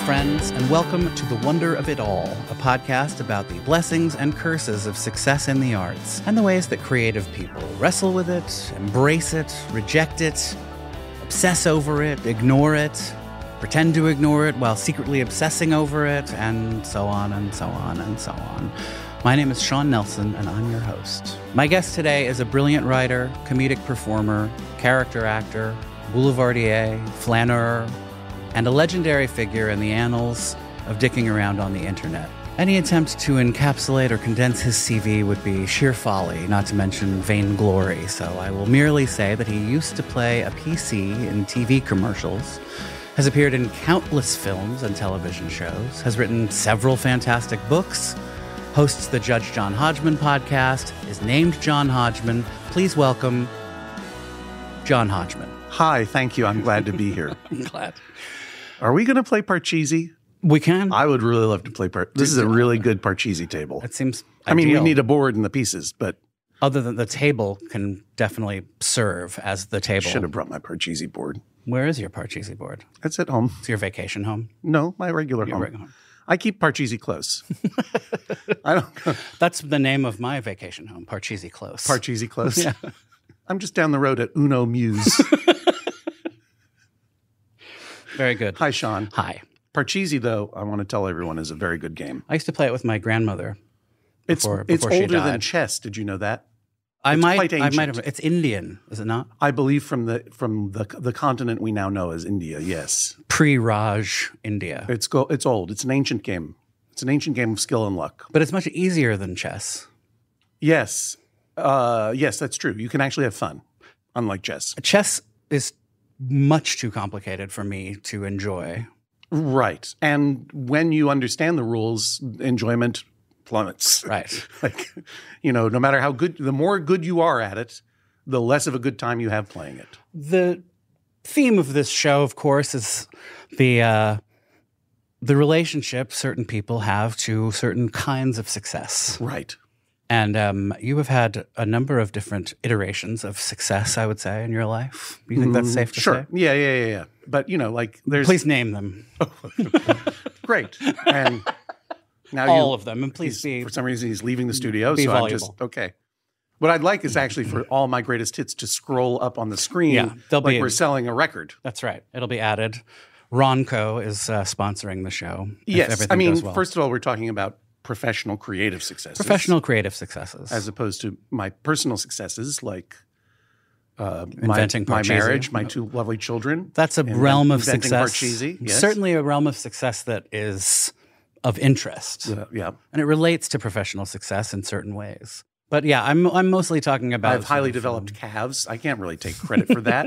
friends, and welcome to The Wonder of It All, a podcast about the blessings and curses of success in the arts and the ways that creative people wrestle with it, embrace it, reject it, obsess over it, ignore it, pretend to ignore it while secretly obsessing over it, and so on and so on and so on. My name is Sean Nelson, and I'm your host. My guest today is a brilliant writer, comedic performer, character actor, boulevardier, flaneur, and a legendary figure in the annals of dicking around on the internet. Any attempt to encapsulate or condense his CV would be sheer folly, not to mention vainglory, so I will merely say that he used to play a PC in TV commercials, has appeared in countless films and television shows, has written several fantastic books, hosts the Judge John Hodgman podcast, is named John Hodgman. Please welcome John Hodgman. Hi, thank you. I'm glad to be here. I'm glad. Are we going to play Parcheesi? We can. I would really love to play This is a really good Parcheesi table. It seems I mean, ideal. we need a board and the pieces, but... Other than the table can definitely serve as the table. Should have brought my Parcheesi board. Where is your Parcheesi board? It's at home. It's your vacation home? No, my regular Your home. regular home. I keep Parcheesi close. I don't. That's the name of my vacation home, Parcheesi Close. Parcheesi close? Yeah. I'm just down the road at Uno Muse. Very good. Hi, Sean. Hi. Parcheesi, though, I want to tell everyone, is a very good game. I used to play it with my grandmother before It's she older died. than chess. Did you know that? I It's might quite have. ancient. It's Indian, is it not? I believe from the continent we now know as India, yes. Pre-Raj India. It's old. It's an ancient game. It's an ancient game of skill and luck. But it's much easier than chess. Yes. Yes, that's true. You can actually have fun, unlike chess. Chess is much too complicated for me to enjoy. Right. And when you understand the rules, enjoyment plummets. Right. Like, no matter how good, the more good you are at it, the less of a good time you have playing it. The theme of this show, of course, is the relationship certain people have to certain kinds of success. Right. And you have had a number of different iterations of success, I would say, in your life. Do you think that's safe to Sure. say? Yeah. But, there's... Please name them. Great. And now All of them. And please for some reason, he's leaving the studio. be So voluble. I'm just, okay. What I'd like is actually for all my greatest hits to scroll up on the screen Yeah, they'll like be- we're selling a record. That's right. It'll be added. Ronco is sponsoring the show. if Yes. everything I mean, goes well. first of all, we're talking about professional creative successes. Professional creative successes. As opposed to my personal successes like Inventing my Parcheesi. marriage, my two lovely children. That's a and realm of inventing success. Parcheesi, yes. Certainly a realm of success that is of interest. Yeah. And it relates to professional success in certain ways. But yeah, I'm mostly talking about I have highly developed calves. I can't really take credit for that.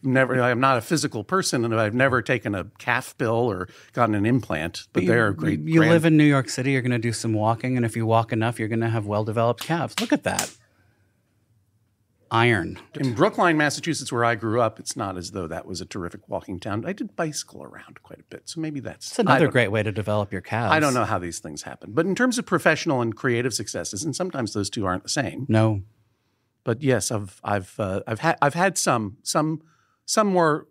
I'm not a physical person, and I've never taken a calf pill or gotten an implant. But they're great. You live in New York City, you're going to do some walking, and if you walk enough, you're going to have well-developed calves. Look at that. Iron. In Brookline, Massachusetts, where I grew up, it's not as though that was a terrific walking town. I did bicycle around quite a bit, so maybe that's It's another great way to develop your calves. I don't know how these things happen, but in terms of professional and creative successes, and sometimes those two aren't the same. No. But yes, I've had some more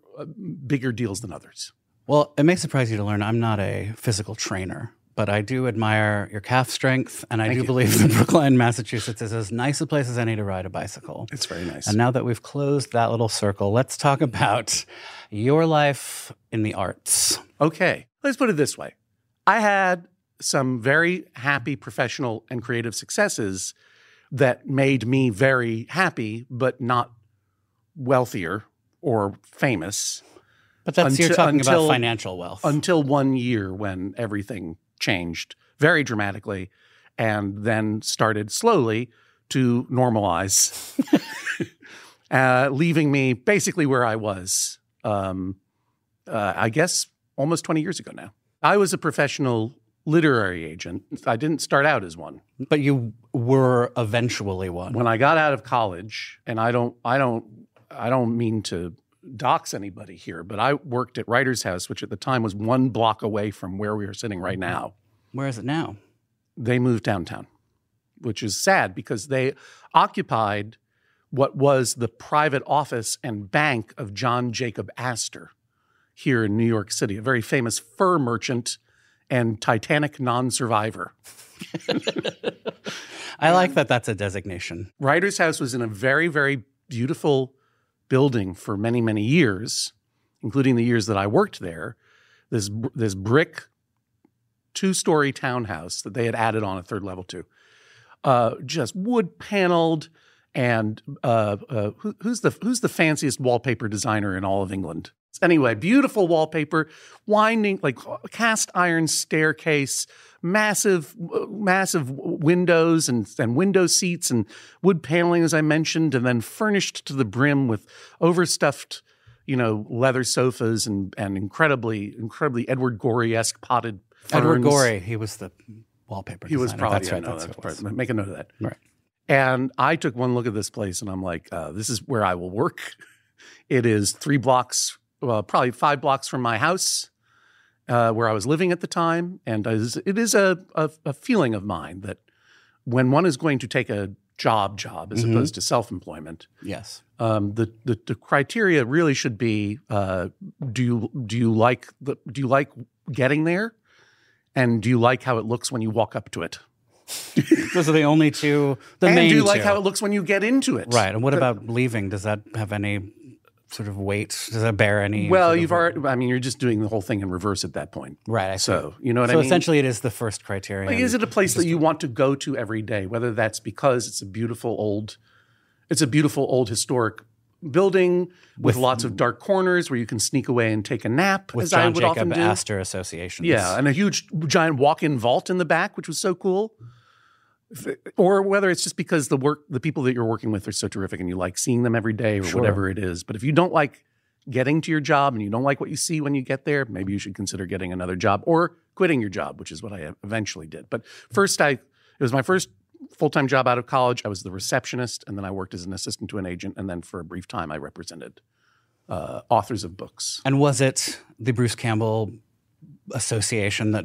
bigger deals than others. Well, it may surprise you to learn I'm not a physical trainer, but I do admire your calf strength, and I do believe that Brookline, Massachusetts is as nice a place as any to ride a bicycle. It's very nice. And now that we've closed that little circle, let's talk about your life in the arts. Okay, let's put it this way. I had some very happy professional and creative successes that made me very happy, but not wealthier or famous. But you're talking about financial wealth. Until 1 year when everything changed very dramatically and then started slowly to normalize, leaving me basically where I was, I guess, almost 20 years ago now. I was a professional literary agent. I didn't start out as one. But you were eventually one. When I got out of college, and I don't mean to dox anybody here, but I worked at Writer's House, which at the time was 1 block away from where we are sitting right now. Where is it now? They moved downtown, which is sad because they occupied what was the private office and bank of John Jacob Astor. here in New York City, a very famous fur merchant and Titanic non-survivor. I like that that's a designation. Writer's House was in a very, very beautiful building for many, many years, including the years that I worked there. This brick 2-story townhouse that they had added on a third level to. Just wood paneled, and who's the fanciest wallpaper designer in all of England? Anyway, beautiful wallpaper, winding like cast iron staircase, massive windows and window seats and wood paneling, as I mentioned, and then furnished to the brim with overstuffed, leather sofas and incredibly Edward Gorey-esque potted ferns. Edward Gorey, he was the wallpaper designer. He was probably, that's right. That's right. Make a note of that. Right. And I took one look at this place and I'm like, this is where I will work. It is 3 blocks, probably 5 blocks from my house, where I was living at the time. And it is a feeling of mine that when one is going to take a job as opposed to self-employment, yes, the criteria really should be: do you like getting there, and do you like how it looks when you walk up to it? Those are the only two. And do you like how it looks when you get into it? Right. And what about leaving? Does that have any sort of weight? Does that bear any? Well, you're just doing the whole thing in reverse at that point. Right. So, you know what I mean? mean? So essentially it is the first criterion. Like, is it a place that you want to go to every day? Whether that's because it's a beautiful old historic building with lots of dark corners where you can sneak away and take a nap, with as John I would Jacob often do. Astor associations. Yeah, and a huge giant walk-in vault in the back, which was so cool. Or whether it's just because the people that you're working with are so terrific and you like seeing them every day or whatever it is. But if you don't like getting to your job and you don't like what you see when you get there, maybe you should consider getting another job or quitting your job, which is what I eventually did. But first, it was my first full-time job out of college. I was the receptionist, and then I worked as an assistant to an agent, and then for a brief time I represented authors of books. And was it the Bruce Campbell association that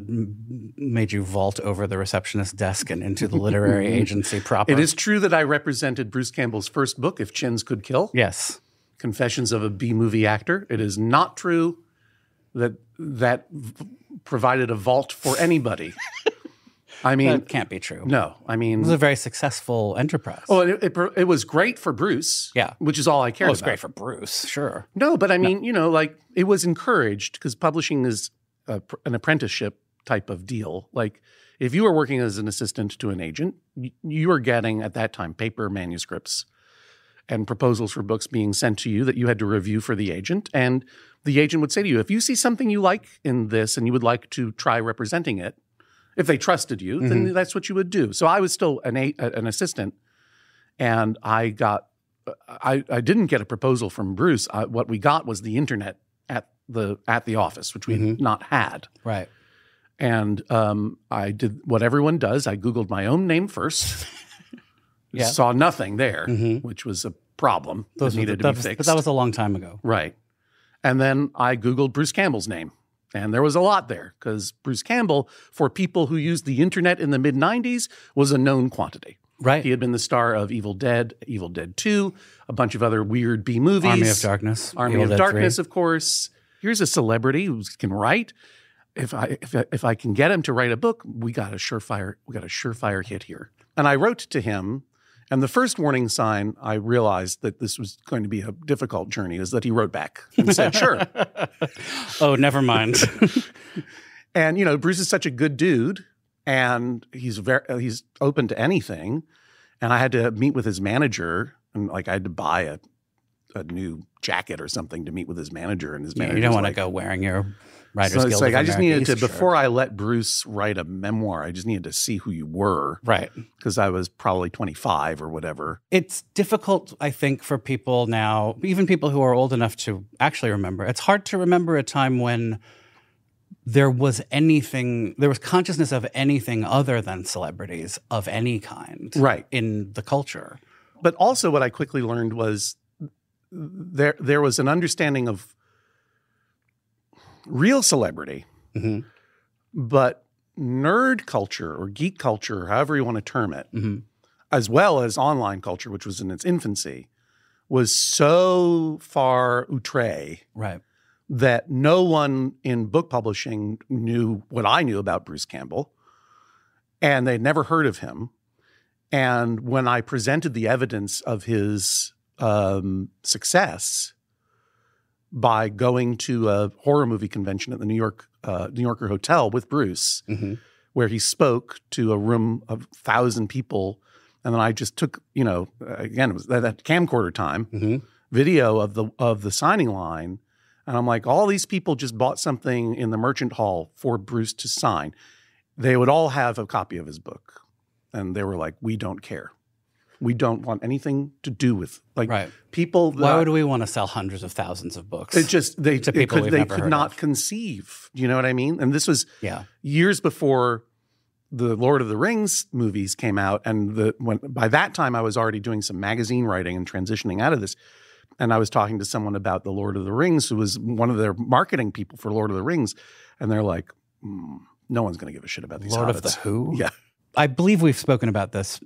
made you vault over the receptionist desk and into the literary agency proper? It is true that I represented Bruce Campbell's first book, If Chins Could Kill. Yes. Confessions of a B-movie actor. It is not true that provided a vault for anybody. I mean, that can't be true. No, I mean, it was a very successful enterprise. Oh, it was great for Bruce. Yeah, which is all I cared about. It was great for Bruce, sure. No, but I mean, it was encouraged because publishing is an apprenticeship type of deal. Like, if you were working as an assistant to an agent, you were getting at that time paper manuscripts and proposals for books being sent to you that you had to review for the agent. And the agent would say to you, if you see something you like in this and you would like to try representing it, if they trusted you, then that's what you would do. So I was still an assistant, and I didn't get a proposal from Bruce. What we got was the internet at the office, which we had not had. Right. And I did what everyone does. I Googled my own name first. Yeah. Saw nothing there, which was a problem that needed to be fixed. But that was a long time ago. Right. And then I Googled Bruce Campbell's name. And there was a lot there because Bruce Campbell, for people who used the internet in the mid-'90s, was a known quantity. Right. He had been the star of Evil Dead 2, a bunch of other weird B movies. Army of Darkness. Army of Darkness, of course. Here's a celebrity who can write. If I can get him to write a book, we got a surefire hit here. And I wrote to him. And the first warning sign I realized that this was going to be a difficult journey is that he wrote back and said, sure. Oh, never mind. And, Bruce is such a good dude, and he's open to anything. And I had to meet with his manager, and I had to buy a new jacket or something to meet with his manager. And his manager, you don't want to go wearing your Writers so Guild. It's like I just needed to, shirt. Before I let Bruce write a memoir, I just needed to see who you were. Right. Because I was probably 25 or whatever. It's difficult, I think, for people now, even people who are old enough to actually remember. It's hard to remember a time when there was consciousness of anything other than celebrities of any kind in the culture. But also what I quickly learned was there was an understanding of real celebrity, but nerd culture or geek culture, however you want to term it, as well as online culture, which was in its infancy, was so far outre that no one in book publishing knew what I knew about Bruce Campbell, and they'd never heard of him. And when I presented the evidence of his success by going to a horror movie convention at the New Yorker Hotel with Bruce, where he spoke to a room of 1,000 people, and then I just took, again, it was that camcorder time, video of the signing line, and I'm like, all these people just bought something in the merchant hall for Bruce to sign. They would all have a copy of his book, and they were like, "We don't care. We don't want anything to do with people." Why would we want to sell hundreds of thousands of books? They could not conceive. You know what I mean? And this was years before the Lord of the Rings movies came out, and by that time I was already doing some magazine writing and transitioning out of this. And I was talking to someone about the Lord of the Rings, who was one of their marketing people for Lord of the Rings, and they're like, "No one's going to give a shit about these Lord hobbits." of the Who? Yeah, I believe we've spoken about this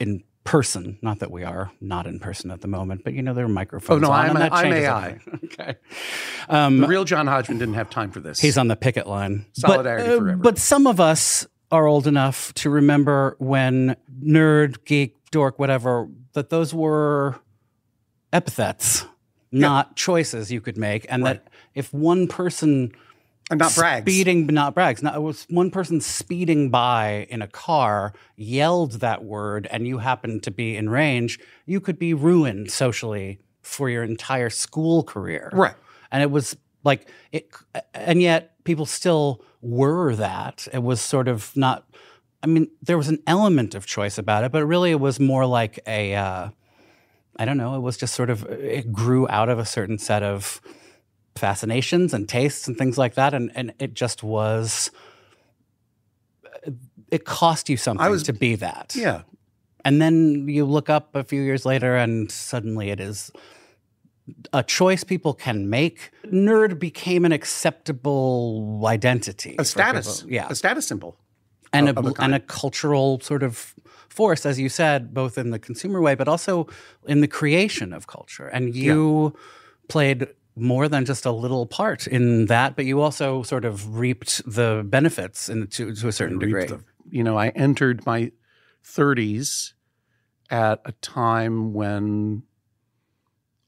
in person. Not that we are not in person at the moment, but there are microphones. Oh no, on, I'm AI. Okay. The real John Hodgman didn't have time for this. He's on the picket line. Solidarity forever. But some of us are old enough to remember when nerd, geek, dork, whatever, that those were epithets, not choices you could make, and that if one person and not brags. It was one person speeding by in a car, yelled that word, and you happened to be in range, you could be ruined socially for your entire school career. Right. And it was like and yet people still were that. It was sort of not. I mean, there was an element of choice about it, but really it was more like I don't know. It was just sort of, it grew out of a certain set of fascinations and tastes and things like that. And it just was, it cost you something to be that. Yeah. And then you look up a few years later and suddenly it is a choice people can make. Nerd became an acceptable identity. A status. People. Yeah. A status symbol. And a cultural sort of force, as you said, both in the consumer way, but also in the creation of culture. And you played more than just a little part in that, but you also sort of reaped the benefits to a certain degree. I entered my 30s at a time when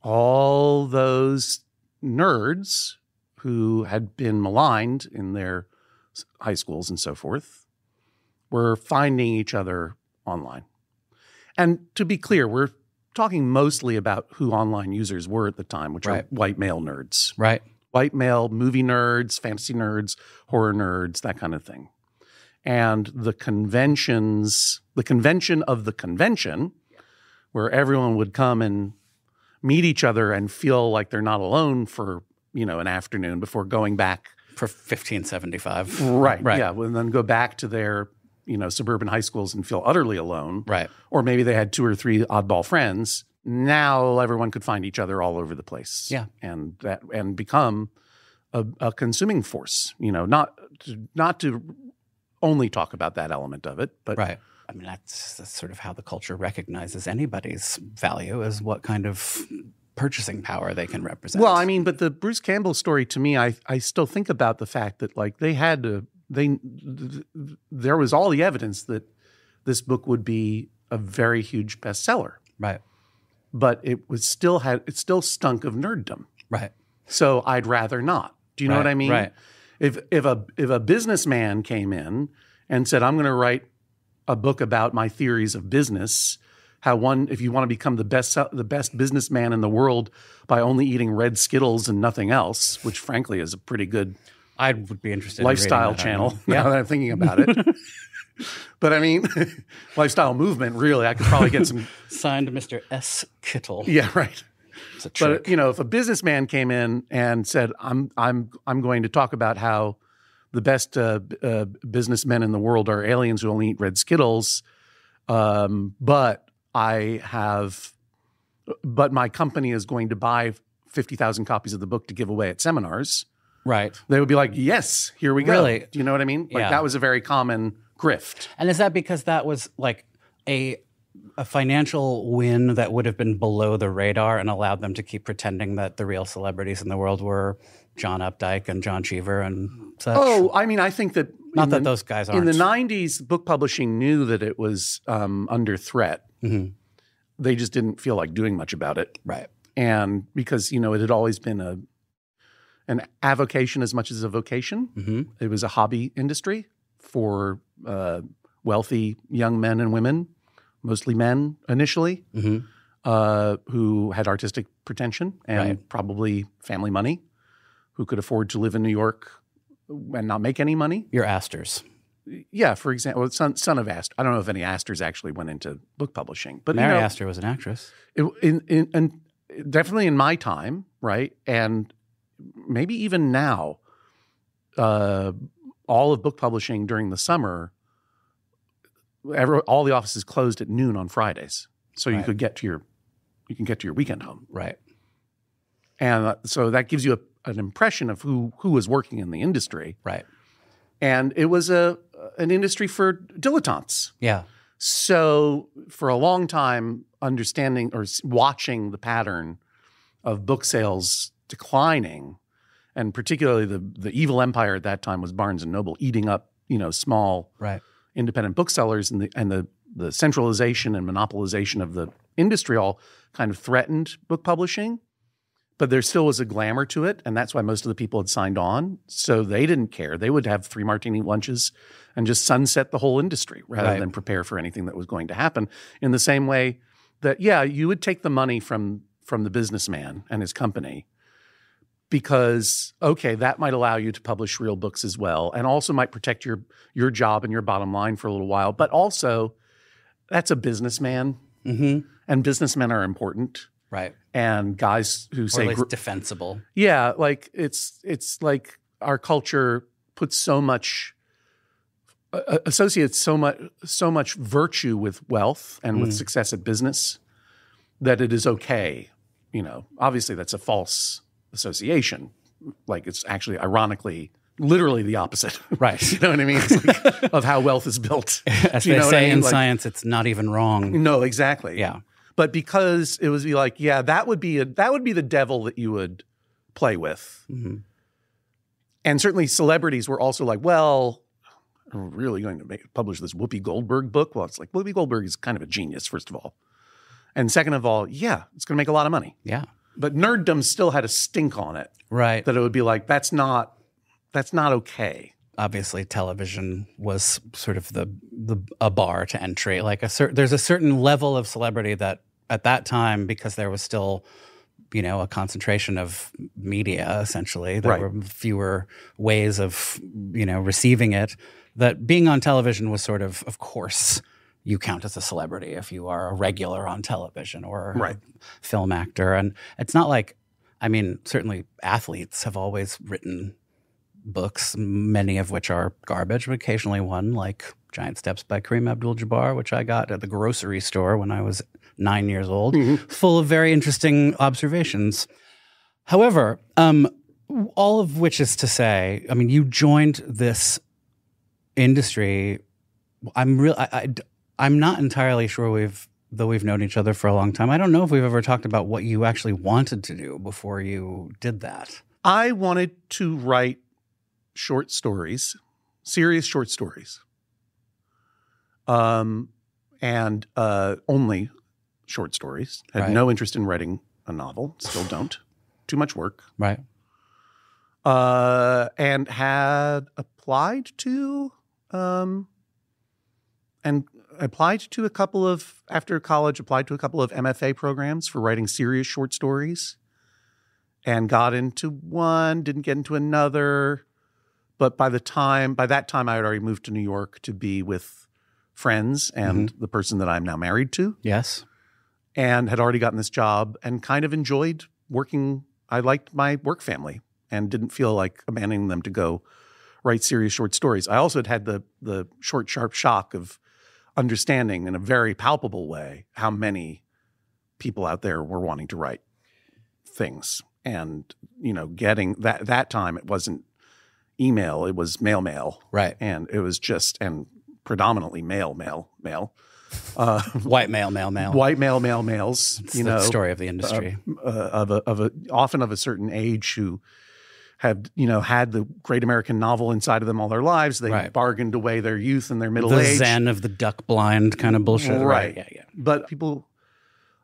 all those nerds who had been maligned in their high schools and so forth were finding each other online. And to be clear, we're talking mostly about who online users were at the time, which are white male nerds. Right. White male movie nerds, fantasy nerds, horror nerds, that kind of thing. And the convention of the convention, where everyone would come and meet each other and feel like they're not alone for, an afternoon before going back. For $15.75. Right. Yeah. And then go back to their suburban high schools and feel utterly alone. Right. Or maybe they had 2 or 3 oddball friends. Now everyone could find each other all over the place. Yeah. And become a consuming force. Not to only talk about that element of it, but right. I mean, that's sort of how the culture recognizes anybody's value, is what kind of purchasing power they can represent. Well, I mean, but the Bruce Campbell story, to me, I still think about the fact that there was all the evidence that this book would be a very huge bestseller. Right. But it still stunk of nerddom. Right. So I'd rather not. Do you know what I mean? Right. If a businessman came in and said, "I'm going to write a book about my theories of business, if you want to become the best businessman in the world by only eating red Skittles and nothing else," which frankly is a pretty good I would be interested lifestyle in channel now that I'm thinking about it. But I mean, lifestyle movement, really, I could probably get some. Signed Mr. S. Kittle. Yeah, right. It's a trick. But if a businessman came in and said, I'm going to talk about how the best businessmen in the world are aliens who only eat red Skittles, but my company is going to buy 50,000 copies of the book to give away at seminars. Right. They would be like, yes, here we go. Really? Do you know what I mean? Like that was a very common grift. And is that because that was like a a financial win that would have been below the radar and allowed them to keep pretending that the real celebrities in the world were John Updike and John Cheever and such? Oh, I mean, I think that not that those guys aren't. In the 90s, book publishing knew that it was under threat. Mm-hmm. They just didn't feel like doing much about it. Right. And because, it had always been an avocation as much as a vocation. Mm-hmm. It was a hobby industry for wealthy young men and women, mostly men initially, who had artistic pretension and probably family money, who could afford to live in New York and not make any money. Your Astors. Yeah, for example, son of Astor. I don't know if any Astors actually went into book publishing, but Mary Astor was an actress. In definitely in my time, right, and maybe even now, all of book publishing during the summer, all the offices closed at noon on Fridays, so you can get to your weekend home, right? And so that gives you an impression of who was working in the industry, right? And it was an industry for dilettantes. Yeah. So for a long time, understanding or watching the pattern of book sales declining, and particularly the evil empire at that time was Barnes and Noble eating up, small independent booksellers, and the centralization and monopolization of the industry all kind of threatened book publishing. But there still was a glamour to it, and that's why most of the people had signed on. So they didn't care. They would have 3 martini lunches and just sunset the whole industry rather than prepare for anything that was going to happen. In the same way that, you would take the money from the businessman and his company because, okay, that might allow you to publish real books as well, and also might protect your job and your bottom line for a little while. But also, that's a businessman, and businessmen are important. Right. And guys who say at least defensible. Yeah, like it's like our culture puts so much associates so much virtue with wealth and with success at business that it is okay. Obviously that's a false association. Like it's actually ironically literally the opposite. Right. You know what I mean? It's like, of how wealth is built. As they say in science, it's not even wrong. No, exactly. Yeah. But because it was like, that would be the devil that you would play with. Mm-hmm. And certainly celebrities were also like, well, are we really going to publish this Whoopi Goldberg book? Well, it's like Whoopi Goldberg is kind of a genius, first of all. And second of all, it's going to make a lot of money. Yeah. But nerddom still had a stink on it. Right. That it would be like, that's not okay. Obviously, television was sort of a bar to entry. Like there's a certain level of celebrity that at that time, because there was still, a concentration of media, essentially, there were fewer ways of, receiving it, that being on television was sort of course, you count as a celebrity if you are a regular on television or a film actor. And it's not like, certainly athletes have always written books, many of which are garbage, but occasionally one like Giant Steps by Kareem Abdul-Jabbar, which I got at the grocery store when I was 9 years old, full of very interesting observations. However, all of which is to say, you joined this industry. I'm not entirely sure though we've known each other for a long time. I don't know if we've ever talked about what you actually wanted to do before you did that. I wanted to write short stories, serious short stories, and only short stories. Had no interest in writing a novel, still don't. Too much work. Right. And had applied to after college, applied to a couple of MFA programs for writing serious short stories, and got into one, didn't get into another. But by that time, I had already moved to New York to be with friends and the person that I'm now married to. Yes. And had already gotten this job and kind of enjoyed working. I liked my work family and didn't feel like abandoning them to go write serious short stories. I also had the short, sharp shock of understanding in a very palpable way how many people out there were wanting to write things. And, getting that time, it wasn't email, it was mail. Right. And it was and predominantly mail. White male, male, male. White males. It's the story of the industry. Often of a certain age who have had the great American novel inside of them all their lives. They bargained away their youth and their middle age. The Zen of the duck blind kind of bullshit. Right. Yeah. But people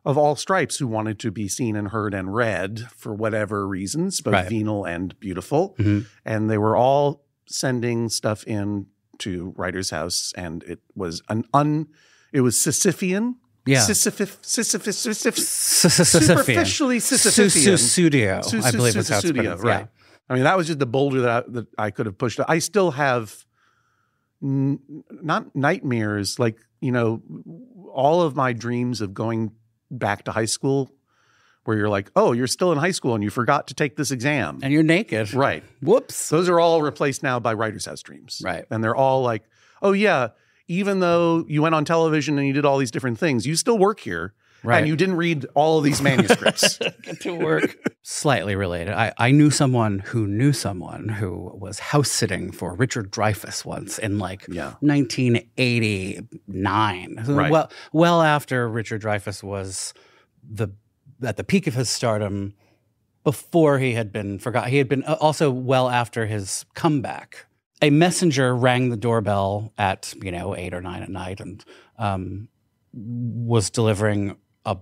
of all stripes who wanted to be seen and heard and read for whatever reasons, both venal and beautiful. Mm-hmm. And they were all sending stuff in to Writer's House, and it was it was Sisyphean. Yeah. Superficially Sisyphean. Studio, I believe that's how it's pronounced. Right. Yeah. I mean, that was just the boulder that I could have pushed. I still have not nightmares, like, all of my dreams of going back to high school where you're like, oh, you're still in high school and you forgot to take this exam. And you're naked. Right. Whoops. Those are all replaced now by Writer's House dreams. Right. And they're all like, oh, yeah, even though you went on television and you did all these different things, you still work here. Right. And you didn't read all of these manuscripts. Get to work. Slightly related. I knew someone who was house sitting for Richard Dreyfuss once in 1989. Right. Well after Richard Dreyfuss was at the peak of his stardom, before he had been forgotten. He had been also well after his comeback. A messenger rang the doorbell at 8 or 9 at night and was delivering a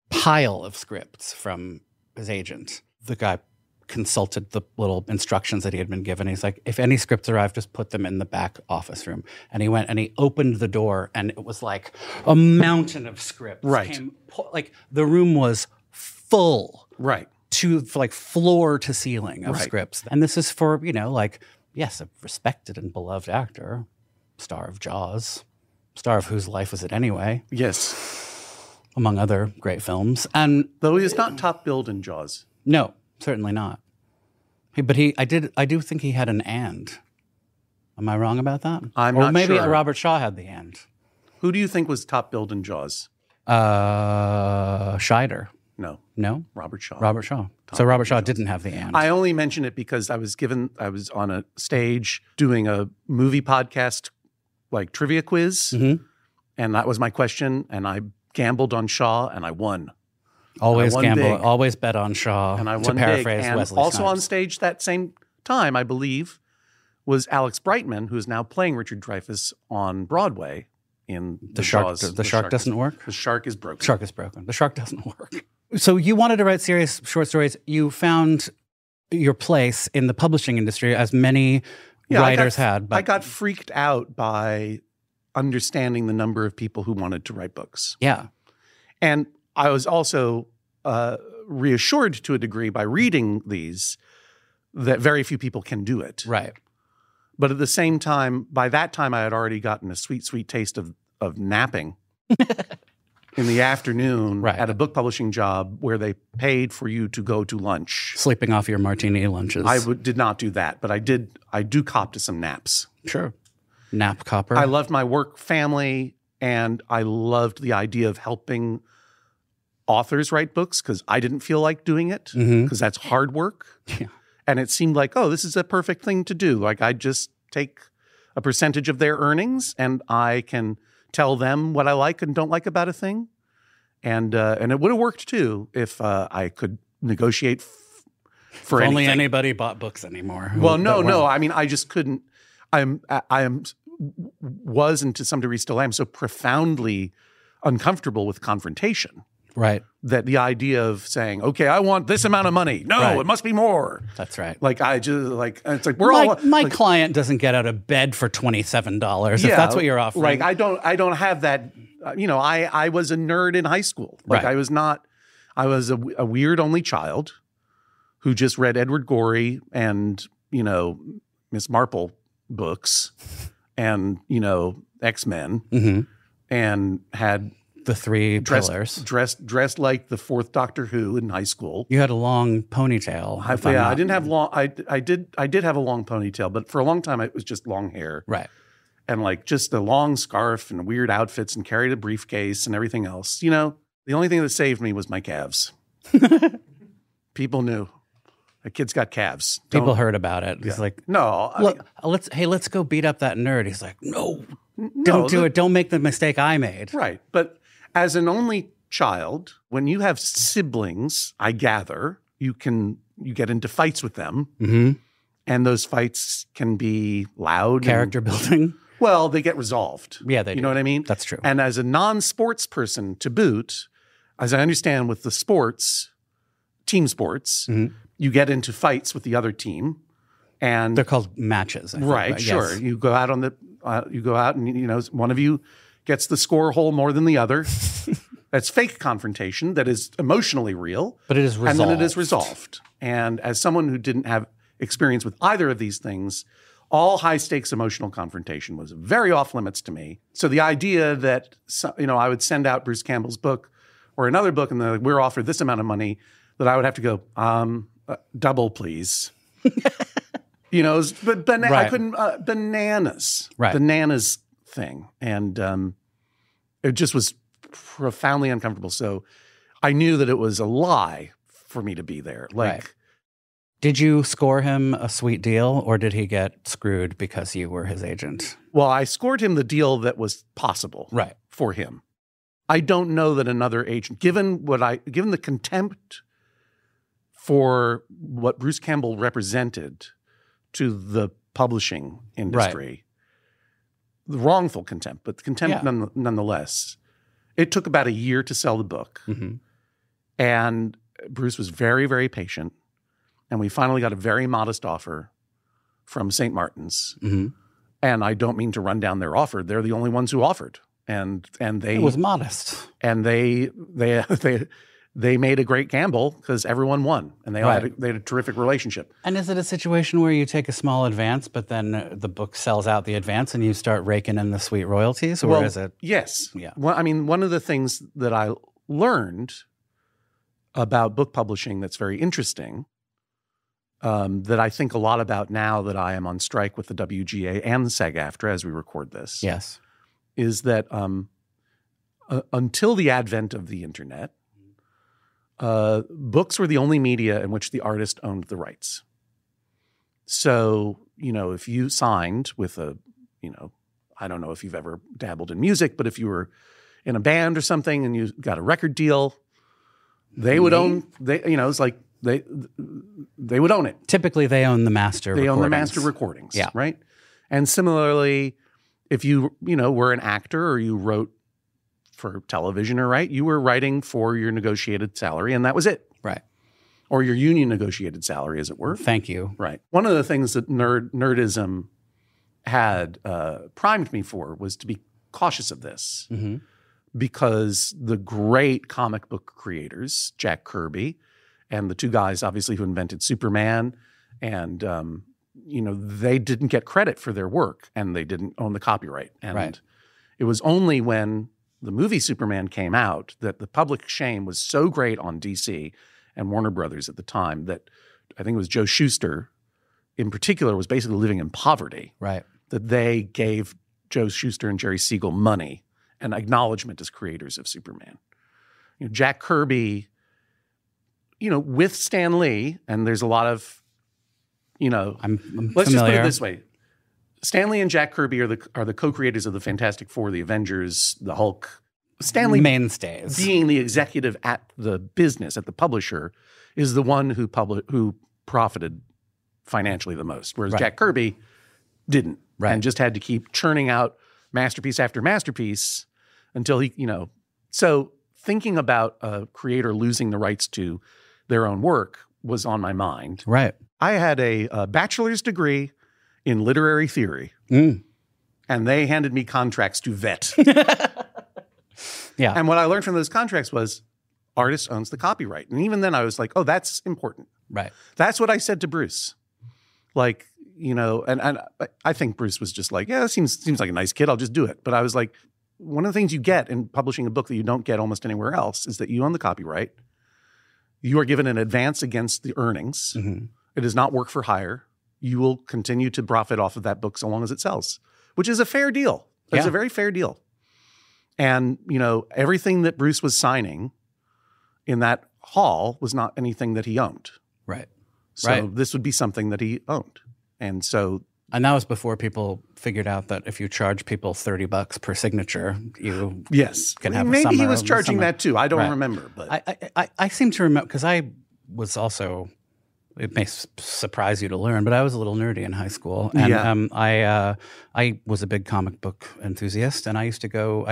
pile of scripts from his agent. The guy consulted the little instructions that he had been given. He's like, if any scripts arrive, just put them in the back office room. And he went and he opened the door, and it was like a mountain of scripts. Right. The room was full. Right. To floor to ceiling of scripts. And this is for, yes, a respected and beloved actor, star of Jaws, star of Whose Life Was It Anyway? Yes. Among other great films. And though he is not top billed in Jaws. No, certainly not. I do think he had an and. Am I wrong about that? I'm not sure. Or maybe Robert Shaw had the and. Who do you think was top billed in Jaws? Scheider. No. No? Robert Shaw. So Robert Shaw didn't have the and. I only mention it because I was on a stage doing a movie podcast, trivia quiz. Mm-hmm. And that was my question. And I gambled on Shaw and I won. Always gamble. Big. Always bet on Shaw. And I won to paraphrase big. And Wesley also Snipes. on stage that same time, I believe, was Alex Brightman, who is now playing Richard Dreyfuss on Broadway in The Shark. Jaws. The Shark doesn't work? The Shark is broken. Shark is broken. The Shark doesn't work. So you wanted to write serious short stories. You found your place in the publishing industry, as many writers had. But I got freaked out by understanding the number of people who wanted to write books. Yeah. And I was also reassured to a degree by reading these that very few people can do it. Right. But at the same time, by that time, I had already gotten a sweet, sweet taste of napping in the afternoon at a book publishing job where they paid for you to go to lunch. Sleeping off your martini lunches. I did not do that, but I do cop to some naps. Sure. Nap copper. I loved my work family, and I loved the idea of helping authors write books because I didn't feel like doing it because that's hard work. Yeah. And it seemed like, oh, this is a perfect thing to do. Like, I just take a percentage of their earnings and I can tell them what I like and don't like about a thing. And it would have worked too if I could negotiate for if anything. only anybody bought books anymore. Well, no. I mean, I just couldn't. Was and to some degree still am so profoundly uncomfortable with confrontation. Right. That the idea of saying, okay, I want this amount of money. No, it must be more. That's right. Like, it's like, my client doesn't get out of bed for $27 if that's what you're offering. Like, I don't have that, I was a nerd in high school. Like, I was a weird only child who just read Edward Gorey and, Miss Marple books and, X-Men and had the three pillars. Dressed like the fourth Doctor Who in high school. You had a long ponytail. I didn't have long. I did have a long ponytail, but for a long time it was just long hair. Right. And just a long scarf and weird outfits and carried a briefcase and everything else. The only thing that saved me was my calves. People knew. The kid's got calves. People heard about it. He's like, no. let's go beat up that nerd. He's like, no, Don't do it. Don't make the mistake I made. Right. But as an only child, when you have siblings, I gather, you get into fights with them. Mm-hmm. And those fights can be loud. Character building. Well, they get resolved. Yeah, they do. You know what I mean? That's true. And as a non-sports person to boot, as I understand with the sports, team sports, you get into fights with the other team. And they're called matches. I think, right, sure. Yes. You go out and one of you gets the score hole more than the other. That's fake confrontation that is emotionally real. But it is resolved. And then it is resolved. And as someone who didn't have experience with either of these things, all high-stakes emotional confrontation was very off-limits to me. So the idea that I would send out Bruce Campbell's book or another book and they're like, we're offered this amount of money, that I would have to go, double, please. But Right. I couldn't, bananas. Right. Bananas thing. And it just was profoundly uncomfortable. So I knew that it was a lie for me to be there. Right. Did you score him a sweet deal, or did he get screwed because you were his agent? Well, I scored him the deal that was possible for him. I don't know that another agent, given the contempt for what Bruce Campbell represented to the publishing industry, the wrongful contempt, but contempt nonetheless. It took about a year to sell the book. Mm-hmm. And Bruce was very, very patient. And we finally got a very modest offer from St. Martin's. Mm-hmm. And I don't mean to run down their offer. They're the only ones who offered. And they— It was modest. And they made a great gamble because everyone won. And they had a terrific relationship. And is it a situation where you take a small advance, but then the book sells out the advance and you start raking in the sweet royalties? Or is it? Yes. Yeah. Well, I mean, one of the things that I learned about book publishing that's very interesting, that I think a lot about now that I am on strike with the WGA and the SAG-AFTRA as we record this, Yes. is that until the advent of the internet, books were the only media in which the artist owned the rights. So, if you signed with I don't know if you've ever dabbled in music, but if you were in a band or something and you got a record deal, they would own, it's like they would own it. Typically, they own the master They recordings. own the master recordings, Yeah. right? And similarly, if you, were an actor or you wrote for television you were writing for your negotiated salary and that was it. Right. Or your union negotiated salary, as it were. Thank you. Right. One of the things that nerdism had primed me for was to be cautious of this. Mm-hmm. Because the great comic book creators, Jack Kirby, and the two guys, obviously, who invented Superman, and, they didn't get credit for their work, and they didn't own the copyright. And it was only when the movie Superman came out that the public shame was so great on DC and Warner Brothers at the time that I think it was Joe Shuster, in particular, was basically living in poverty. Right. That they gave Joe Shuster and Jerry Siegel money and acknowledgement as creators of Superman. Jack Kirby, with Stan Lee, and there's a lot of, I'm let's familiar. just put it this way. Stan Lee and Jack Kirby are the co-creators of the Fantastic Four, the Avengers, the Hulk. Stan Lee, mainstays. being the executive at the business, at the publisher, is the one who profited financially the most, whereas Jack Kirby didn't, and just had to keep churning out masterpiece after masterpiece until he, So thinking about a creator losing the rights to their own work was on my mind. Right. I had a bachelor's degree in literary theory, Mm. and they handed me contracts to vet. Yeah. And what I learned from those contracts was artist owns the copyright. And even then I was like, oh, that's important. Right. That's what I said to Bruce. Like, and I think Bruce was just like, yeah, that seems like a nice kid. I'll just do it. But I was like, one of the things you get in publishing a book that you don't get almost anywhere else is that you own the copyright. You are given an advance against the earnings. Mm-hmm. It is not work for hire. You will continue to profit off of that book so long as it sells, which is a fair deal. It's a very fair deal. And, everything that Bruce was signing in that hall was not anything that he owned. Right. So this would be something that he owned. And so And that was before people figured out that if you charge people $30 per signature, you can have a summer. Maybe he was charging that too. I don't remember. But I seem to remember, because I was also, it may surprise you to learn, but I was a little nerdy in high school. And I was a big comic book enthusiast, and I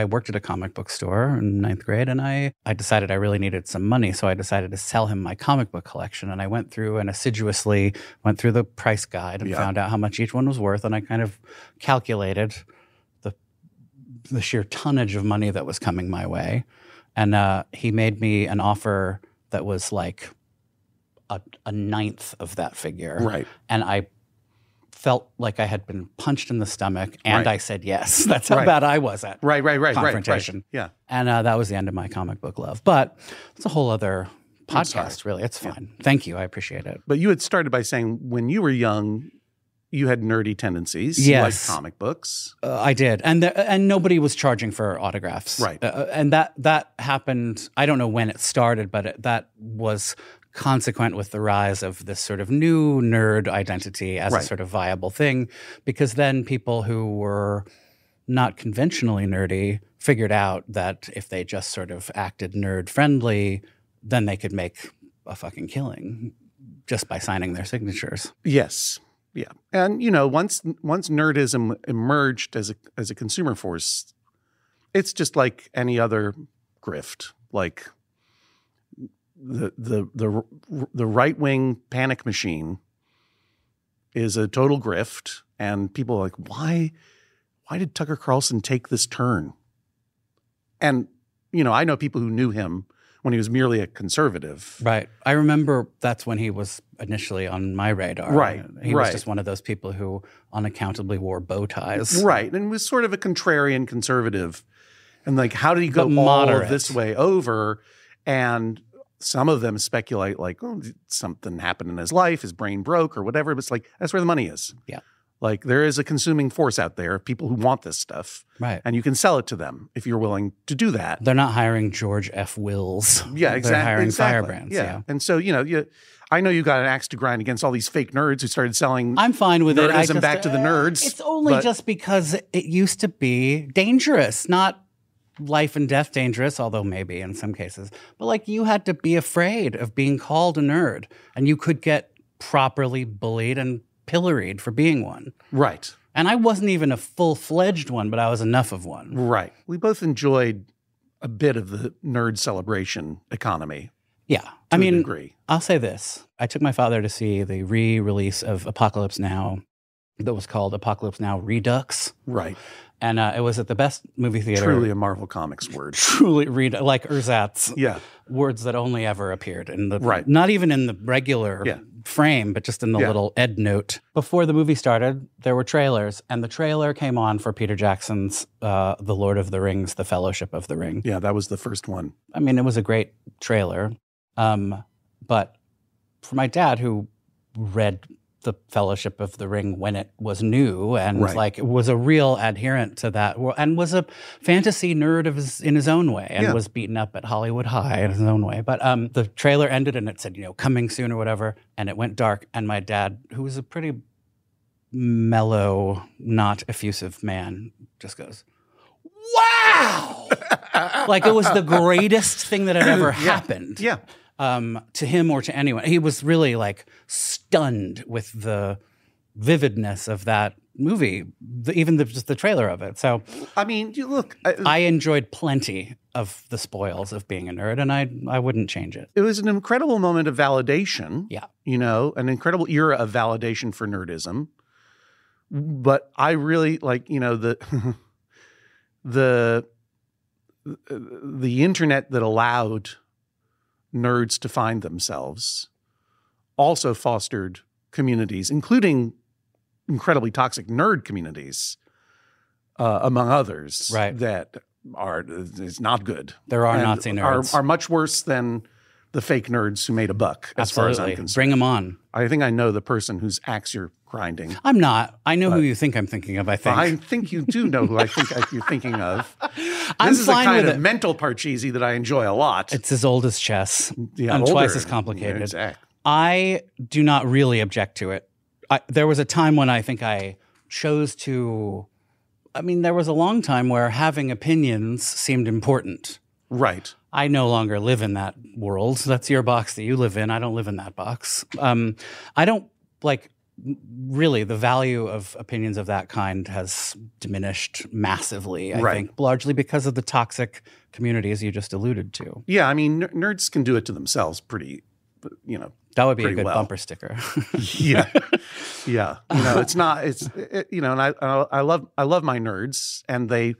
worked at a comic book store in ninth grade, and I decided I really needed some money, so I decided to sell him my comic book collection. And I went through and assiduously went through the price guide and found out how much each one was worth, and I kind of calculated the sheer tonnage of money that was coming my way. And he made me an offer that was like a ninth of that figure. Right. And I felt like I had been punched in the stomach, and I said yes. That's how bad I was at confrontation. Right. Yeah. And that was the end of my comic book love. But it's a whole other podcast, really. It's fine. Thank you. I appreciate it. But you had started by saying when you were young, you had nerdy tendencies. Yes. You liked comic books. I did. And nobody was charging for autographs. Right. And that happened, I don't know when it started, but that was consequent with the rise of this sort of new nerd identity as a sort of viable thing, because then people who were not conventionally nerdy figured out that if they just sort of acted nerd friendly, then they could make a fucking killing just by signing their signatures. Yes. Yeah. And once nerdism emerged as a consumer force, it's just like any other grift. Like the right-wing panic machine is a total grift, and people are like, why did Tucker Carlson take this turn? And I know people who knew him when he was merely a conservative. Right. I remember that's when he was initially on my radar. Right. He was just one of those people who unaccountably wore bow ties. Right. And was sort of a contrarian conservative. And like, how did he go all of this way over? And some of them speculate like, oh, something happened in his life, his brain broke or whatever. But it's like, that's where the money is. Yeah. Like there is a consuming force out there of people who want this stuff. Right. And you can sell it to them if you're willing to do that. They're not hiring George F. Wills. Yeah, exactly. They're hiring firebrands. Yeah. And so, I know you got an axe to grind against all these fake nerds who started selling I'm fine with nerdism back to the nerds. It's only just because it used to be dangerous, not life and death dangerous, although maybe in some cases. But like you had to be afraid of being called a nerd, and you could get properly bullied and pilloried for being one. Right. And I wasn't even a full-fledged one, but I was enough of one. Right. We both enjoyed a bit of the nerd celebration economy. Yeah. To a degree. I'll say this. I took my father to see the re-release of Apocalypse Now that was called Apocalypse Now Redux. Right. And it was at the best movie theater. Truly a Marvel Comics word. Truly like ersatz. Yeah. Words that only ever appeared in the, right. Not even in the regular frame, but just in the little Ed note. Before the movie started, there were trailers, and the trailer came on for Peter Jackson's The Lord of the Rings, The Fellowship of the Ring. Yeah, that was the first one. I mean, it was a great trailer. But for my dad, who read The Fellowship of the Ring when it was new and was a real adherent to that and was a fantasy nerd in his own way and was beaten up at Hollywood High in his own way. But the trailer ended and it said, coming soon or whatever, and it went dark. And my dad, who was a pretty mellow, not effusive man, just goes, wow! Like it was the greatest thing that had ever happened. Yeah. To him or to anyone. He was really like stunned with the vividness of that movie, even just the trailer of it. So, I mean, I enjoyed plenty of the spoils of being a nerd, and I wouldn't change it. It was an incredible moment of validation. Yeah. An incredible era of validation for nerdism. But I really like, the internet that allowed nerds to find themselves also fostered communities, including incredibly toxic nerd communities, among others, that is not good. There are Nazi nerds. Are much worse than the fake nerds who made a buck, as far as I'm concerned. Bring them on. I think I know the person whose axe you're grinding. I'm not. I know who you think I'm thinking of, I think. I think you do know who I think you're thinking of. I'm this is fine a kind with of it. mental parcheesi that I enjoy a lot. It's as old as chess and older. twice as complicated. Yeah, exactly. I do not really object to it. There was a time when I think I chose to, I mean, there was a long time where having opinions seemed important. Right. I no longer live in that world. That's your box that you live in. I don't live in that box. I don't really, the value of opinions of that kind has diminished massively, I think, largely because of the toxic communities you just alluded to. Yeah, I mean, nerds can do it to themselves pretty, that would be a good well. bumper sticker. Yeah. It's not, and I love my nerds, and they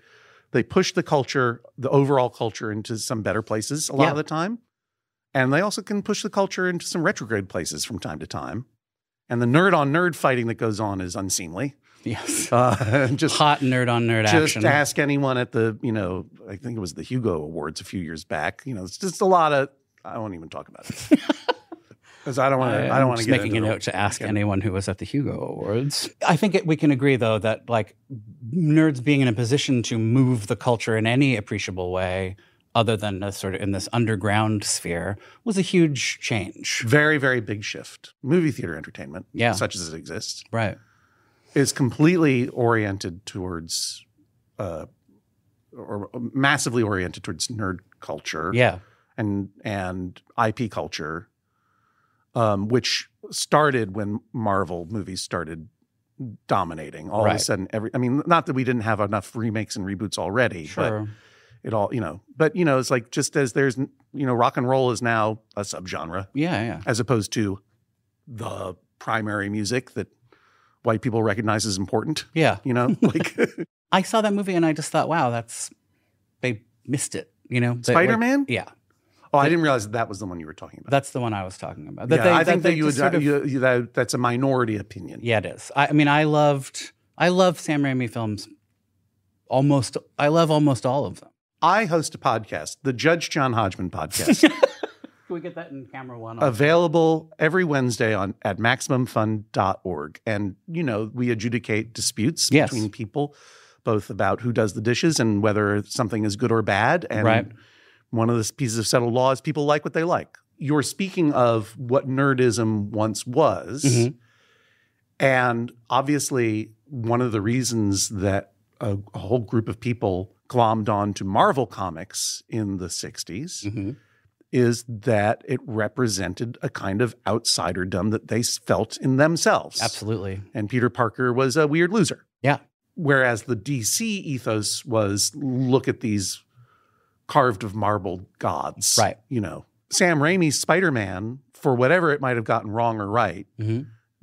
push the culture, the overall culture, into some better places a lot of the time. And they also can push the culture into some retrograde places from time to time. And the nerd on nerd fighting that goes on is unseemly. Yes. Just hot nerd on nerd action. Just ask anyone at the, I think it was the Hugo Awards a few years back. It's just a lot of, I won't even talk about it. Because I don't want to get making a note to ask anyone who was at the Hugo Awards. I think we can agree, though, that nerds being in a position to move the culture in any appreciable way, other than sort of in this underground sphere, was a huge change. Very, very big shift. Movie theater entertainment, such as it exists, is completely oriented towards, or massively oriented towards nerd culture, and IP culture, which started when Marvel movies started dominating. All of a sudden, not that we didn't have enough remakes and reboots already, but it all, it's like, just as there's, rock and roll is now a subgenre. As opposed to the primary music that white people recognize as important. I saw that movie and I just thought, wow, they missed it, Spider-Man? Oh, I didn't realize that was the one you were talking about. That's the one I was talking about. I think that that's a minority opinion. Yeah, it is. I mean, I love Sam Raimi films. I love almost all of them. I host a podcast, the Judge John Hodgman podcast. Can we get that in camera one? Available every Wednesday at MaximumFun.org. And, we adjudicate disputes between people, both about who does the dishes and whether something is good or bad. And one of the pieces of settled law is people like what they like. You're speaking of what nerdism once was. Mm-hmm. And obviously, one of the reasons that a whole group of people glommed on to Marvel Comics in the 60s is that it represented a kind of outsiderdom that they felt in themselves. Absolutely. And Peter Parker was a weird loser. Yeah. Whereas the DC ethos was, look at these carved of marble gods. Right. Sam Raimi's Spider-Man, for whatever it might have gotten wrong or right,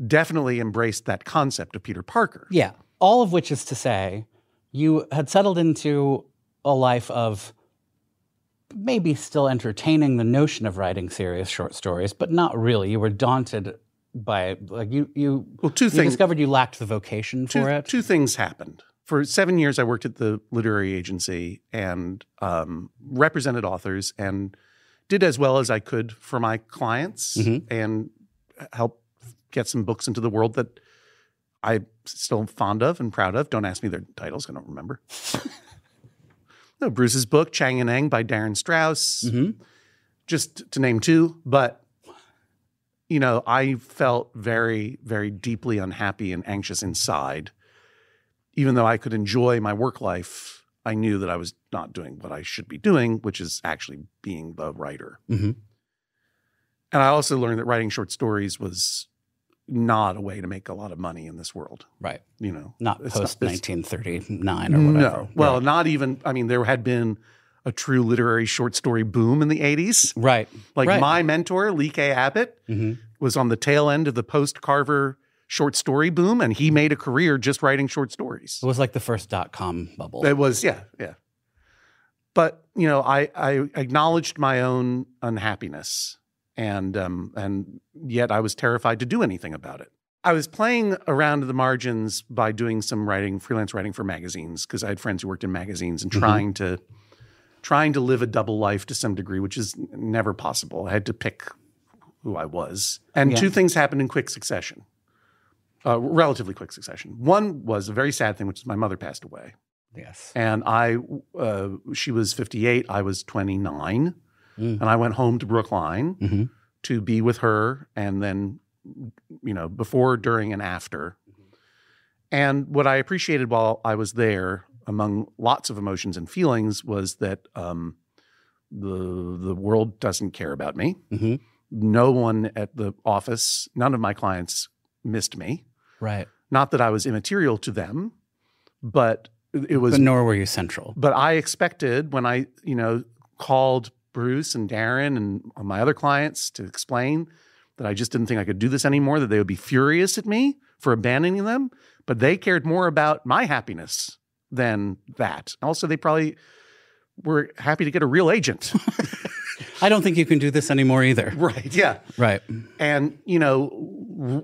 definitely embraced that concept of Peter Parker. Yeah. All of which is to say, you had settled into a life of maybe still entertaining the notion of writing serious short stories, but not really. You were daunted by you discovered you lacked the vocation for it. Two things happened. For 7 years, I worked at the literary agency and represented authors and did as well as I could for my clients and helped get some books into the world that I'm still fond of and proud of. Don't ask me their titles. I don't remember. No, Bruce's book, Chang and Eng by Darren Strauss, just to name two. But, I felt very, very deeply unhappy and anxious inside. Even though I could enjoy my work life, I knew that I was not doing what I should be doing, which is actually being the writer. And I also learned that writing short stories was not a way to make a lot of money in this world. Right. Not post 1939 or whatever. No. Well, not even, there had been a true literary short story boom in the 80s. Right. My mentor, Lee K. Abbott, was on the tail end of the post-Carver short story boom, and he made a career just writing short stories. It was like the first .com bubble. It was, yeah. But, I acknowledged my own unhappiness. And yet I was terrified to do anything about it. I was playing around the margins by doing some freelance writing for magazines, because I had friends who worked in magazines, and trying to live a double life to some degree, which is never possible. I had to pick who I was. And two things happened in quick succession, relatively quick succession. One was a very sad thing, which is my mother passed away. Yes. And she was 58, I was 29. And I went home to Brookline to be with her, and then, before, during, and after. And what I appreciated while I was there, among lots of emotions and feelings, was that the world doesn't care about me. Mm-hmm. No one at the office, none of my clients missed me. Right. Not that I was immaterial to them, but it was. But nor were you central. But I expected when I, called Bruce and Darren and my other clients to explain that I just didn't think I could do this anymore, that they would be furious at me for abandoning them. But they cared more about my happiness than that. Also, they probably were happy to get a real agent. I don't think you can do this anymore either. Right, yeah. Right. And,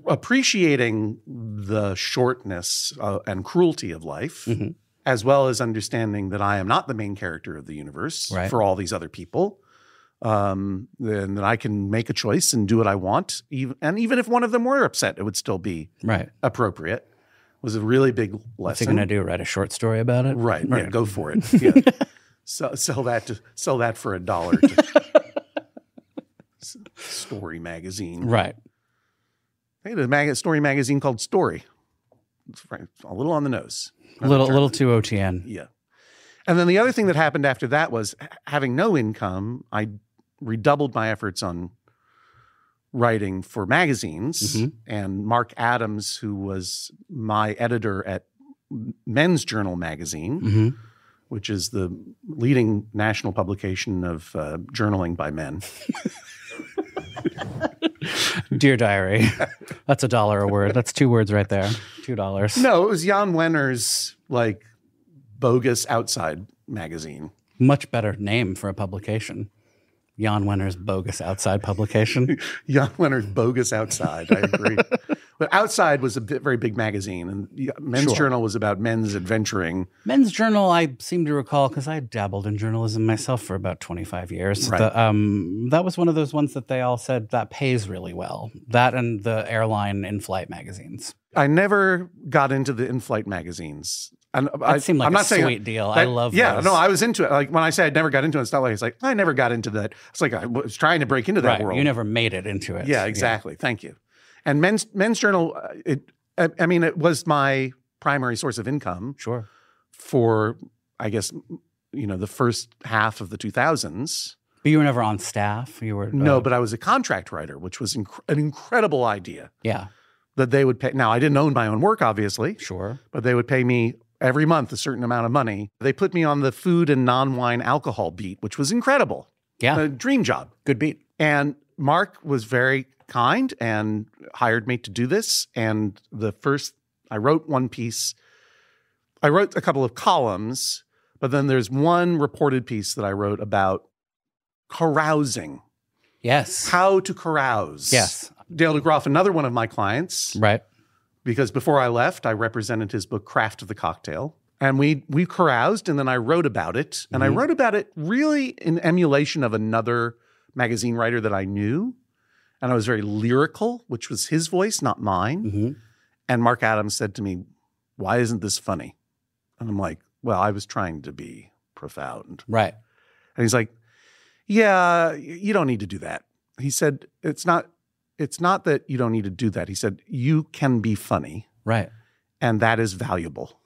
appreciating the shortness and cruelty of life, Mm-hmm. as well as understanding that I am not the main character of the universe for all these other people, then that I can make a choice and do what I want. Even if one of them were upset, it would still be appropriate. Was a really big lesson. What's he going to do? Write a short story about it? Right. Yeah, go for it. Yeah. Sell that for $1 to Story magazine. Right. They had a story magazine called Story. It's a little on the nose. A little too OTN. Yeah. And then the other thing that happened after that was, having no income, I redoubled my efforts on writing for magazines. Mm-hmm. And Mark Adams, who was my editor at Men's Journal magazine, Mm-hmm. which is the leading national publication of journaling by men. Dear Diary. That's $1 a word. That's 2 words right there. $2. No, it was Jan Wenner's bogus outside magazine. Much better name for a publication. Jan Wenner's bogus outside publication. Jan Wenner's bogus outside. I agree. But Outside was a very big magazine, and Men's Journal was about men's adventuring. Men's Journal, I seem to recall, because I dabbled in journalism myself for about 25 years. Right. That was one of those ones that they all said that pays really well. That and the airline in-flight magazines. I never got into the in-flight magazines. And That seemed like I'm a not saying sweet deal. I love Yeah, those. no, I was into it. Like when I say I never got into it, it's not like it's like I never got into that. It's like I was trying to break into that world. You never made it into it. Yeah, exactly. Thank you. And Men's Journal, it was my primary source of income. Sure. For, I guess, the first half of the 2000s. But you were never on staff? You were No, but I was a contract writer, which was an incredible idea. Yeah. That they would pay. Now, I didn't own my own work, obviously. Sure. But they would pay me every month a certain amount of money. They put me on the food and non-wine alcohol beat, which was incredible. Yeah. A dream job. Good beat. And Mark was very kind and hired me to do this. And I wrote one piece. I wrote a couple of columns, but then there's one reported piece that I wrote about carousing. Yes. How to carouse. Yes. Dale DeGroff, another one of my clients. Right. Because before I left, I represented his book, Craft of the Cocktail. And we caroused, and then I wrote about it. And I wrote about it really in emulation of another magazine writer that I knew. And I was very lyrical, which was his voice, not mine. Mm-hmm. And Mark Adams said to me, "Why isn't this funny?" And I'm like, "Well, I was trying to be profound." Right. And he's like, "Yeah, you don't need to do that." He said, It's not that you don't need to do that. He said, "You can be funny." Right. And that is valuable.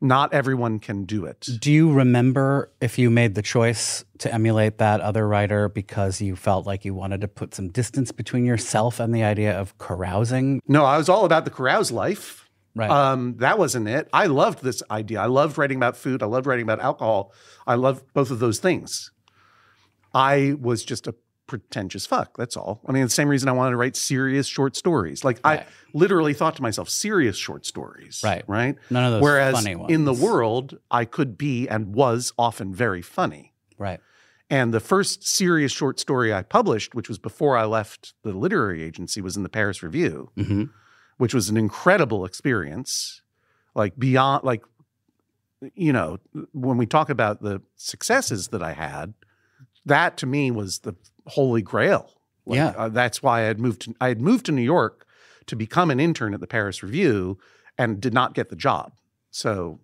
Not everyone can do it. Do you remember if you made the choice to emulate that other writer because you felt like you wanted to put some distance between yourself and the idea of carousing? No, I was all about the carouse life. Right. That wasn't it. I loved this idea. I loved writing about food. I loved writing about alcohol. I loved both of those things. I was just a pretentious fuck. That's all. I mean, the same reason I wanted to write serious short stories. Like I literally thought to myself, serious short stories. Right. Right. None of those Whereas funny ones. in the world, I could be and was often very funny. Right. And the first serious short story I published, which was before I left the literary agency, was in the Paris Review, which was an incredible experience. Like beyond, when we talk about the successes that I had, that to me was the holy grail. That's why I had moved to New York to become an intern at the Paris Review and did not get the job. So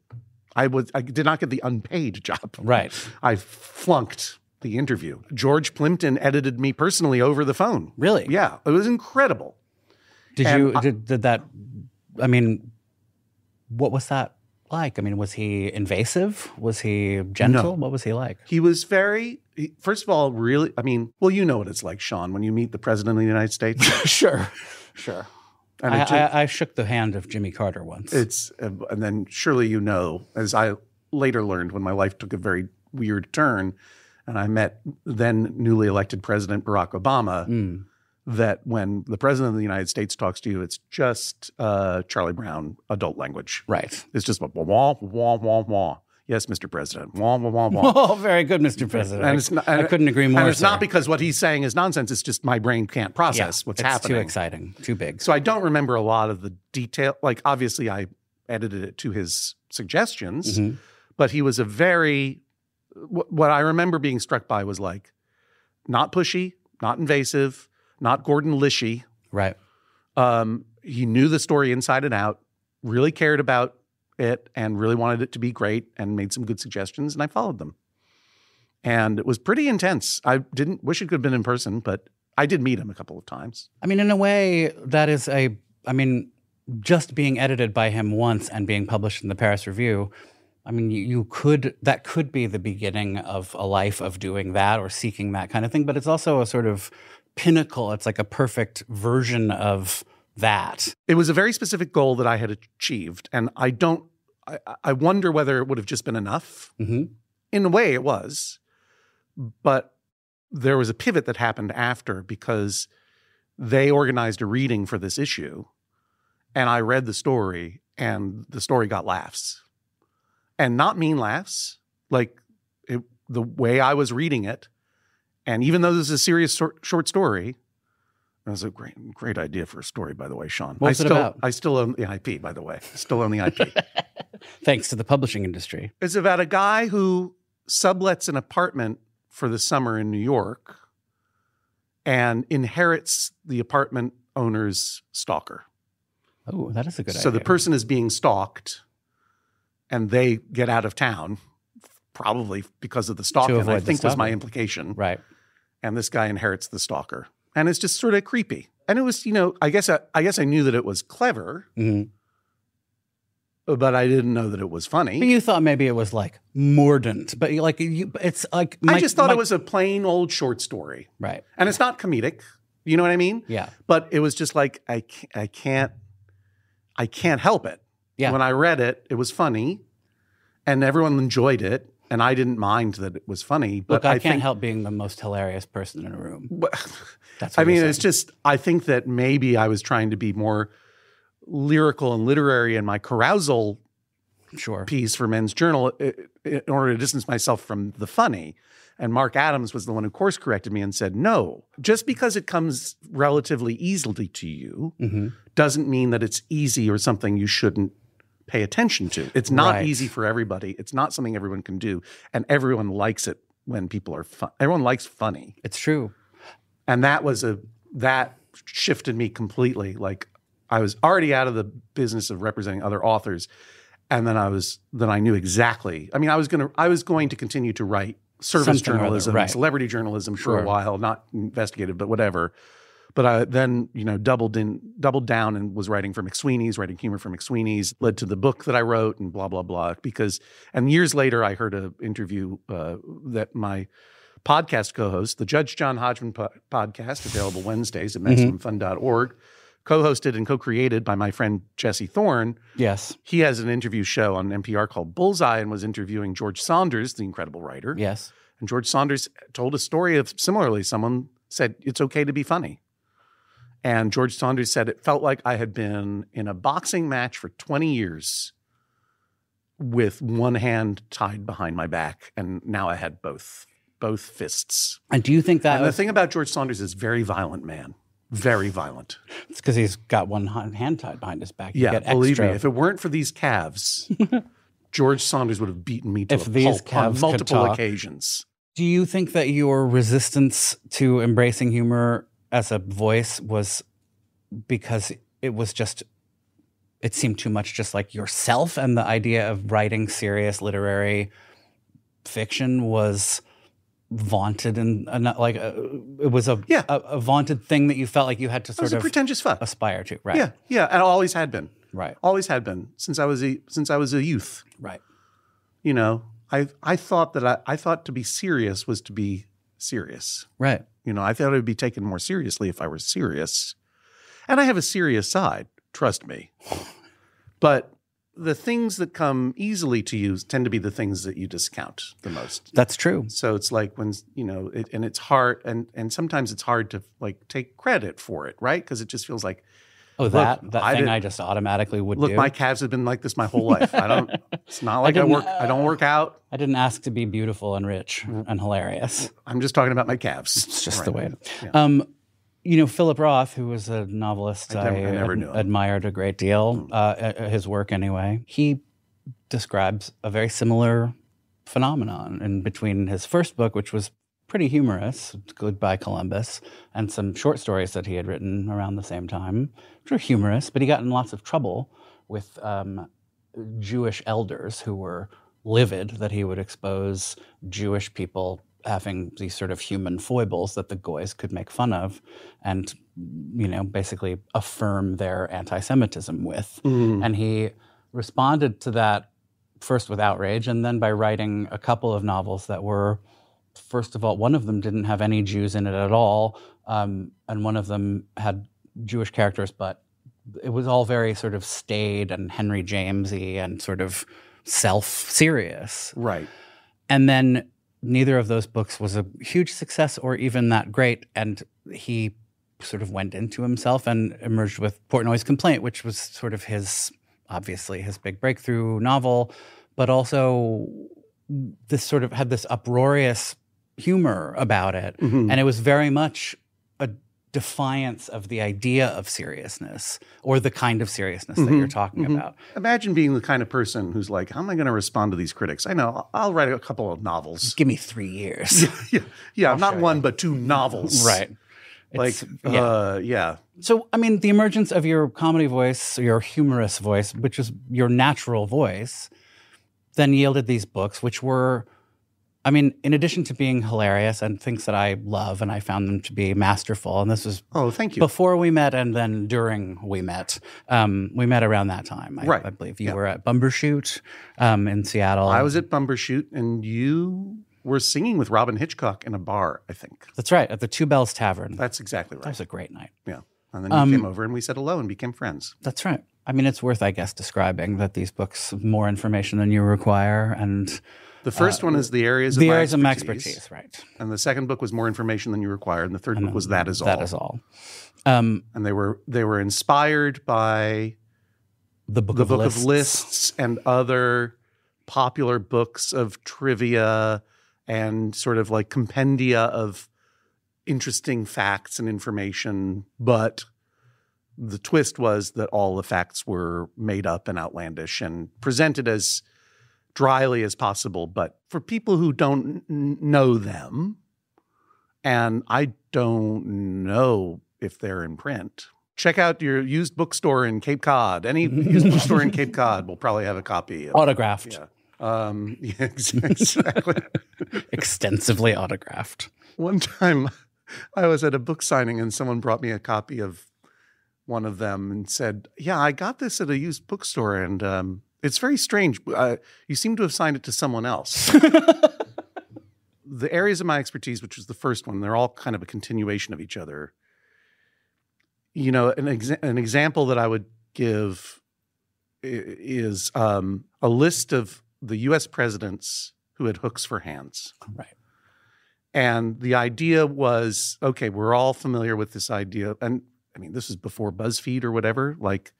I did not get the unpaid job. Right. I flunked the interview. George Plimpton edited me personally over the phone. Really? Yeah. It was incredible. Did that, I mean, What was that like? I mean, was he invasive? Was he gentle? No. What was he like? He was first of all, really, I mean, well, you know what it's like, Sean, when you meet the president of the United States. Sure. And I shook the hand of Jimmy Carter once. and then surely you know, as I later learned when my life took a very weird turn, and I met then newly elected President Barack Obama, that when the president of the United States talks to you, it's just Charlie Brown adult language. Right. It's just wah, wah, wah, wah, wah. Yes, Mr. President. Wah, wah, wah, wah. Oh, very good, Mr. President. I couldn't agree more. And it's not because what he's saying is nonsense. It's just my brain can't process what's happening. It's too exciting, too big. So I don't remember a lot of the detail. Like, obviously, I edited it to his suggestions, but he was a very, what I remember being struck by was like, not pushy, not invasive, not Gordon Lishy. Right. He knew the story inside and out, really cared about it and really wanted it to be great and made some good suggestions, and I followed them. And it was pretty intense. I didn't wish it could have been in person, but I did meet him a couple of times. I mean, in a way, that is just being edited by him once and being published in the Paris Review, I mean, that could be the beginning of a life of doing that or seeking that kind of thing, but it's also a sort of pinnacle. It's like a perfect version of that. It was a very specific goal that I had achieved, and I wonder whether it would have just been enough. In a way, it was, but there was a pivot that happened after because they organized a reading for this issue, and I read the story, and the story got laughs, and not mean laughs, like the way I was reading it. And even though this is a serious short story, that was a great idea for a story, by the way, Sean. What was it about? I still own the IP, by the way. Still own the IP. Thanks to the publishing industry. It's about a guy who sublets an apartment for the summer in New York and inherits the apartment owner's stalker. Oh, that is a good idea. So the person is being stalked and they get out of town, probably because of the stalking, I think was my implication. Right. And this guy inherits the stalker. And it's just sort of creepy. And it was, I guess I knew that it was clever, but I didn't know that it was funny. But you thought maybe it was like mordant, but it's like I just thought it was a plain old short story, right? And it's not comedic, you know what I mean? Yeah. But it was just like I can't help it. Yeah. When I read it, it was funny, and everyone enjoyed it. And I didn't mind that it was funny. But Look, I can't help being the most hilarious person in a room. That's what it's just, I think that maybe I was trying to be more lyrical and literary in my carousal piece for Men's Journal in order to distance myself from the funny. And Mark Adams was the one who course corrected me and said, no, just because it comes relatively easily to you doesn't mean that it's easy or something you shouldn't pay attention to. It's not easy for everybody. It's not something everyone can do. And everyone likes it when people are fun. Everyone likes funny. It's true. And that shifted me completely. Like I was already out of the business of representing other authors. And then I knew exactly. I mean, I was going to continue to write service journalism, celebrity journalism for a while, not investigative, but whatever. But I then, doubled down and was writing for McSweeney's, writing humor for McSweeney's, led to the book that I wrote and blah, blah, blah. And years later, I heard an interview that my podcast co-host, the Judge John Hodgman podcast, available Wednesdays at MaximumFun.org, co-hosted and co-created by my friend Jesse Thorne. Yes. He has an interview show on NPR called Bullseye and was interviewing George Saunders, the incredible writer. Yes. And George Saunders told a story of, similarly, someone said, it's okay to be funny. And George Saunders said, it felt like I had been in a boxing match for 20 years with one hand tied behind my back. And now I had both fists. And do you think that... And the thing about George Saunders is very violent man. Very violent. It's because he's got one hand tied behind his back. Yeah, believe me, if it weren't for these calves, George Saunders would have beaten me to a pulp on multiple occasions. Do you think that your resistance to embracing humor as a voice was because it seemed too much just like yourself, and the idea of writing serious literary fiction was vaunted and it was a vaunted thing that you felt like you had to sort of pretentious fuck. aspire to, right? Yeah, and it always had been. Right. Always had been since I was a youth. Right. You know, I thought that I thought to be serious was to be serious. Right. You know, I thought it would be taken more seriously if I were serious. And I have a serious side, trust me. But the things that come easily to you tend to be the things that you discount the most. That's true. So it's like when, you know, and it's hard, and sometimes it's hard to like take credit for it, right? Because it just feels like, Oh, that thing I just automatically would look, do. my calves have been like this my whole life. It's not like I don't work out. I didn't ask to be beautiful and rich and hilarious. I'm just talking about my calves. It's just the way it is. Yeah. You know, Philip Roth, who was a novelist I never knew him. admired a great deal, his work anyway, he describes a very similar phenomenon in between his first book, which was pretty humorous, Goodbye Columbus, and some short stories that he had written around the same time, which were humorous, but he got in lots of trouble with Jewish elders who were livid that he would expose Jewish people having these sort of human foibles that the goys could make fun of and, you know, basically affirm their anti-Semitism with. Mm-hmm. And he responded to that first with outrage and then by writing a couple of novels that were, first of all, one of them didn't have any Jews in it at all, and one of them had Jewish characters, but it was all very sort of staid and Henry Jamesy and sort of self-serious. Right. And then neither of those books was a huge success or even that great. And he sort of went into himself and emerged with Portnoy's Complaint, which was sort of obviously his big breakthrough novel, but also this sort of had this uproarious humor about it. Mm-hmm. And it was very much a defiance of the idea of seriousness or the kind of seriousness that you're talking about. Imagine being the kind of person who's like, how am I going to respond to these critics? I know, I'll write a couple of novels. Give me 3 years. Yeah, not one, but 2 novels. Right. Yeah. So, I mean, the emergence of your comedy voice, your humorous voice, which is your natural voice, then yielded these books, which were, I mean, in addition to being hilarious and things that I love, and I found them to be masterful, and this was thank you. before we met and then during we met. We met around that time, I believe. You were at Bumbershoot in Seattle. I was at Bumbershoot, and you were singing with Robin Hitchcock in a bar, I think. That's right, at the Two Bells Tavern. That's exactly right. That was a great night. Yeah. And then you came over, and we said hello and became friends. That's right. I mean, it's worth, I guess, describing that these books have more information than you require, and the first one is the areas of my expertise, right? And the second book was more information than you require, and the third book was That Is All. That Is All. And they were inspired by the Book of Lists. Lists and other popular books of trivia and sort of like compendia of interesting facts and information, but the twist was that all the facts were made up and outlandish and presented as dryly as possible, but for people who don't know them, and I don't know if they're in print, check out your used bookstore in Cape Cod. Any used bookstore in Cape Cod will probably have a copy. Autographed. Yeah, exactly. Extensively autographed. One time I was at a book signing and someone brought me a copy of one of them and said, yeah, I got this at a used bookstore and it's very strange. You seem to have signed it to someone else. The areas of my expertise, which was the first one, they're all kind of a continuation of each other. You know, an example that I would give is a list of the U.S. presidents who had hooks for hands. Right. And the idea was, okay, we're all familiar with this idea. And I mean, this is before BuzzFeed or whatever, like,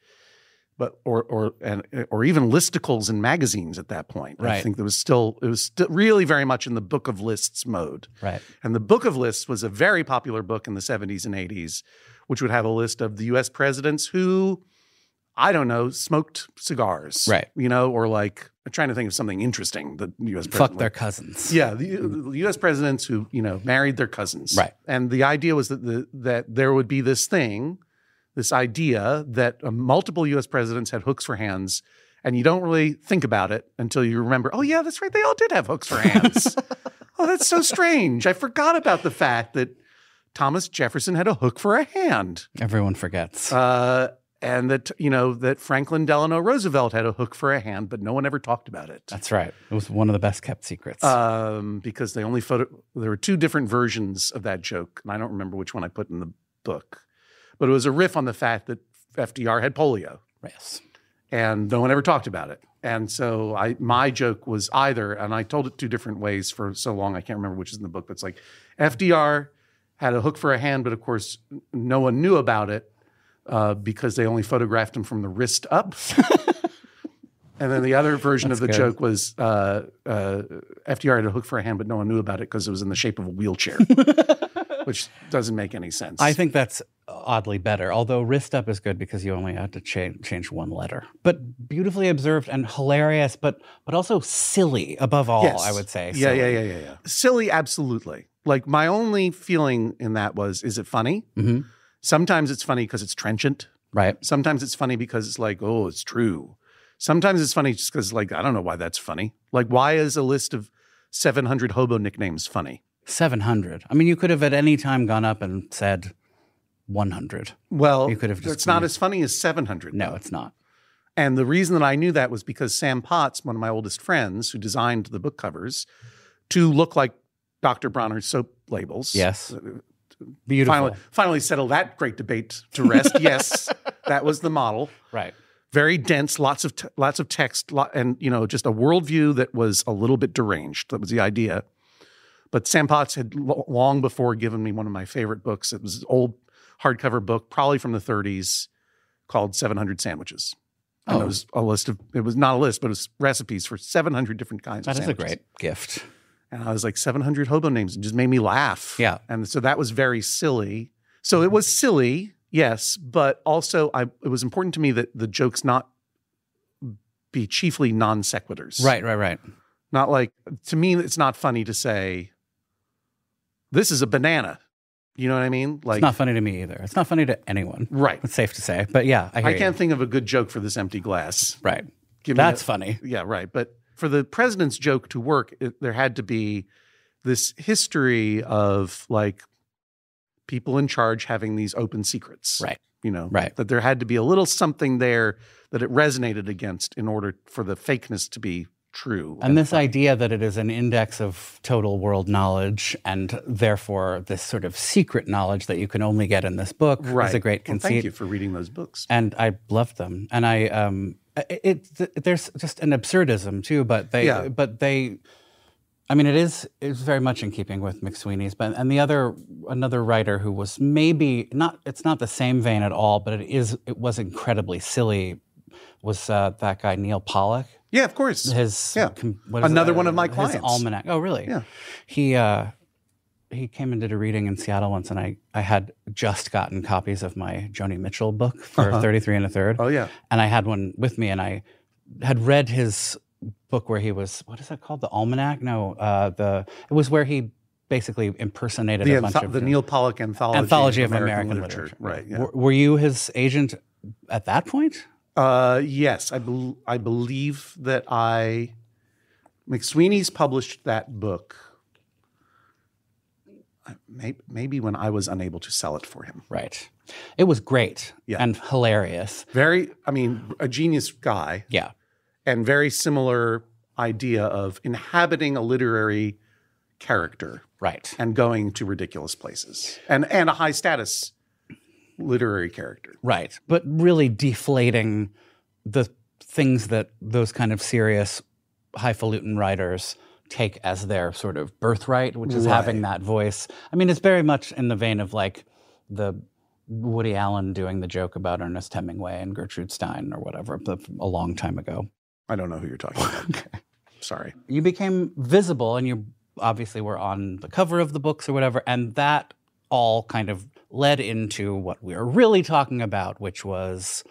but or even listicles in magazines at that point. Right. I think it was still really very much in the Book of Lists mode. Right. And the Book of Lists was a very popular book in the 70s and 80s, which would have a list of the U.S. presidents who, I don't know, smoked cigars. Right. You know, or like, I'm trying to think of something interesting. The U.S. president. Fuck their cousins. Yeah. The U.S. presidents who, you know, married their cousins. Right. And the idea was that there would be this idea that multiple U.S. presidents had hooks for hands, and you don't really think about it until you remember, oh, yeah, that's right. They all did have hooks for hands. Oh, that's so strange. I forgot about the fact that Thomas Jefferson had a hook for a hand. Everyone forgets. And that, that Franklin Delano Roosevelt had a hook for a hand, but no one ever talked about it. That's right. It was one of the best kept secrets. Because there were two different versions of that joke, and I don't remember which one I put in the book. But it was a riff on the fact that FDR had polio. Yes. And no one ever talked about it. And so my joke was either, and I told it two different ways for so long, I can't remember which is in the book, but it's like FDR had a hook for a hand, but of course no one knew about it because they only photographed him from the wrist up. And then the other version of the joke was FDR had a hook for a hand, but no one knew about it because it was in the shape of a wheelchair, which doesn't make any sense. I think that's oddly better, although wrist up is good because you only had to change one letter. But beautifully observed and hilarious, but also silly above all, yes. I would say. Yeah. Silly, absolutely. Like my only feeling in that was, is it funny? Mm-hmm. Sometimes it's funny because it's trenchant. Right. Sometimes it's funny because it's like, oh, it's true. Sometimes it's funny just because, like, I don't know why that's funny. Like, why is a list of 700 hobo nicknames funny? 700. I mean, you could have at any time gone up and said 100. Well, you could have just it's not as funny as 700. No, though. It's not. And the reason that I knew that was because Sam Potts, one of my oldest friends who designed the book covers to look like Dr. Bronner's soap labels. Yes. Beautiful. Finally settled that great debate to rest. Yes, that was the model. Right. Very dense, lots of text, and just a worldview that was a little bit deranged. That was the idea. But Sam Potts had long before given me one of my favorite books. It was an old hardcover book, probably from the 30s, called 700 Sandwiches. And it was a list of. It was not a list, but it was recipes for 700 different kinds of sandwiches. That is a great gift. And I was like, 700 hobo names. It just made me laugh. Yeah. And so that was very silly. So it was silly. Yes, but also it was important to me that the jokes not be chiefly non sequiturs. Right. Not like, to me, it's not funny to say, this is a banana. You know what I mean? Like, it's not funny to me either. It's not funny to anyone. Right. It's safe to say. But yeah, I can't think of a good joke for this empty glass. Right. That's funny. Yeah, right. But for the president's joke to work, there had to be this history of like, people in charge having these open secrets. Right. Right. That there had to be a little something there that it resonated against in order for the fakeness to be true. And this idea that it is an index of total world knowledge and therefore this sort of secret knowledge that you can only get in this book is a great conceit. Thank you for reading those books. And I loved them. And there's just an absurdism too, but they I mean, it's very much in keeping with McSweeney's, and another writer who was maybe not, it's not the same vein at all, but it was incredibly silly, was that guy Neil Pollock. Yeah, of course. Another one of my clients. His almanac. Oh, really? Yeah. He came and did a reading in Seattle once, and I had just gotten copies of my Joni Mitchell book for 33 and a Third. Oh, yeah. And I had one with me, and I had read his book where he was, what is that called? The Almanac? No, it was where he basically impersonated a bunch of... The Neil Pollock Anthology of American Literature. Right, yeah. Were you his agent at that point? Yes, I believe that McSweeney's published that book maybe when I was unable to sell it for him. Right. It was great and hilarious. A genius guy. Yeah. And very similar idea of inhabiting a literary character. Right. And going to ridiculous places. And a high status literary character. Right. But really deflating the things that those kind of serious highfalutin writers take as their sort of birthright, which is having that voice. I mean, it's very much in the vein of like the Woody Allen doing the joke about Ernest Hemingway and Gertrude Stein or whatever a long time ago. I don't know who you're talking about. Okay. Sorry. You became visible and you obviously were on the cover of the books or whatever, and that all kind of led into what we're really talking about, which was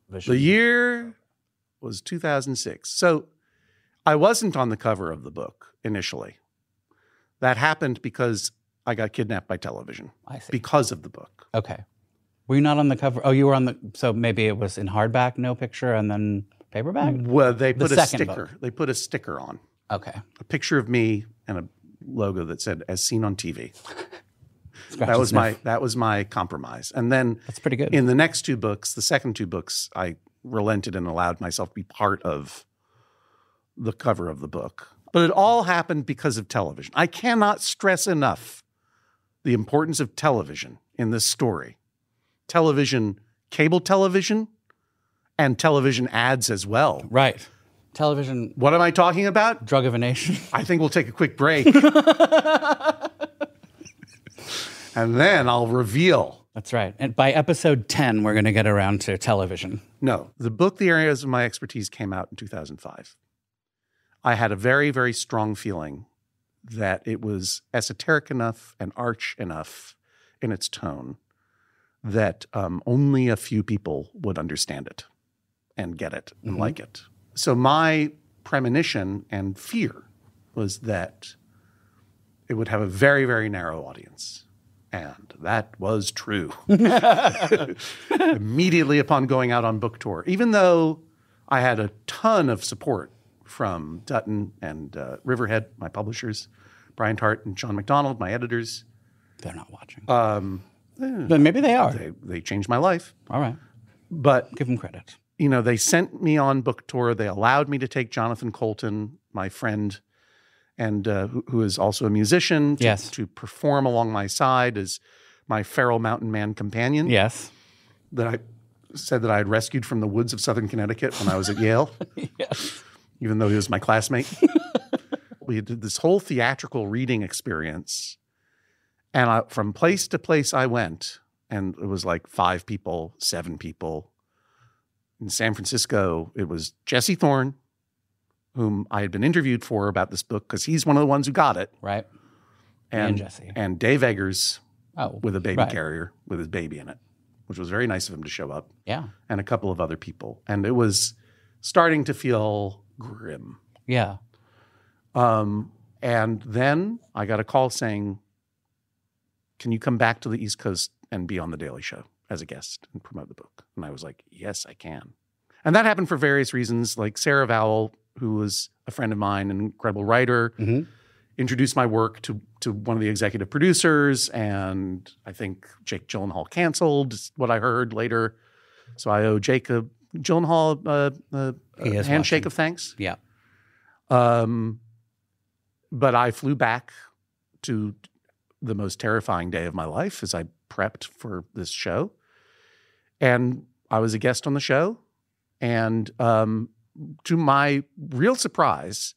Vision. The year was 2006. So I wasn't on the cover of the book initially. That happened because I got kidnapped by television. I see. Because of the book. Okay. Were you not on the cover? Oh, you were on the, so maybe it was in hardback, no picture, and then paperback? Well, they put a sticker. Book. They put a sticker on. Okay. A picture of me and a logo that said, as seen on TV. That was my compromise. And then That's pretty good. in the next two books, the second two books, I relented and allowed myself to be part of the cover of the book. But it all happened because of television. I cannot stress enough the importance of television in this story. Television, cable television, and television ads as well. Right. Television. What am I talking about? Drug of a nation. I think we'll take a quick break. And then I'll reveal. That's right. And by episode 10, we're going to get around to television. No, the book, The Areas of My Expertise, came out in 2005. I had a very, very strong feeling that it was esoteric enough and arch enough in its tone that only a few people would understand it and get it and like it. So my premonition and fear was that it would have a very, very narrow audience. And that was true. Immediately upon going out on book tour, even though I had a ton of support from Dutton and Riverhead, my publishers, Brian Tart and John McDonald, my editors. They're not watching. But maybe they are. They changed my life. All right. But give them credit. You know, they sent me on book tour. They allowed me to take Jonathan Colton, my friend, and who is also a musician, to perform along my side as my feral mountain man companion. Yes. That I said that I had rescued from the woods of Southern Connecticut when I was at Yale. Yes. Even though he was my classmate. We did this whole theatrical reading experience. And from place to place I went, and it was like 5 people, 7 people. In San Francisco, it was Jesse Thorne, whom I had been interviewed for about this book because he's one of the ones who got it. Right. And Jesse. And Dave Eggers with a baby right. carrier with his baby in it, which was very nice of him to show up. Yeah. And a couple of other people. And it was starting to feel grim. Yeah. And then I got a call saying, can you come back to the East Coast and be on The Daily Show as a guest and promote the book? And I was like, yes, I can. And that happened for various reasons. Like Sarah Vowell, who was a friend of mine, an incredible writer, introduced my work to one of the executive producers. And I think Jake Gyllenhaal canceled, is what I heard later. So I owe Jake Gyllenhaal a handshake of thanks. Yeah. But I flew back to the most terrifying day of my life as I prepped for this show. And I was a guest on the show. And to my real surprise,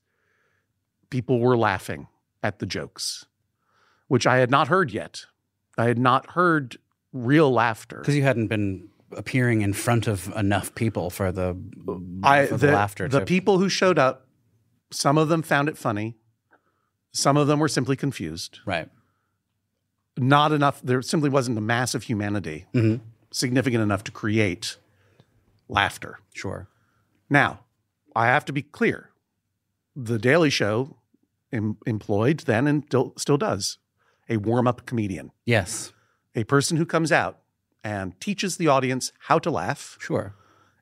people were laughing at the jokes, which I had not heard yet. I had not heard real laughter. Because you hadn't been appearing in front of enough people for the laughter. The people who showed up, some of them found it funny. Some of them were simply confused. Right. Not enough. There simply wasn't a mass of humanity significant enough to create laughter. Sure. Now, I have to be clear. The Daily Show employed then and still does a warm-up comedian. Yes. A person who comes out and teaches the audience how to laugh. Sure.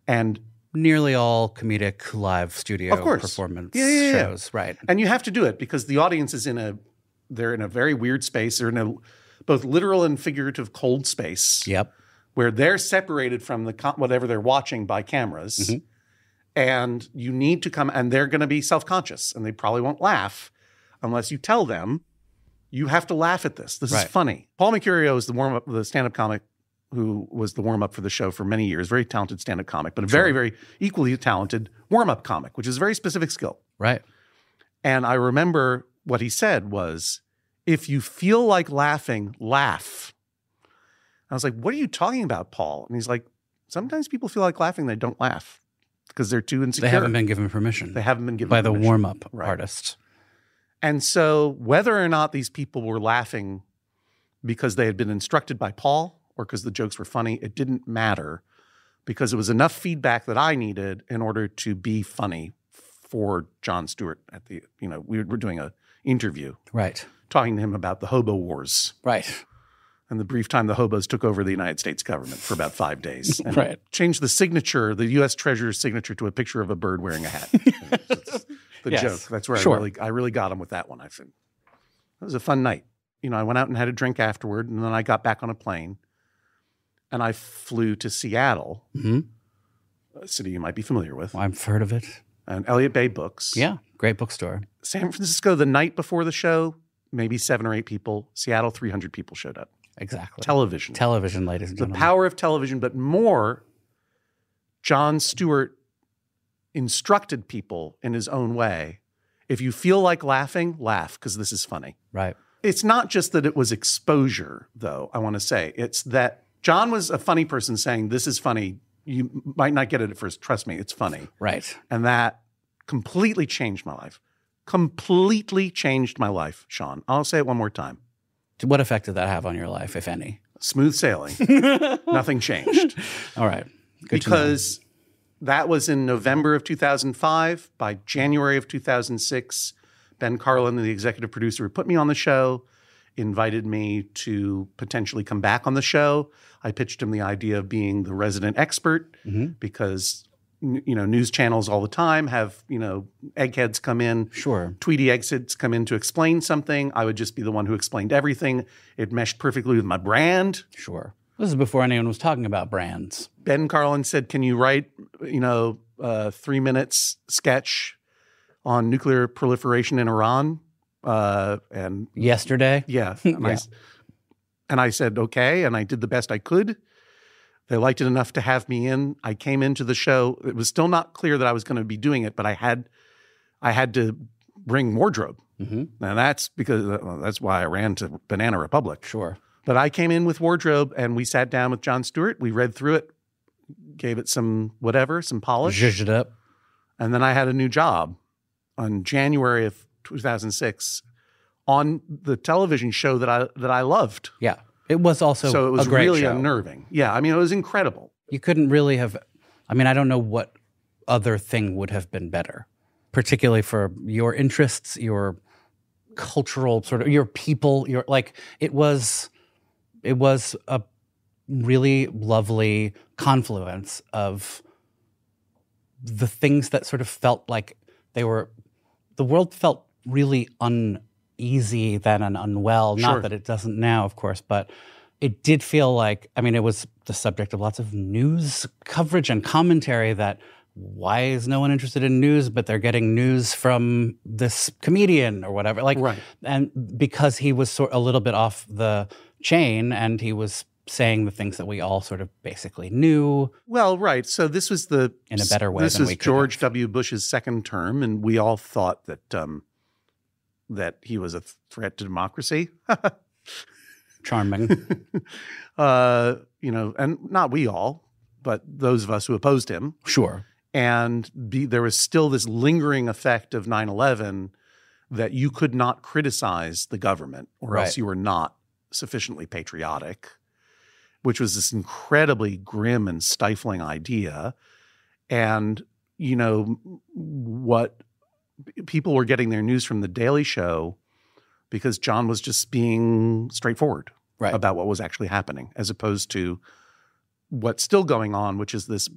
And nearly all comedic live studio performance shows. Right. And you have to do it because the audience is they're in a very weird space. They're in a both literal and figurative cold space. Yep. Where they're separated from whatever they're watching by cameras. And you need to come, and they're going to be self-conscious, and they probably won't laugh unless you tell them, you have to laugh at this. This is funny. Paul Mercurio is the stand-up comic who was the warm-up for the show for many years. Very talented stand-up comic, but a very, very equally talented warm-up comic, which is a very specific skill. Right. And I remember what he said was, if you feel like laughing, laugh. I was like, what are you talking about, Paul? And he's like, sometimes people feel like laughing, they don't laugh because they're too insecure. They haven't been given permission. They haven't been given by permission. The warm-up artist. And so whether or not these people were laughing because they had been instructed by Paul or because the jokes were funny, it didn't matter because it was enough feedback that I needed in order to be funny for Jon Stewart at the, we were doing an interview. Right. Talking to him about the hobo wars. Right. And the brief time the hobos took over the United States government for about 5 days. And changed the sigsignature, the U.S. Treasurer's signature, to a picture of a bird wearing a hat. That's the joke. That's where I really got him with that one, I think. It was a fun night. I went out and had a drink afterward, and then I got back on a plane, and I flew to Seattle, a city you might be familiar with. Well, I've heard of it. And Elliott Bay Books. Yeah, great bookstore. San Francisco, the night before the show, maybe 7 or 8 people. Seattle, 300 people showed up. Exactly. Television. Television, ladies and The gentlemen. power of television, but more, Jon Stewart instructed people in his own way. If you feel like laughing, laugh, because this is funny. Right. It's not just that it was exposure, though, I want to say. It's that John was a funny person saying, this is funny. You might not get it at first. Trust me, it's funny. Right. And that completely changed my life. Completely changed my life, Sean. I'll say it one more time. What effect did that have on your life, if any? Smooth sailing. Nothing changed. All right. Good Because that was in November of 2005. By January of 2006, Ben Carlin, the executive producer who put me on the show, invited me to potentially come back on the show. I pitched him the idea of being the resident expert because, news channels all the time have, eggheads come in. Sure. Tweety eggheads come in to explain something. I would just be the one who explained everything. It meshed perfectly with my brand. Sure. This is before anyone was talking about brands. Ben Carlin said, can you write, 3 minutes sketch on nuclear proliferation in Iran? And yesterday? Yeah. Yeah. And I said, okay. And I did the best I could. They liked it enough to have me in. I came into the show. It was still not clear that I was going to be doing it, but I had to bring wardrobe. And that's because that's why I ran to Banana Republic. Sure. But I came in with wardrobe and we sat down with Jon Stewart. We read through it, gave it some polish. Zhuzhed it up. And then I had a new job on January of 2006 on the television show that I loved. Yeah. It was also So it was a great really show. unnerving. Yeah, I mean, it was incredible. You couldn't really have, I don't know what other thing would have been better, particularly for your interests, your cultural sort of, your people, it was a really lovely confluence of the things that sort of felt like the world felt really uneasy then and unwell. Sure. Not that it doesn't now, of course, but it did feel like, it was the subject of lots of news coverage and commentary that why is no one interested in news, but they're getting news from this comedian or whatever. Right. And because he was a little bit off the chain and he was saying the things that we all sort of basically knew. Well, right. So this was in a better way this than was we could George have. W. Bush's second term, and we all thought that he was a threat to democracy. Charming. And not we all, but those of us who opposed him. Sure. And there was still this lingering effect of 9/11 that you could not criticize the government or Right. else you were not sufficiently patriotic, which was this incredibly grim and stifling idea. And, what people were getting their news from The Daily Show because John was just being straightforward Right. about what was actually happening, as opposed to what's still going on, which is this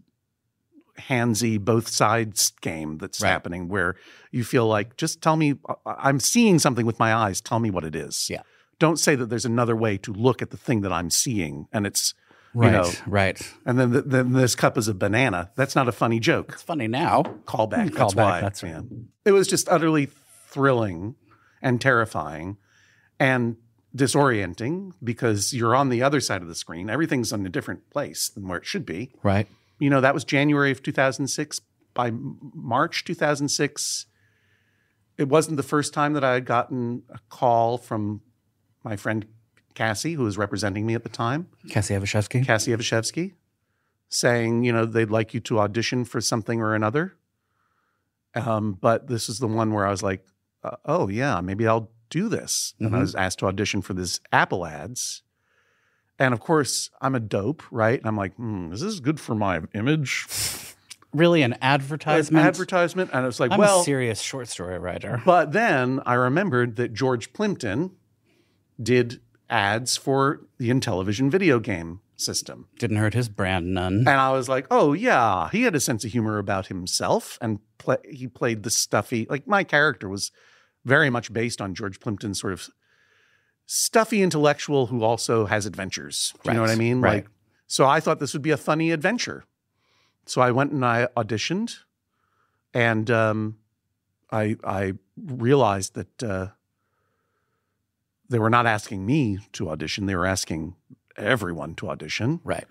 handsy both sides game that's Right. happening where you feel like, just tell me, I'm seeing something with my eyes, tell me what it is. Yeah. Don't say that there's another way to look at the thing that I'm seeing and it's, Right. Right. and then this cup is a banana. That's not a funny joke. It's funny now. Callback. Callback, That's why. that's right. Yeah. It was just utterly thrilling and terrifying and disorienting because you're on the other side of the screen. Everything's in a different place than where it should be. Right. That was January of 2006. By March 2006, it wasn't the first time that I had gotten a call from my friend Cassie, who was representing me at the time. Cassie Evashevsky, saying, they'd like you to audition for something or another. But this is the one where I was like, oh, yeah, maybe I'll do this. And I was asked to audition for this Apple ads. And of course, I'm a dope, right? And I'm like, is this good for my image? Really an advertisement? Advertisement. And it's like, I'm a serious short story writer. But then I remembered that George Plimpton did ads for the Intellivision video game system. Didn't hurt his brand none. And I was like, oh, yeah, he had a sense of humor about himself. And he played the stuffy, like my character was very much based on George Plimpton's sort of stuffy intellectual who also has adventures. Do you know what I mean? Right. Like, so I thought this would be a funny adventure. So I went and I auditioned, and I realized that they were not asking me to audition; they were asking everyone to audition. Right.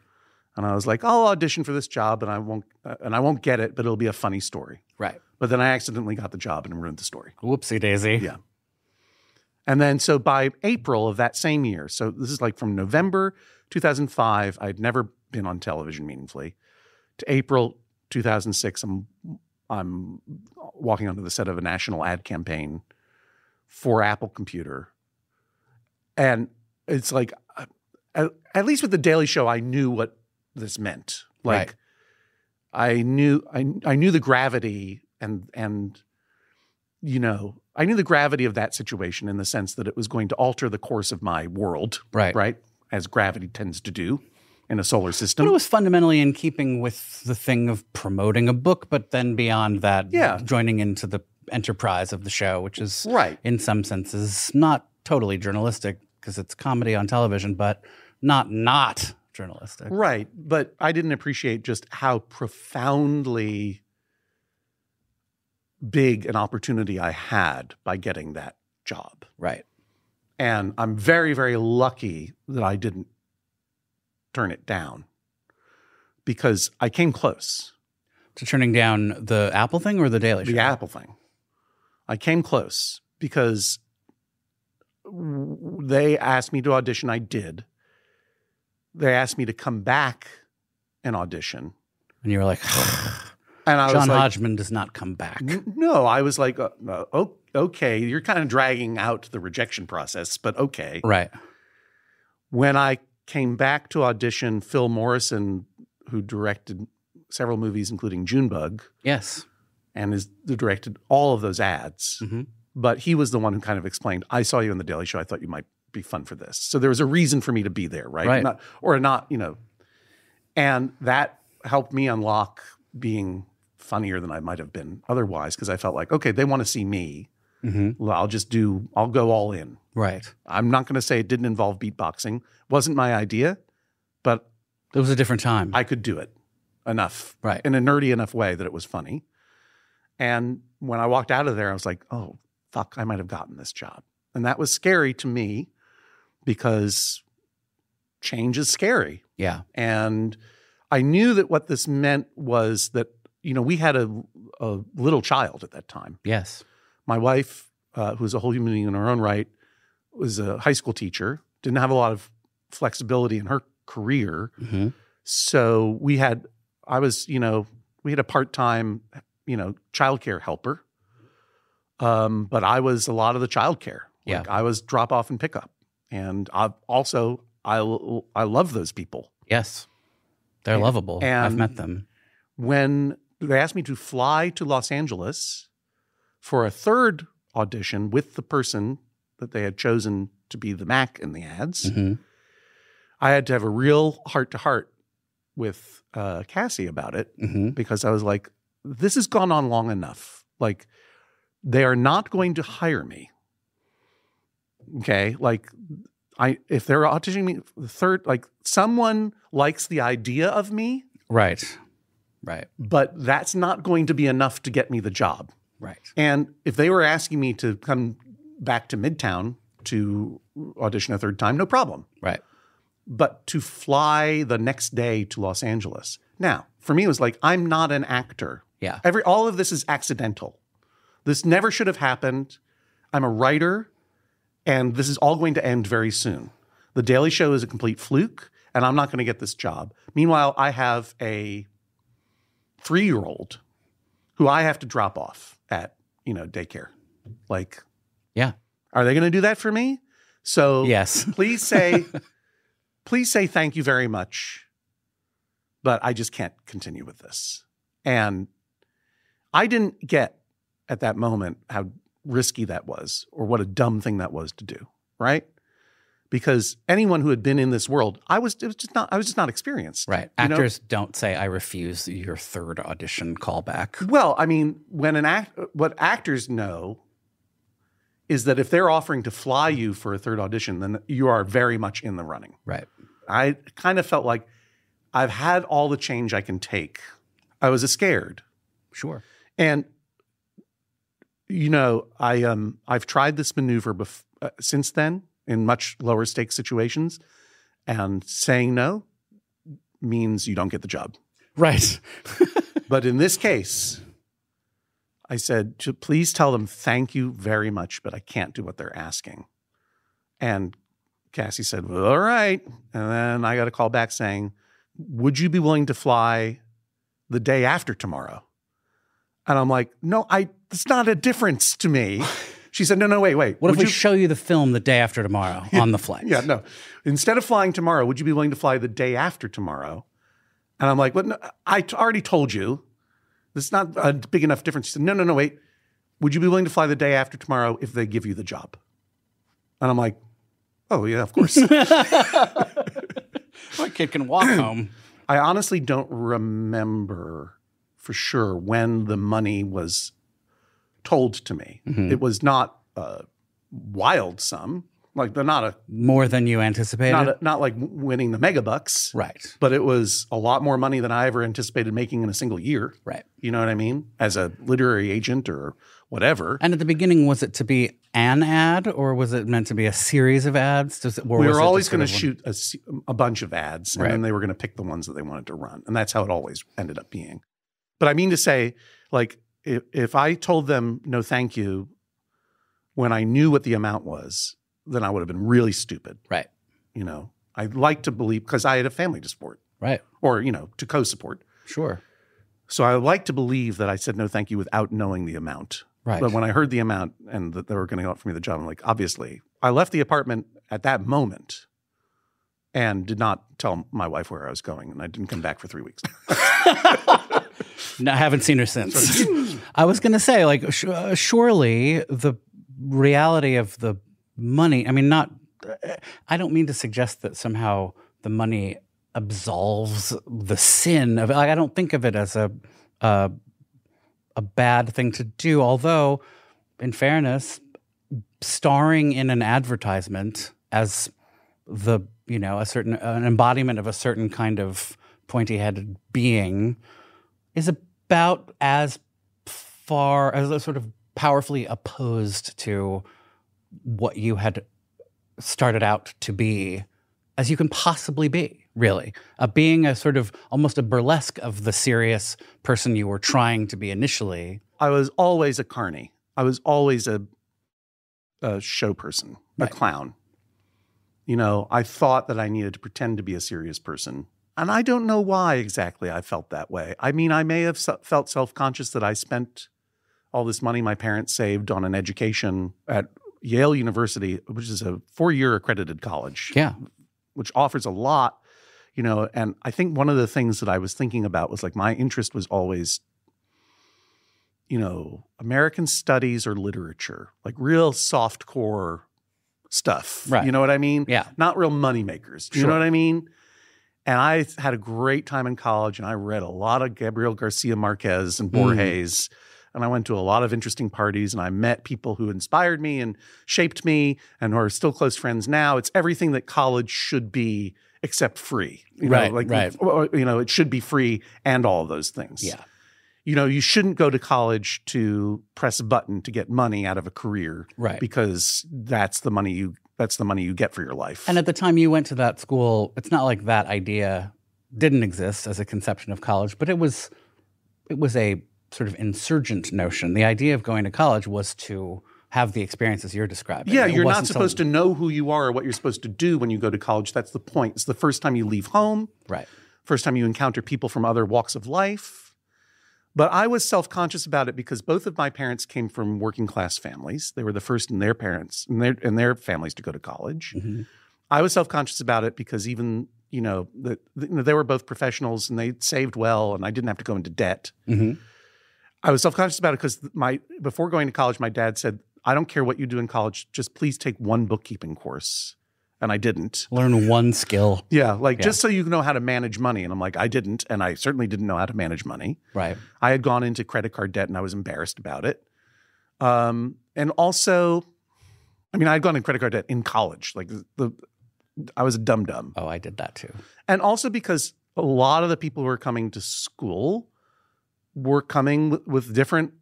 And I was like, I'll audition for this job, and I won't get it, but it'll be a funny story. Right. But then I accidentally got the job and ruined the story. Whoopsie daisy. Yeah. And then so by April of that same year, so this is like from November 2005, I'd never been on television meaningfully, to April 2006, I'm walking onto the set of a national ad campaign for Apple Computer. And it's like, at least with The Daily Show, I knew what this meant. Like, I knew the gravity and you know, I knew the gravity of that situation in the sense that it was going to alter the course of my world, right? As gravity tends to do in a solar system. But it was fundamentally in keeping with the thing of promoting a book, but then beyond that, joining into the enterprise of the show, which is in some senses not totally journalistic because it's comedy on television, but not journalistic. Right. But I didn't appreciate just how profoundly big an opportunity I had by getting that job. Right. And I'm very, very lucky that I didn't turn it down because I came close. To turning down the Apple thing or the Daily Show? The Apple thing. I came close because they asked me to audition. I did. They asked me to come back and audition. And you were like, and I John was like, Hodgman does not come back. No, I was like, okay, you're kind of dragging out the rejection process, but okay. Right. When I came back to audition, Phil Morrison, who directed several movies, including Junebug. Yes. And directed all of those ads. Mm-hmm. But he was the one who kind of explained, I saw you on The Daily Show. I thought you might be fun for this. So there was a reason for me to be there, right? Not, you know. And that helped me unlock being funnier than I might have been otherwise because I felt like, okay, they want to see me. Mm-hmm. Well, I'll go all in. Right. I'm not going to say it didn't involve beatboxing. Wasn't my idea, but it was a different time. I could do it enough. Right. In a nerdy enough way that it was funny. And when I walked out of there, I was like, oh, fuck, I might have gotten this job. And that was scary to me because change is scary. Yeah. And I knew that what this meant was that, you know, we had a little child at that time. Yes. My wife, who's a whole human being in her own right, was a high school teacher, didn't have a lot of flexibility in her career. Mm-hmm. So we had a part-time, childcare helper. But I was a lot of the childcare. Like I was drop off and pick up. And I love those people. Yes. They're lovable. And I've met them. When they asked me to fly to Los Angeles for a third audition with the person that they had chosen to be the Mac in the ads, mm-hmm. I had to have a real heart-to-heart with Cassie about it mm-hmm. because I was like, this has gone on long enough. Like, they are not going to hire me. Okay? Like, if they're auditioning me the third, like, someone likes the idea of me. Right. Right. But that's not going to be enough to get me the job. Right. And if they were asking me to come back to Midtown to audition a third time, no problem. Right. But to fly the next day to Los Angeles. Now, for me, it was like, I'm not an actor. Yeah. All of this is accidental. This never should have happened. I'm a writer, and this is all going to end very soon. The Daily Show is a complete fluke, and I'm not going to get this job. Meanwhile, I have a 3-year-old who I have to drop off at, daycare. Like, yeah. Are they going to do that for me? So yes. please say thank you very much, but I just can't continue with this. And I didn't get at that moment how risky that was or what a dumb thing that was to do, right? Because anyone who had been in this world, I was just not experienced. Right. Actors don't say, I refuse your third audition callback. Well, I mean, what actors know is that if they're offering to fly you for a third audition, then you are very much in the running. Right. I kind of felt like I've had all the change I can take. I was scared. Sure. And, I've tried this maneuver since then in much lower stakes situations, and saying no means you don't get the job. Right. But in this case, I said, please tell them thank you very much, but I can't do what they're asking. And Cassie said, well, all right. And then I got a call back saying, would you be willing to fly the day after tomorrow? And I'm like, no, it's not a difference to me. She said, no, wait. What if we show you the film the day after tomorrow on the flight? Yeah, no. Instead of flying tomorrow, would you be willing to fly the day after tomorrow? And I'm like, well, no, I already told you. It's not a big enough difference. She said, no, wait. Would you be willing to fly the day after tomorrow if they give you the job? And I'm like, oh, yeah, of course. My kid can walk home. I honestly don't remember for sure when the money was told to me. Mm-hmm. It was not a wild sum. Like they're not more than you anticipated. Not like winning the megabucks. Right. But it was a lot more money than I ever anticipated making in a single year. Right. You know what I mean? As a literary agent or whatever. And at the beginning, was it to be an ad or was it meant to be a series of ads? We were always going to shoot a bunch of ads, and right. then they were going to pick the ones that they wanted to run. And that's how it always ended up being. But I mean to say, like, if I told them no thank you when I knew what the amount was, then I would have been really stupid. Right. I'd like to believe, because I had a family to support. Right. Or, to co-support. Sure. So I like to believe that I said no thank you without knowing the amount. Right. But when I heard the amount and that they were going to offer me the job, I'm like, obviously. I left the apartment at that moment and did not tell my wife where I was going, and I didn't come back for 3 weeks. No, I haven't seen her since. I was going to say, like, surely the reality of the money, I mean, I don't mean to suggest that somehow the money absolves the sin of it. Like, I don't think of it as a bad thing to do, although, in fairness, starring in an advertisement as an embodiment of a certain kind of pointy-headed being is about as far as a sort of powerfully opposed to what you had started out to be as you can possibly be, really. Being a sort of almost a burlesque of the serious person you were trying to be initially. I was always a carny. I was always a show person, a clown. I thought that I needed to pretend to be a serious person. And I don't know why exactly I felt that way. I mean, I may have felt self-conscious that I spent all this money my parents saved on an education at Yale University, which is a 4-year accredited college. Yeah. Which offers a lot, and I think one of the things that I was thinking about was like my interest was always, American studies or literature, like real soft core stuff. Right. You know what I mean? Yeah. Not real money makers. You know what I mean? And I had a great time in college, and I read a lot of Gabriel Garcia Marquez and Borges. And I went to a lot of interesting parties, and I met people who inspired me and shaped me and are still close friends now. It's everything that college should be except free. Right. It should be free and all of those things. Yeah. You shouldn't go to college to press a button to get money out of a career. Right. Because that's the money you get for your life. And at the time you went to that school, it's not like that idea didn't exist as a conception of college, but it was a sort of insurgent notion. The idea of going to college was to have the experiences you're describing. Yeah, you're not supposed to know who you are or what you're supposed to do when you go to college. That's the point. It's the first time you leave home. Right. First time you encounter people from other walks of life. But I was self-conscious about it because both of my parents came from working class families. They were the first in their parents and their families to go to college. Mm-hmm. I was self-conscious about it because even they were both professionals and they saved well, and I didn't have to go into debt. Mm-hmm. I was self-conscious about it because before going to college, my dad said, I don't care what you do in college, just please take one bookkeeping course. And I didn't. Learn one skill. Yeah, just so you know how to manage money. And I'm like, I didn't. And I certainly didn't know how to manage money. Right. I had gone into credit card debt and I was embarrassed about it. And also, I mean, I'd gone in credit card debt in college. Like I was a dum-dum. Oh, I did that too. And also because a lot of the people who were coming to school were coming with different,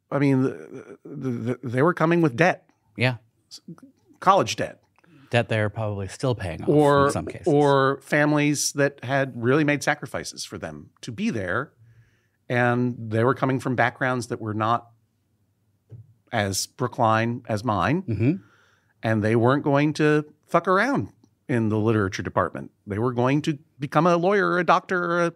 I mean, they were coming with debt. Yeah. College debt. Debt they're probably still paying off in some cases. Or families that had really made sacrifices for them to be there. And they were coming from backgrounds that were not as Brookline as mine. Mm-hmm. And they weren't going to fuck around in the literature department. They were going to become a lawyer or a doctor or a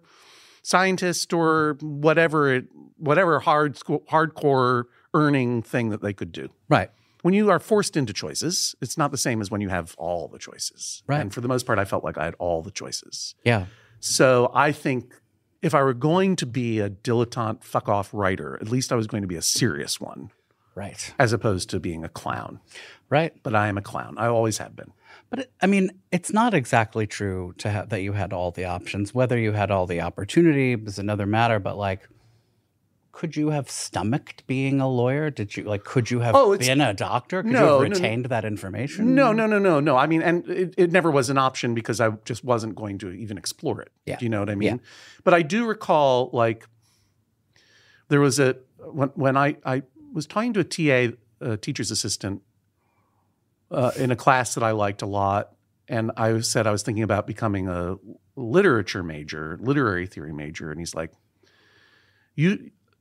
scientist or whatever hardcore earning thing that they could do. Right. When you are forced into choices, it's not the same as when you have all the choices. Right. And for the most part, I felt like I had all the choices. Yeah. So I think if I were going to be a dilettante fuck-off writer, at least I was going to be a serious one. Right. As opposed to being a clown. Right. But I am a clown. I always have been. But I mean, it's not exactly true that you had all the options. Whether you had all the opportunity is another matter. But like, could you have stomached being a lawyer? Could you have been a doctor? Could you have retained that information? No. I mean, and it never was an option because I just wasn't going to even explore it. Yeah. Do you know what I mean? Yeah. But I do recall, like, there was when I was talking to a TA, a teacher's assistant, in a class that I liked a lot, and I said I was thinking about becoming a literary theory major, and he's like,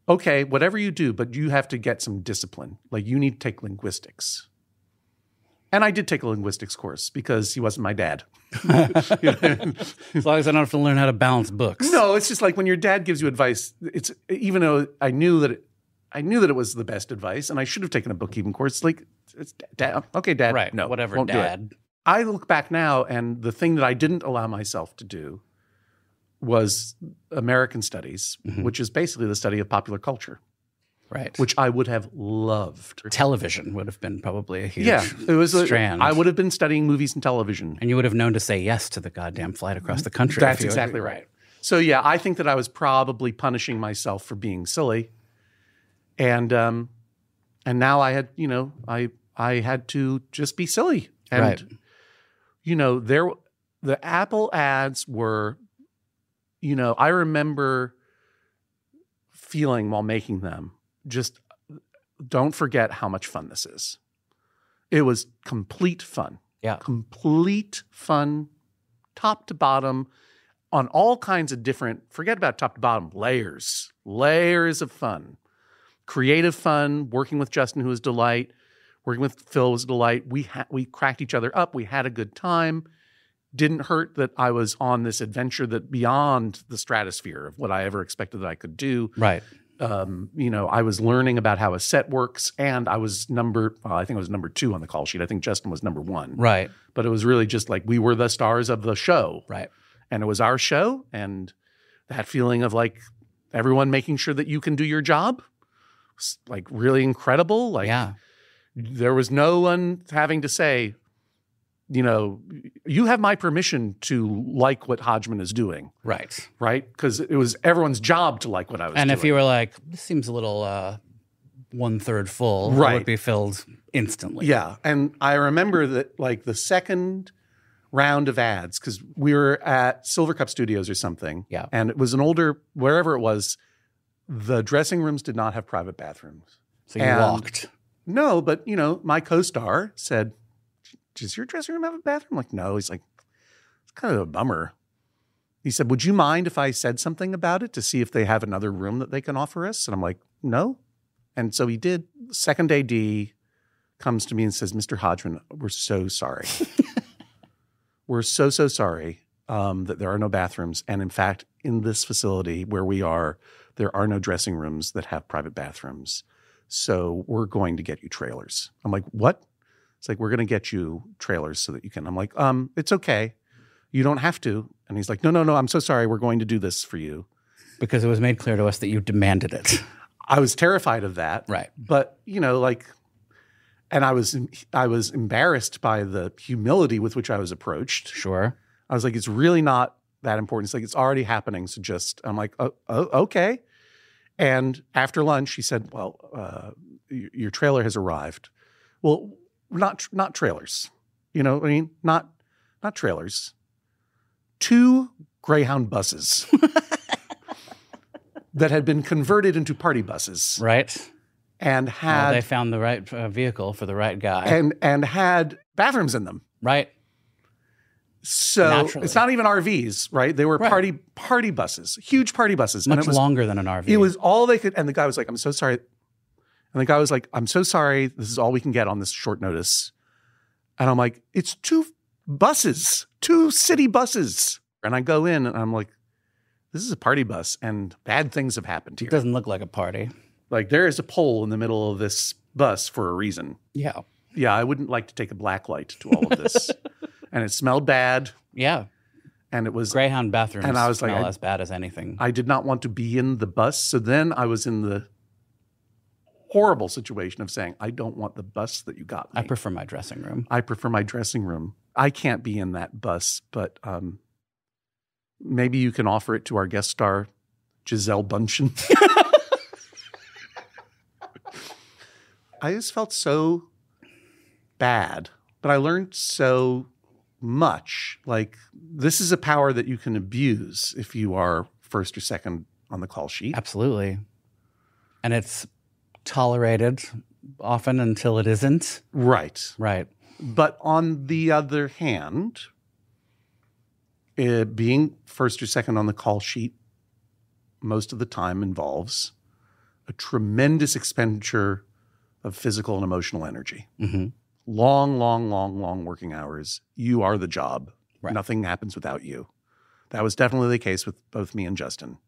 okay, whatever you do, but you have to get some discipline. Like, you need to take linguistics. And I did take a linguistics course because he wasn't my dad. As long as I don't have to learn how to balance books. No, it's just like when your dad gives you advice, it's even though I knew that it was the best advice, and I should have taken a bookkeeping course. Like, it's dad. Okay, dad. Right. No, whatever, won't dad. Do it. I look back now, and the thing that I didn't allow myself to do was American studies, which is basically the study of popular culture. Right. Which I would have loved. Television would have been probably a huge it was strand. I would have been studying movies and television. And you would have known to say yes to the goddamn flight across the country. That's exactly right. So yeah, I think that I was probably punishing myself for being silly. And now I had, I had to just be silly. And right. The Apple ads were, I remember feeling while making them, just don't forget how much fun this is. It was complete fun. Yeah. Complete fun, top to bottom, on all kinds of different, forget about top to bottom, layers of fun. Creative fun, working with Justin, who was a delight. Working with Phil was a delight. We cracked each other up. We had a good time. Didn't hurt that I was on this adventure that beyond the stratosphere of what I ever expected that I could do. Right. I was learning about how a set works, and I was I think I was number 2 on the call sheet. I think Justin was number 1. Right. But it was really just like we were the stars of the show. Right. And it was our show, and that feeling of like everyone making sure that you can do your job was like really incredible. Like, yeah. There was no one having to say, you have my permission to like what Hodgman is doing. Right. Right? Because it was everyone's job to like what I was doing. And if you were like, this seems a little 1/3 full, right. It would be filled instantly. Yeah. And I remember that like the second round of ads, because we were at Silver Cup Studios or something. Yeah. And it was an older, wherever it was, the dressing rooms did not have private bathrooms. So you walked. No, but my co-star said, does your dressing room have a bathroom? I'm like, no. He's like, it's kind of a bummer. He said, would you mind if I said something about it to see if they have another room that they can offer us? And I'm like, no. And so he did. Second AD comes to me and says, Mr. Hodgman, we're so sorry. We're so sorry that there are no bathrooms. And in fact, in this facility where we are, there are no dressing rooms that have private bathrooms. So we're going to get you trailers. I'm like, what? It's like, we're going to get you trailers so that you can. I'm like, it's okay. You don't have to. And he's like, no, I'm so sorry. We're going to do this for you. Because it was made clear to us that you demanded it. I was terrified of that. Right. But, and I was embarrassed by the humility with which I was approached. Sure. I was like, it's really not that important. It's like, it's already happening. So I'm like, oh, okay. And after lunch, he said, well, your trailer has arrived. Well, not trailers. You know what I mean? Not trailers. 2 Greyhound buses that had been converted into party buses. Right. And had they found the right vehicle for the right guy. And had bathrooms in them. Right. So Naturally. It's not even RVs, right? They were party buses, huge party buses. Much and it was longer than an RV. It was all they could. And the guy was like, I'm so sorry. And the guy was like, I'm so sorry. This is all we can get on this short notice. And I'm like, it's 2 buses, 2 city buses. And I go in and I'm like, this is a party bus and bad things have happened here. It doesn't look like a party. Like there is a pole in the middle of this bus for a reason. Yeah. Yeah, I wouldn't like to take a black light to all of this. And it smelled bad. Yeah. And it was Greyhound bathrooms and I was smell like, as bad as anything. I did not want to be in the bus. So then I was in the horrible situation of saying, I don't want the bus that you got me. I prefer my dressing room. I prefer my dressing room. I can't be in that bus, but maybe you can offer it to our guest star, Giselle Bundchen. I just felt so bad, but I learned so much. Like, this is a power that you can abuse if you are first or second on the call sheet. Absolutely. And it's tolerated often until it isn't. Right. Right. But on the other hand, being first or second on the call sheet most of the time involves a tremendous expenditure of physical and emotional energy. Mm-hmm. Long working hours. You are the job. Right. Nothing happens without you. That was definitely the case with both me and Justin.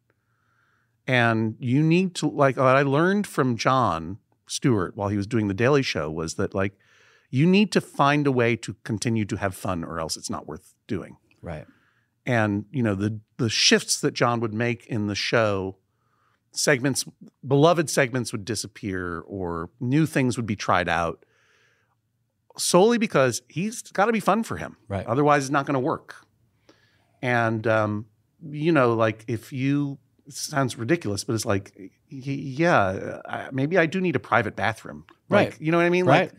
And you need to, like, what I learned from Jon Stewart while he was doing The Daily Show was that, like, you need to find a way to continue to have fun or else it's not worth doing. Right. And, you know, the shifts that Jon would make in the show, beloved segments would disappear or new things would be tried out solely because he's got to be fun for him. Right. Otherwise, it's not going to work. And, you know, like it sounds ridiculous, but it's like, yeah, maybe I do need a private bathroom. Like, right. You know what I mean? Right. Like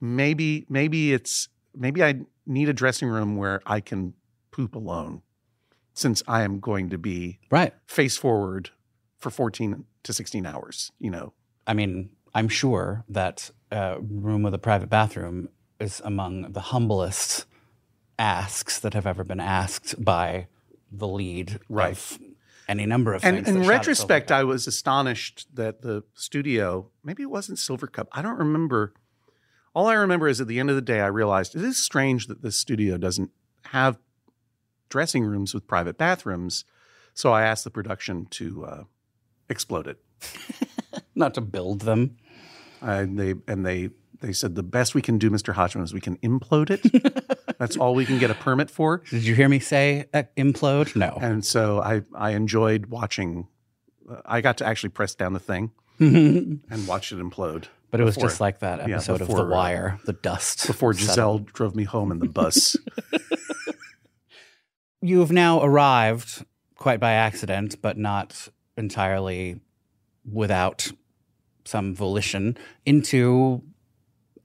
maybe I need a dressing room where I can poop alone since I am going to be face forward for 14 to 16 hours, you know. I mean, I'm sure that a room with a private bathroom is among the humblest asks that have ever been asked by the lead of any number of things. And in retrospect, I was astonished that the studio, maybe it wasn't Silver Cup, I don't remember. All I remember is at the end of the day, I realized it is strange that this studio doesn't have dressing rooms with private bathrooms. So I asked the production to explode it. Not to build them. They said the best we can do, Mr. Hodgman, is we can implode it. That's all we can get a permit for. Did you hear me say implode? No. And so I enjoyed watching. I got to actually press down the thing and watch it implode. But it was just like that episode of The Wire, the dust. Before Giselle drove me home in the bus. You have now arrived, quite by accident, but not entirely without some volition, into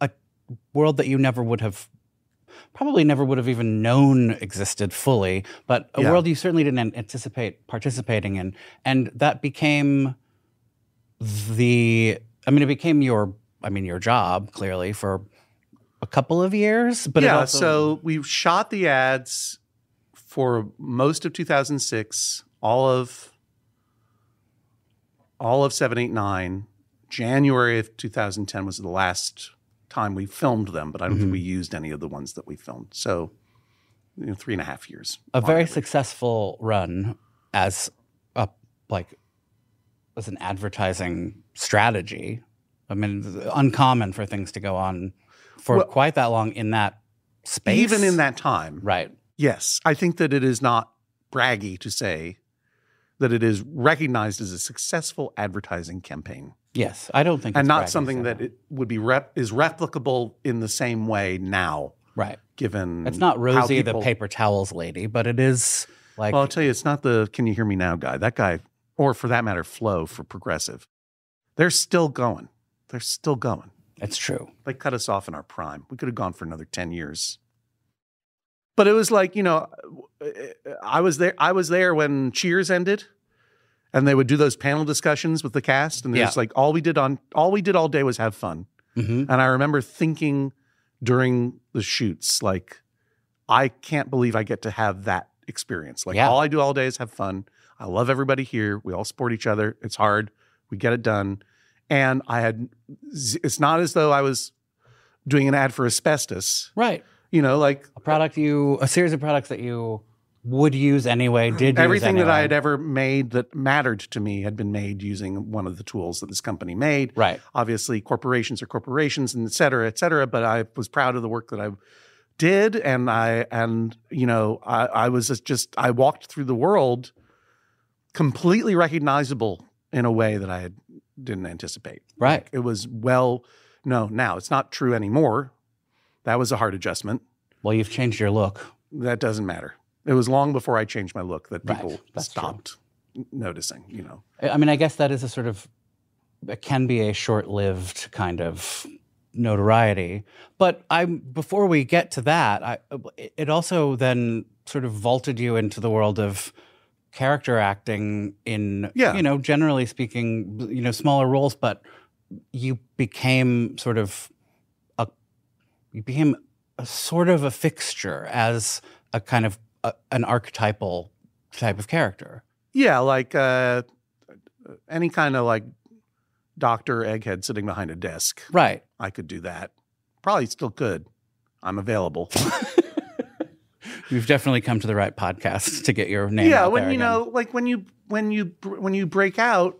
a world that you probably never would have even known existed fully, but a world you certainly didn't anticipate participating in. And that became it became your job, clearly, for a couple of years. But so we shot the ads for most of 2006, all of 7, 8, 9. January of 2010 was the last time we filmed them, but I don't think we used any of the ones that we filmed. So, 3.5 years. A very successful run as an advertising strategy. I mean, uncommon for things to go on for quite that long in that space. Even in that time. Right. Yes. I think that it is not braggy to say that it is recognized as a successful advertising campaign. Yes. I don't think and not something that it would be is replicable in the same way now. Right. Given it's not Rosie the paper towels lady, but it is like... Well, I'll tell you, it's not the Can You Hear Me Now guy. That guy, or for that matter, Flo for Progressive. They're still going. It's true. They cut us off in our prime. We could have gone for another 10 years. But it was like, I was there when Cheers ended, and they would do those panel discussions with the cast, and there's like all we did all day was have fun. Mm-hmm. And I remember thinking during the shoots, like, I can't believe I get to have that experience. Like, all I do all day is have fun. I love everybody here. We all support each other. It's hard. We get it done. And it's not as though I was doing an ad for asbestos. Right. Like a series of products that you would use anyway, everything that I had ever made that mattered to me had been made using one of the tools that this company made. Right. Obviously, corporations are corporations, and et cetera, but I was proud of the work that I did. And I walked through the world completely recognizable in a way that I didn't anticipate. Right. It was now it's not true anymore. That was a hard adjustment. Well, you've changed your look. That doesn't matter. It was long before I changed my look that people stopped noticing, I mean, I guess that is it can be a short-lived kind of notoriety. But before we get to that, it also then sort of vaulted you into the world of character acting in, generally speaking, smaller roles, but you became a sort of a fixture as a kind of an archetypal type of character. Yeah, like any kind of like Dr. Egghead sitting behind a desk. Right. I could do that. Probably still could. I'm available. You've definitely come to the right podcast to get your name out there. Yeah, like when you break out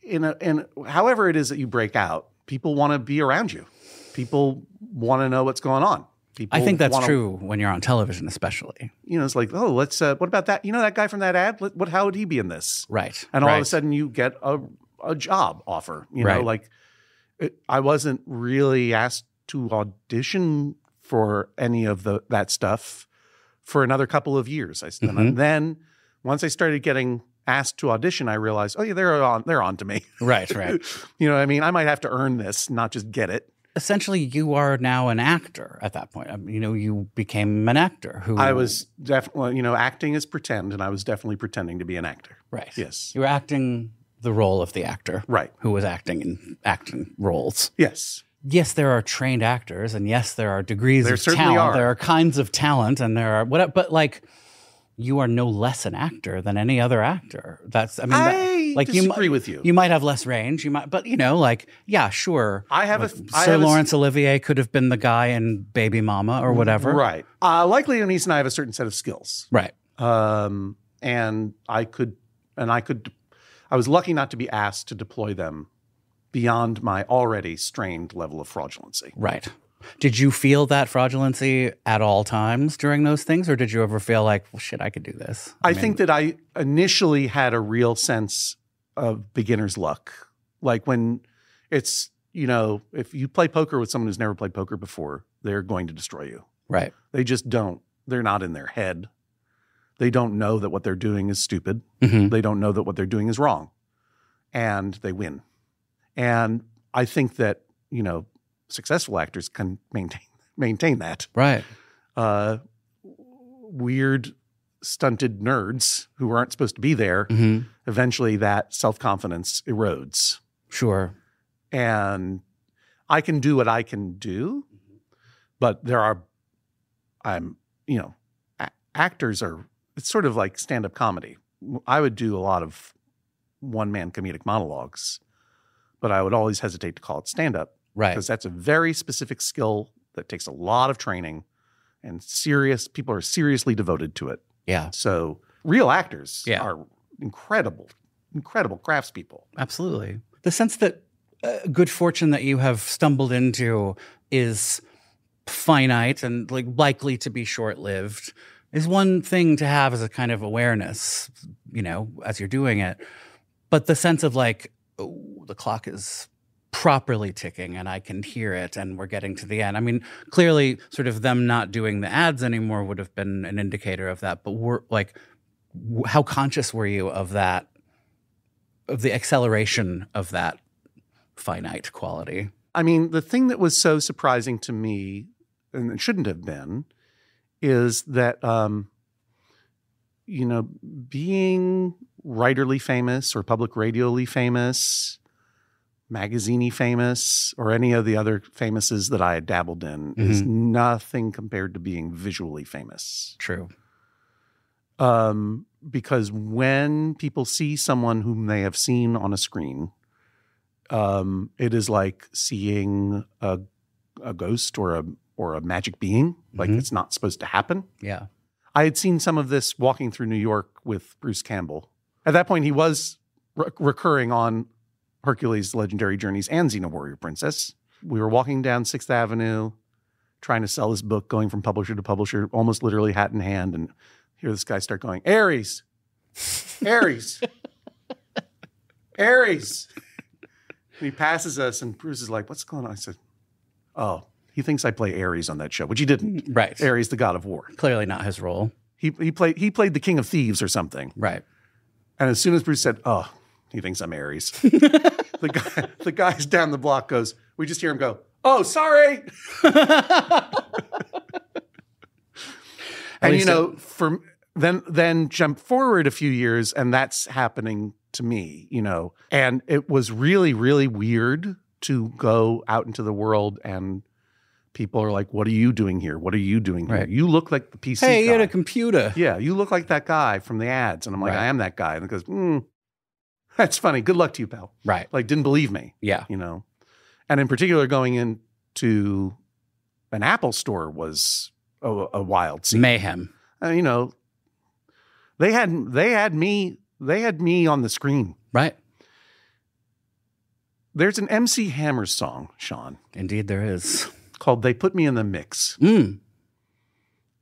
in however it is that you break out, people want to be around you. People want to know what's going on. I think that's true when you're on television, especially. It's like, oh, let's. What about that? That guy from that ad? How would he be in this? Right. And all of a sudden, you get a job offer. I wasn't really asked to audition for any of that stuff for another couple of years. And then once I started getting asked to audition, I realized, oh yeah, they're on to me. Right. You know what I mean? I might have to earn this, not just get it. Essentially, you are now an actor at that point. You became an actor who... I was definitely, acting is pretend, and I was definitely pretending to be an actor. Right. Yes. You were acting the role of the actor. Right. Who was acting in acting roles. Yes. Yes, there are trained actors, and yes, there are degrees of talent. There are kinds of talent, and there are whatever. But like, you are no less an actor than any other actor. I disagree with you. You might have less range. You might, but sure. Sir Laurence Olivier could have been the guy in Baby Mama or whatever. Right. Like Liam Neeson, I have a certain set of skills. Right. And I was lucky not to be asked to deploy them beyond my already strained level of fraudulency. Right. Did you feel that fraudulency at all times during those things, or did you ever feel like, well, shit, I could do this? I think that I initially had a real sense of beginner's luck. Like when it's, if you play poker with someone who's never played poker before, they're going to destroy you. Right. They just don't. They're not in their head. They don't know that what they're doing is stupid. Mm-hmm. They don't know that what they're doing is wrong. And they win. And I think that, successful actors can maintain that. Right. Weird, stunted nerds who aren't supposed to be there, eventually that self-confidence erodes. Sure. And I can do what I can do, but actors are, it's sort of like stand-up comedy. I would do a lot of one-man comedic monologues, but I would always hesitate to call it stand-up. Right. Because that's a very specific skill that takes a lot of training, and people are seriously devoted to it. Yeah. So real actors are incredible craftspeople. Absolutely. The sense that good fortune that you have stumbled into is finite and likely to be short-lived is one thing to have as a kind of awareness, as you're doing it. But the sense of the clock is properly ticking and I can hear it and we're getting to the end. I mean, clearly sort of them not doing the ads anymore would have been an indicator of that. But how conscious were you of that, of the acceleration of that finite quality? I mean, the thing that was so surprising to me, and it shouldn't have been, is that, being writerly famous or public radioly famous, magazine-y famous, or any of the other famouses that I had dabbled in is nothing compared to being visually famous. True. Because when people see someone whom they have seen on a screen, it is like seeing a ghost or a magic being. Like it's not supposed to happen. Yeah. I had seen some of this walking through New York with Bruce Campbell. At that point, he was recurring on Hercules' Legendary Journeys and Xena Warrior Princess. We were walking down 6th Avenue, trying to sell his book, going from publisher to publisher, almost literally hat in hand, and hear this guy start going, Aries, Aries, Aries. And he passes us, and Bruce is like, what's going on? I said, oh, he thinks I play Ares on that show, which he didn't. Right. Ares, the god of war. Clearly not his role. He played the King of Thieves or something. Right. And as soon as Bruce said, oh, he thinks I'm Ares, the guys down the block goes, we just hear him go, oh, sorry. And, then jump forward a few years, and that's happening to me, And it was really, really weird to go out into the world and people are like, what are you doing here? What are you doing here? Right. You look like the PC Hey, guy. you had a computer. Yeah, you look like that guy from the ads. And I'm like, Right. I am that guy. And it goes, that's funny. Good luck to you, pal. Right. Like, didn't believe me, Yeah. And in particular, going into an Apple store was a wild scene. Mayhem. They had me on the screen. Right. There's an MC Hammer song, Sean, Indeed there is. called They Put Me in the Mix. Mm.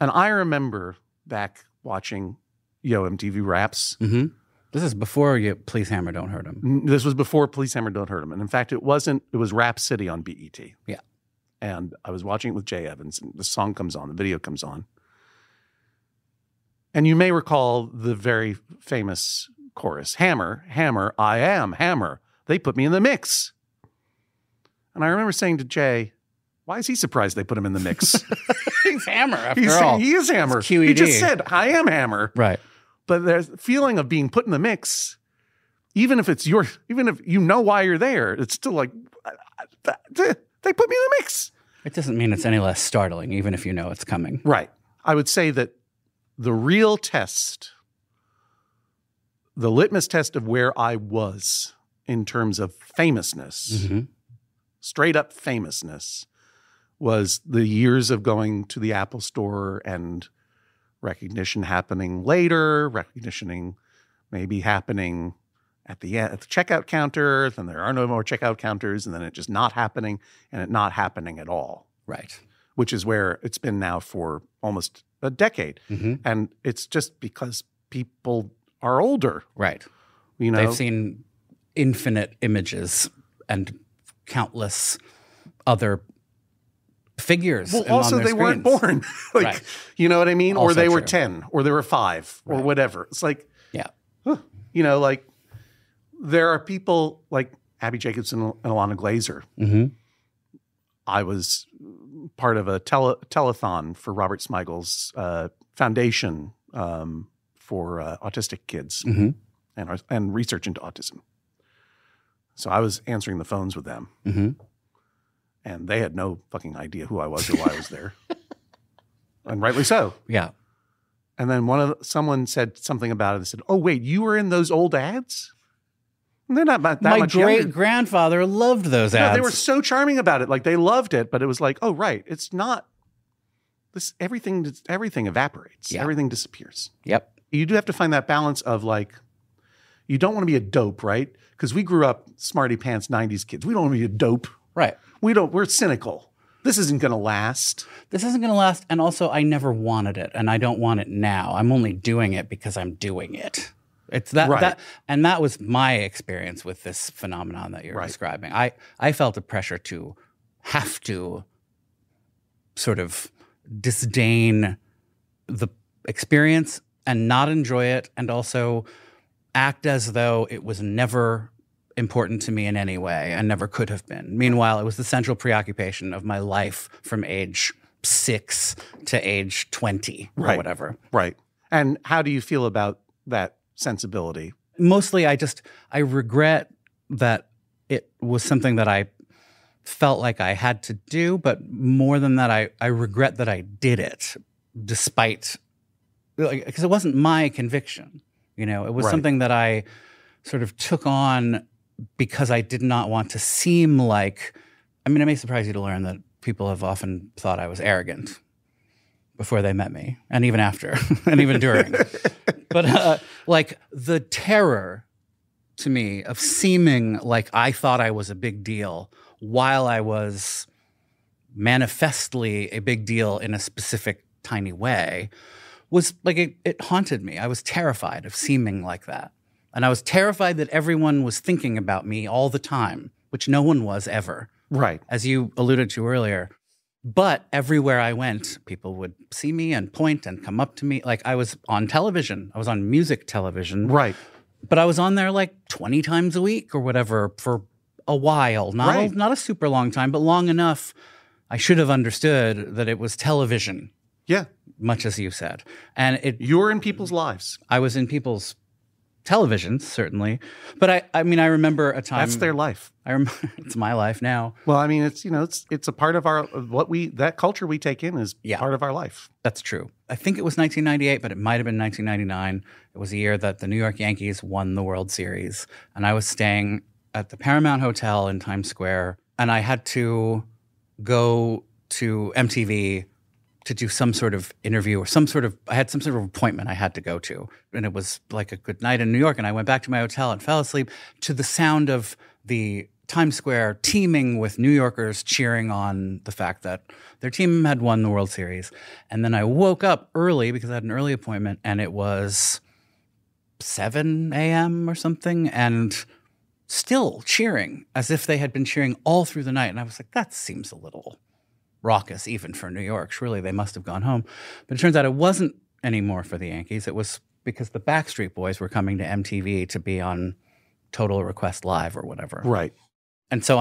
And I remember back watching MTV Raps. Mm-hmm. This is before you Please Hammer, Don't Hurt Him. This was before Please Hammer, Don't Hurt Him. And in fact, it was Rap City on BET. Yeah. And I was watching it with Jay Evans, and the song comes on, the video comes on. And you may recall the very famous chorus, Hammer, Hammer, I am Hammer. They put me in the mix. And I remember saying to Jay, why is he surprised they put him in the mix? He's Hammer, after all. He is Hammer. It's QED. He just said, I am Hammer. Right. But there's a feeling of being put in the mix, even if you know why you're there, it's still like, they put me in the mix. It doesn't mean it's any less startling, even if you know it's coming. Right. I would say that the real test, the litmus test of where I was in terms of famousness, straight up famousness, was the years of going to the Apple store and recognition happening later, recognition maybe happening at the checkout counter, then there are no more checkout counters, and then it just not happening, and it not happening at all. Right. Which is where it's been now for almost a decade. And it's just because people are older. Right. They've seen infinite images and countless other figures. Well, also, they weren't born. Right. You know what I mean? Also or they were true. 10, or they were 5, or whatever. It's like, Yeah. like there are people like Abby Jacobson and Alana Glazer. I was part of a telethon for Robert Smigel's foundation for autistic kids and research into autism. So I was answering the phones with them. And they had no fucking idea who I was or why I was there. And rightly so. Yeah. And then someone said something about it and said, oh, wait, you were in those old ads? And they're not that My much younger. great-grandfather loved those ads. No, they were so charming about it. Like, they loved it, but it was like, oh, right. It's not this. Everything evaporates. Yeah. Everything disappears. Yep. You do have to find that balance of like, you don't want to be a dope, right? Because we grew up smarty pants 90s kids. We don't want to be a dope. Right. We're cynical. This isn't going to last. This isn't going to last. And also, I never wanted it, and I don't want it now. I'm only doing it because I'm doing it. It's that was my experience with this phenomenon that you're describing. I felt a pressure to have to sort of disdain the experience and not enjoy it, and also act as though it was never important to me in any way and never could have been. Meanwhile, it was the central preoccupation of my life from age 6 to age 20 or whatever. Right. And how do you feel about that sensibility? Mostly, I regret that it was something that I felt like I had to do, but more than that, I regret that I did it despite, because it wasn't my conviction. It was something that I sort of took on because I did not want to seem like, it may surprise you to learn that people have often thought I was arrogant before they met me, and even after, and even during. But like the terror to me of seeming like I thought I was a big deal while I was manifestly a big deal in a specific tiny way was like it haunted me. I was terrified of seeming like that. And I was terrified that everyone was thinking about me all the time, which no one was ever. Right. As you alluded to earlier. But everywhere I went, people would see me and point and come up to me. Like I was on television. I was on music television. Right. But I was on there like 20 times a week or whatever for a while. Not a super long time, but long enough I should have understood that it was television. Yeah. Much as you said. And you were in people's lives. I was in people's televisions, certainly. But I remember a time. That's their life. I remember it's my life now. Well, it's a part of that culture we take in is part of our life. That's true. I think it was 1998, but it might have been 1999. It was the year that the New York Yankees won the World Series. And I was staying at the Paramount Hotel in Times Square. And I had to go to MTV to do some sort of interview or I had some sort of appointment I had to go to. And it was like a good night in New York. And I went back to my hotel and fell asleep to the sound of the Times Square teeming with New Yorkers cheering on the fact that their team had won the World Series. And then I woke up early because I had an early appointment and it was 7 a.m. or something and still cheering as if they had been cheering all through the night. And I was like, that seems a little raucous even for New York. Surely they must have gone home. But it turns out it wasn't anymore for the Yankees. It was because the Backstreet Boys were coming to MTV to be on Total Request Live or whatever. Right. And so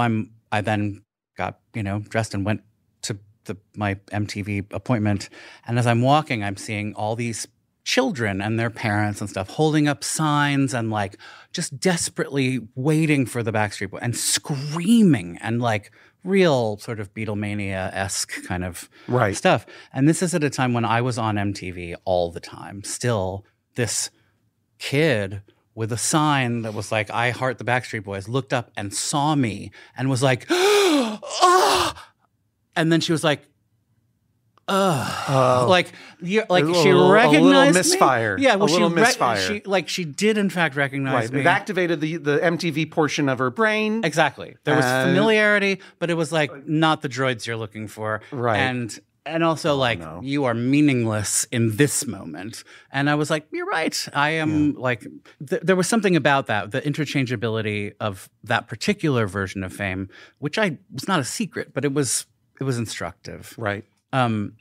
I then got, dressed and went to my MTV appointment. And as I'm walking, I'm seeing all these children and their parents and stuff holding up signs and like just desperately waiting for the Backstreet Boys and screaming and like real sort of Beatlemania-esque kind of stuff. And this is at a time when I was on MTV all the time. Still, this kid with a sign that was like, I heart the Backstreet Boys, looked up and saw me and was like, oh! And then she was like, like she recognized a little me. misfire. Yeah, well, a little misfire. She did in fact recognize me. It activated the MTV portion of her brain. Exactly. There was familiarity, but it was like not the droids you're looking for. Right. And also you are meaningless in this moment. And I was like, you're right. I am like, there was something about that, the interchangeability of that particular version of fame, which was not a secret, but it was instructive. Right. And,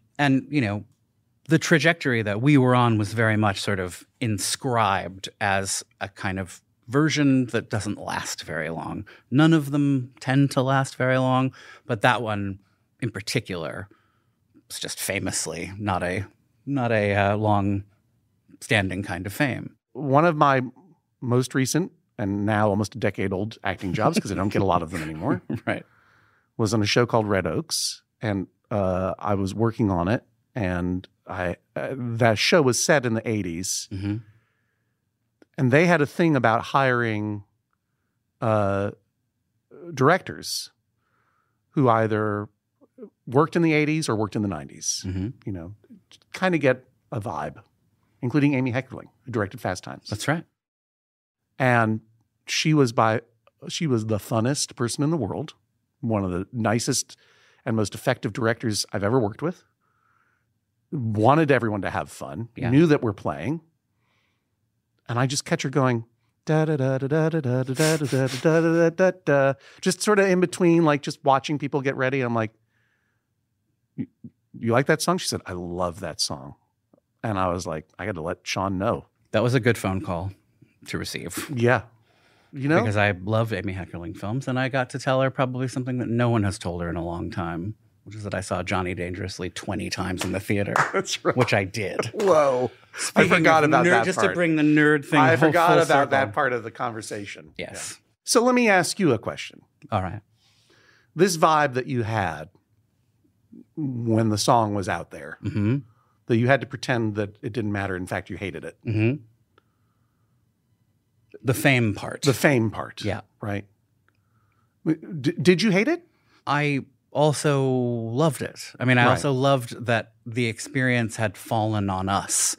the trajectory that we were on was very much sort of inscribed as a kind of version that doesn't last very long. None of them tend to last very long, but that one in particular was just famously not a long-standing kind of fame. One of my most recent and now almost a decade-old acting jobs, because I don't get a lot of them anymore, right, was on a show called Red Oaks, and I was working on it, and that show was set in the 80s, mm-hmm. and they had a thing about hiring directors who either worked in the 80s or worked in the 90s, mm-hmm. Kind of get a vibe, including Amy Heckerling, who directed Fast Times. That's right. And she was the funnest person in the world, one of the nicest and most effective directors I've ever worked with. Wanted everyone to have fun. Yeah. Knew that we're playing. And I just catch her going, da da da da da da da da da da da da da, just sort of in between, like just watching people get ready. I'm like, you like that song? She said, I love that song. And I was like, I got to let Sean know. That was a good phone call to receive. Yeah. Because I loved Amy Heckerling films, and I got to tell her probably something that no one has told her in a long time, which is that I saw Johnny Dangerously 20 times in the theater. That's right. Which I did. Whoa. I forgot about that just part. to bring the nerd thing I forgot full about circle. that part of the conversation. Yes. Yeah. So let me ask you a question. All right. This vibe that you had when the song was out there, Mm-hmm. that you had to pretend that it didn't matter. In fact, you hated it. Mm-hmm. The fame part. The fame part. Yeah. Right. Did you hate it? I also loved it. I mean, I also loved that the experience had fallen on us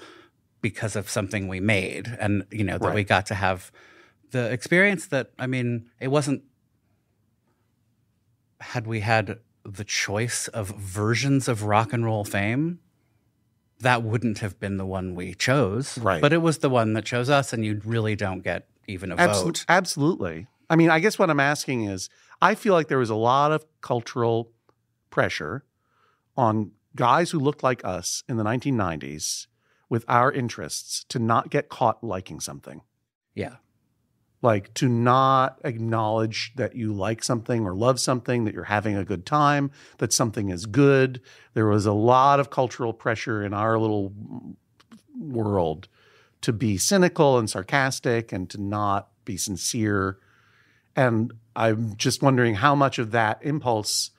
because of something we made. And, that we got to have the experience that, I mean, it wasn't, had we had the choice of versions of rock and roll fame, that wouldn't have been the one we chose. Right. But it was the one that chose us, and you really don't get even a vote. Absolutely. I mean, I guess what I'm asking is, I feel like there was a lot of cultural pressure on guys who looked like us in the 1990s with our interests to not get caught liking something. Yeah. Like to not acknowledge that you like something or love something, that you're having a good time, that something is good. There was a lot of cultural pressure in our little world to be cynical and sarcastic and to not be sincere. And I'm just wondering how much of that impulse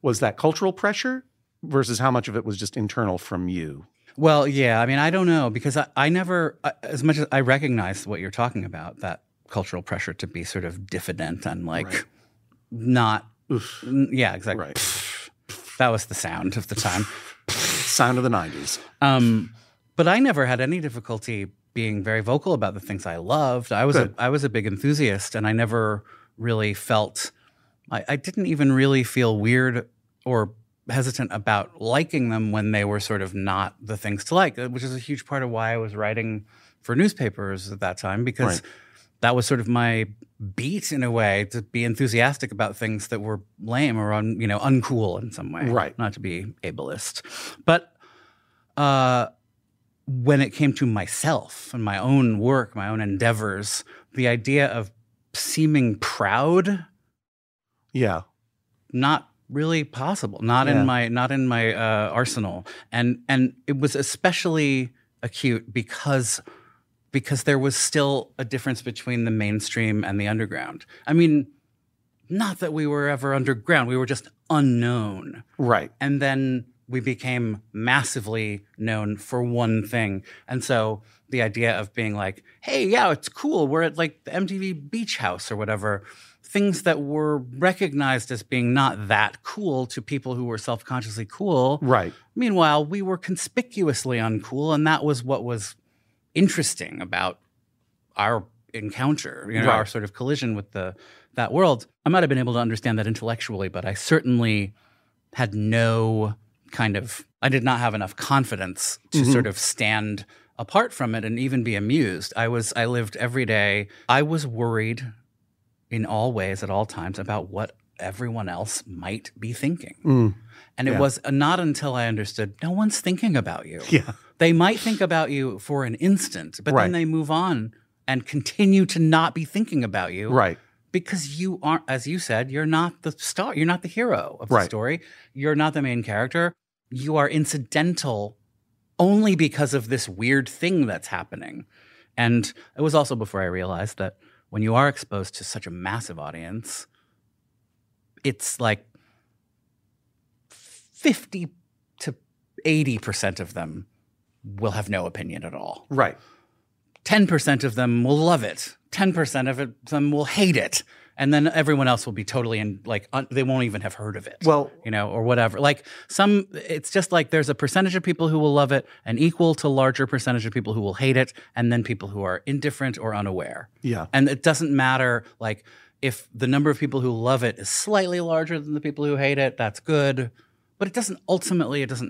was that cultural pressure versus how much of it was just internal from you. Well, yeah. I mean, I don't know, because I never, as much as I recognize what you're talking about, that cultural pressure to be sort of diffident and not, yeah, exactly. Right. That was the sound of the time. Sound of the 90s. But I never had any difficulty being very vocal about the things I loved. I was a big enthusiast, and I never really felt, I didn't even really feel weird or hesitant about liking them when they were sort of not the things to like, which is a huge part of why I was writing for newspapers at that time, because that was sort of my beat in a way, to be enthusiastic about things that were lame or uncool in some way. Right. Not to be ableist. But when it came to myself and my own work, my own endeavors, the idea of seeming proud, not really possible. Not in my arsenal. And it was especially acute because there was still a difference between the mainstream and the underground. I mean, not that we were ever underground. We were just unknown. Right. And then we became massively known for one thing. And so the idea of being like, hey, yeah, it's cool. We're at like the MTV Beach House or whatever. Things that were recognized as being not that cool to people who were self-consciously cool. Right. Meanwhile, we were conspicuously uncool, and that was what was interesting about our encounter, our sort of collision with that world. I might have been able to understand that intellectually, but I certainly had no I did not have enough confidence to sort of stand apart from it and even be amused. I lived every day. I was worried in all ways at all times about what everyone else might be thinking. And it was not until I understood no one's thinking about you. Yeah. They might think about you for an instant, but then they move on and continue to not be thinking about you. Right. Because you aren't, as you said, you're not the star. You're not the hero of the story. You're not the main character. You are incidental only because of this weird thing that's happening. And it was also before I realized that when you are exposed to such a massive audience, it's like 50 to 80% of them will have no opinion at all. Right. 10% of them will love it. 10% of them will hate it. And then everyone else will be totally they won't even have heard of it. Well, or whatever. It's just like there's a percentage of people who will love it, an equal to larger percentage of people who will hate it, and then people who are indifferent or unaware. Yeah. And it doesn't matter, if the number of people who love it is slightly larger than the people who hate it, that's good. But it doesn't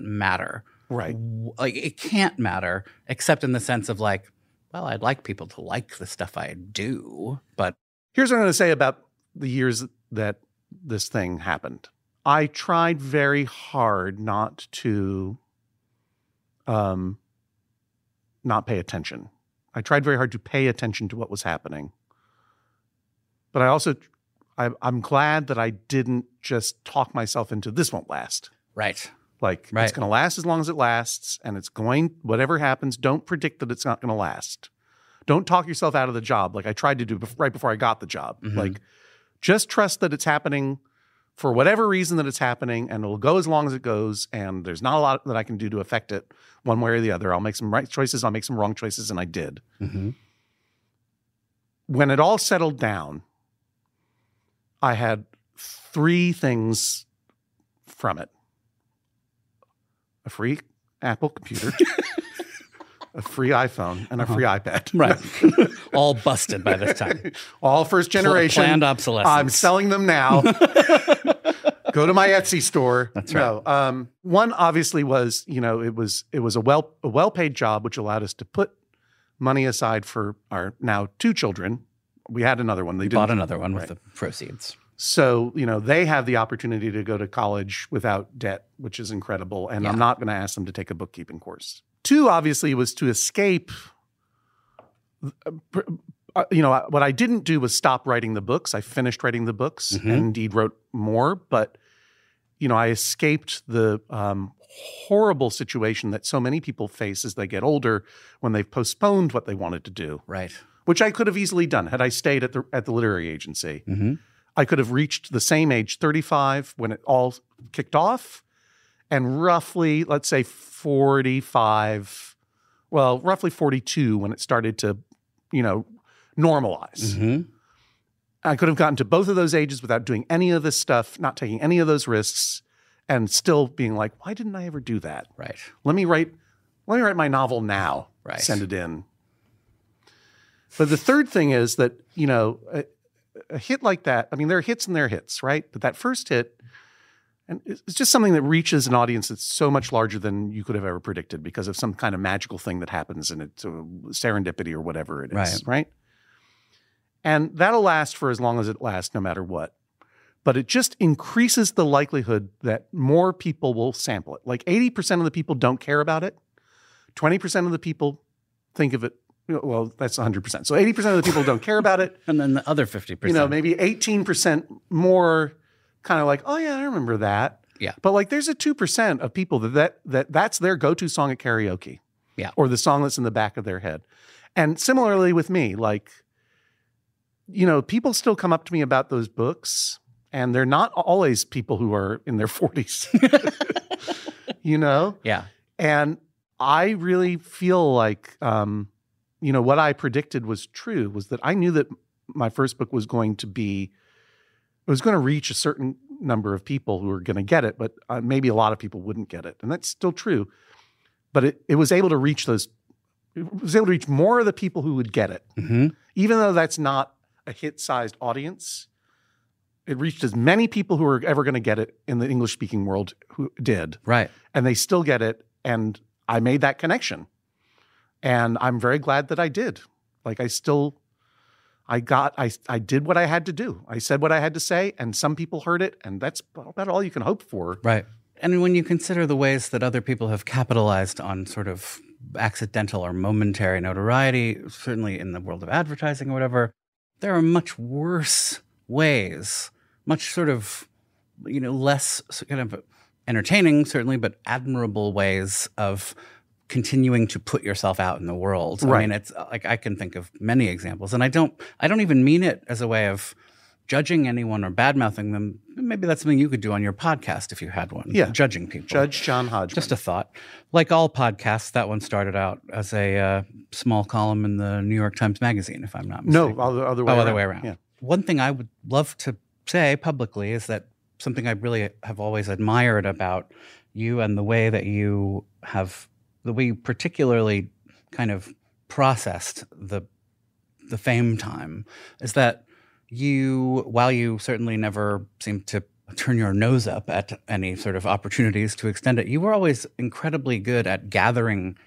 matter. Right. It can't matter, except in the sense of I'd like people to like the stuff I do, but... Here's what I'm going to say about the years that this thing happened. I tried very hard not to not pay attention. I tried very hard to pay attention to what was happening. But I'm glad that I didn't just talk myself into this won't last. Right. Like, it's going to last as long as it lasts, and whatever happens, don't predict that it's not going to last. Don't talk yourself out of the job like I tried to do right before I got the job. Mm-hmm. Like, just trust that it's happening for whatever reason that it's happening, and it'll go as long as it goes, and there's not a lot that I can do to affect it one way or the other. I'll make some right choices, I'll make some wrong choices, and I did. Mm-hmm. When it all settled down, I had 3 things from it. A free Apple computer, a free iPhone, and a free iPad. Right. All busted by this time. All first generation. Planned obsolescence. I'm selling them now. Go to my Etsy store. That's right. One obviously was, it was a well-paid job, which allowed us to put money aside for our now 2 children. We had another one. They bought another one with the proceeds. So, they have the opportunity to go to college without debt, which is incredible. And I'm not going to ask them to take a bookkeeping course. 2, obviously, was to escape. What I didn't do was stop writing the books. I finished writing the books and indeed wrote more. But, I escaped the horrible situation that so many people face as they get older when they've postponed what they wanted to do. Right. Which I could have easily done had I stayed at the literary agency. Mm-hmm. I could have reached the same age, 35, when it all kicked off, and roughly, let's say 45, roughly 42 when it started to, normalize. Mm-hmm. I could have gotten to both of those ages without doing any of this stuff, not taking any of those risks, and still being like, why didn't I ever do that? Right. Let me write my novel now. Right. Send it in. But the third thing is that, a hit like that, there are hits and there are hits, right? But that first hit, and it's just something that reaches an audience that's so much larger than you could have ever predicted because of some kind of magical thing that happens and it's a serendipity or whatever it is, right? And that'll last for as long as it lasts, no matter what. But it just increases the likelihood that more people will sample it. Like 80% of the people don't care about it. 20% of the people think of it. Well, that's 100%. So 80% of the people don't care about it. And then the other 50%. Maybe 18% more kind of like, oh, yeah, I remember that. Yeah. But like there's a 2% of people that's their go-to song at karaoke. Yeah. Or the song that's in the back of their head. And similarly with me, like, people still come up to me about those books, and they're not always people who are in their 40s. Yeah. And I really feel like what I predicted was true, was that I knew that my first book was going to reach a certain number of people who were going to get it, but maybe a lot of people wouldn't get it. And that's still true. But it was able to reach more of the people who would get it. Mm-hmm. Even though that's not a hit-sized audience, it reached as many people who were ever going to get it in the English-speaking world who did. Right. And they still get it. And I made that connection. And I'm very glad that I did. Like I did what I had to do. I said what I had to say, and some people heard it, and that's about all you can hope for. Right. And when you consider the ways that other people have capitalized on sort of accidental or momentary notoriety, certainly in the world of advertising or whatever, there are much worse ways, much sort of, less kind of entertaining, certainly, but admirable ways of continuing to put yourself out in the world. Right. I mean, it's like I can think of many examples, and I don't even mean it as a way of judging anyone or bad-mouthing them. Maybe that's something you could do on your podcast if you had one. Yeah. Judging people. Judge John Hodgman. Just a thought. Like all podcasts, that one started out as a small column in the New York Times Magazine, if I'm not mistaken. No, other way around. Yeah. One thing I would love to say publicly is that something I really have always admired about you and the way you particularly kind of processed the fame time is that while you certainly never seemed to turn your nose up at any sort of opportunities to extend it, you were always incredibly good at gathering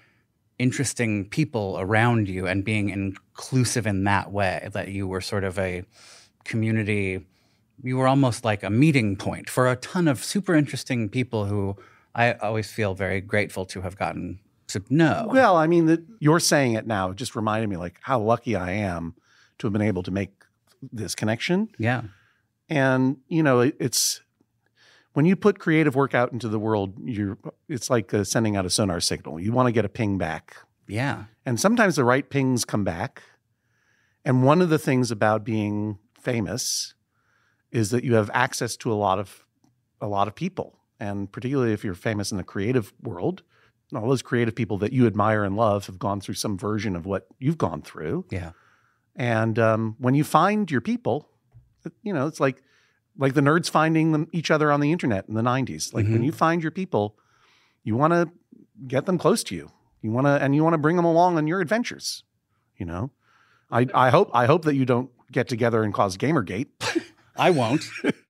interesting people around you and being inclusive in that way, that you were sort of a community. You were almost like a meeting point for a ton of super interesting people who I always feel very grateful to have gotten to know. Well, I mean, you're saying it now just reminded me like how lucky I am to have been able to make this connection. Yeah. And, it's when you put creative work out into the world, it's like sending out a sonar signal. You want to get a ping back. Yeah. And sometimes the right pings come back. And one of the things about being famous is that you have access to a lot of people. And particularly if you're famous in the creative world, all those creative people that you admire and love have gone through some version of what you've gone through. Yeah. And when you find your people, it's like the nerds finding each other on the internet in the 90s. Like when you find your people, you want to get them close to you. You want to bring them along on your adventures. I hope that you don't get together and cause Gamergate. I won't.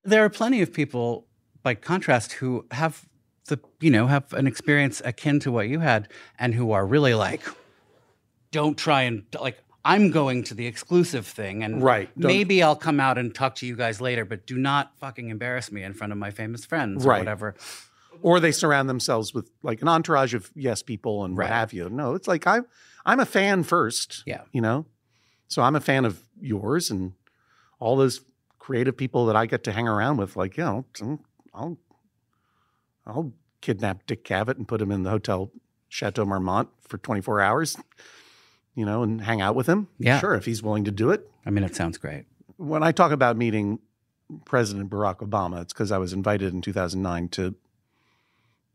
There are plenty of people, by contrast, who have have an experience akin to what you had, and who are really like, don't try and like. I'm going to the exclusive thing, and maybe I'll come out and talk to you guys later, but do not fucking embarrass me in front of my famous friends or whatever. Or they surround themselves with like an entourage of yes people and what have you. No, it's like I'm a fan first. Yeah. So I'm a fan of yours and all those creative people that I get to hang around with. Like, I'll kidnap Dick Cavett and put him in the Hotel Chateau Marmont for 24 hours. And hang out with him. Yeah. Sure, if he's willing to do it. I mean, it sounds great. When I talk about meeting President Barack Obama, it's because I was invited in 2009 to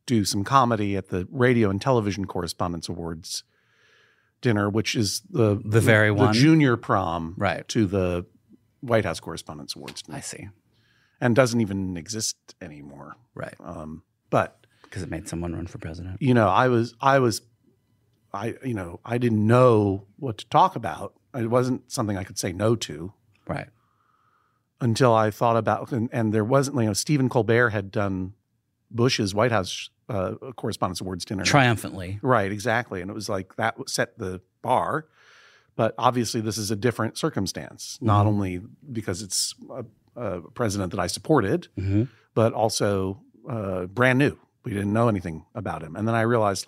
do some comedy at the Radio and Television Correspondents Awards dinner, which is the junior prom to the White House Correspondents Awards dinner. I see. And doesn't even exist anymore. Right. But because it made someone run for president. I didn't know what to talk about. It wasn't something I could say no to. Right. Until I thought about, and there wasn't, Stephen Colbert had done Bush's White House Correspondents' Awards dinner. Triumphantly. Right, exactly. And it was like that set the bar. But obviously this is a different circumstance, not only because it's a president that I supported, but also brand new. We didn't know anything about him. And then I realized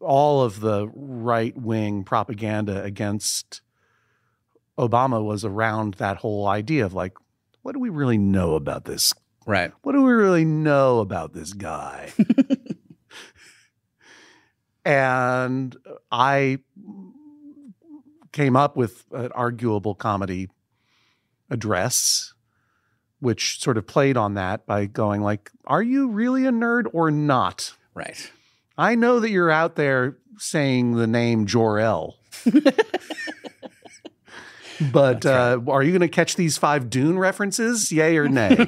all of the right-wing propaganda against Obama was around that whole idea of like, what do we really know about this? Right. What do we really know about this guy? And I came up with an arguable comedy address, which sort of played on that by going like, are you really a nerd or not? Right. I know that you're out there saying the name Jor-El. But are you going to catch these 5 Dune references? Yay or nay?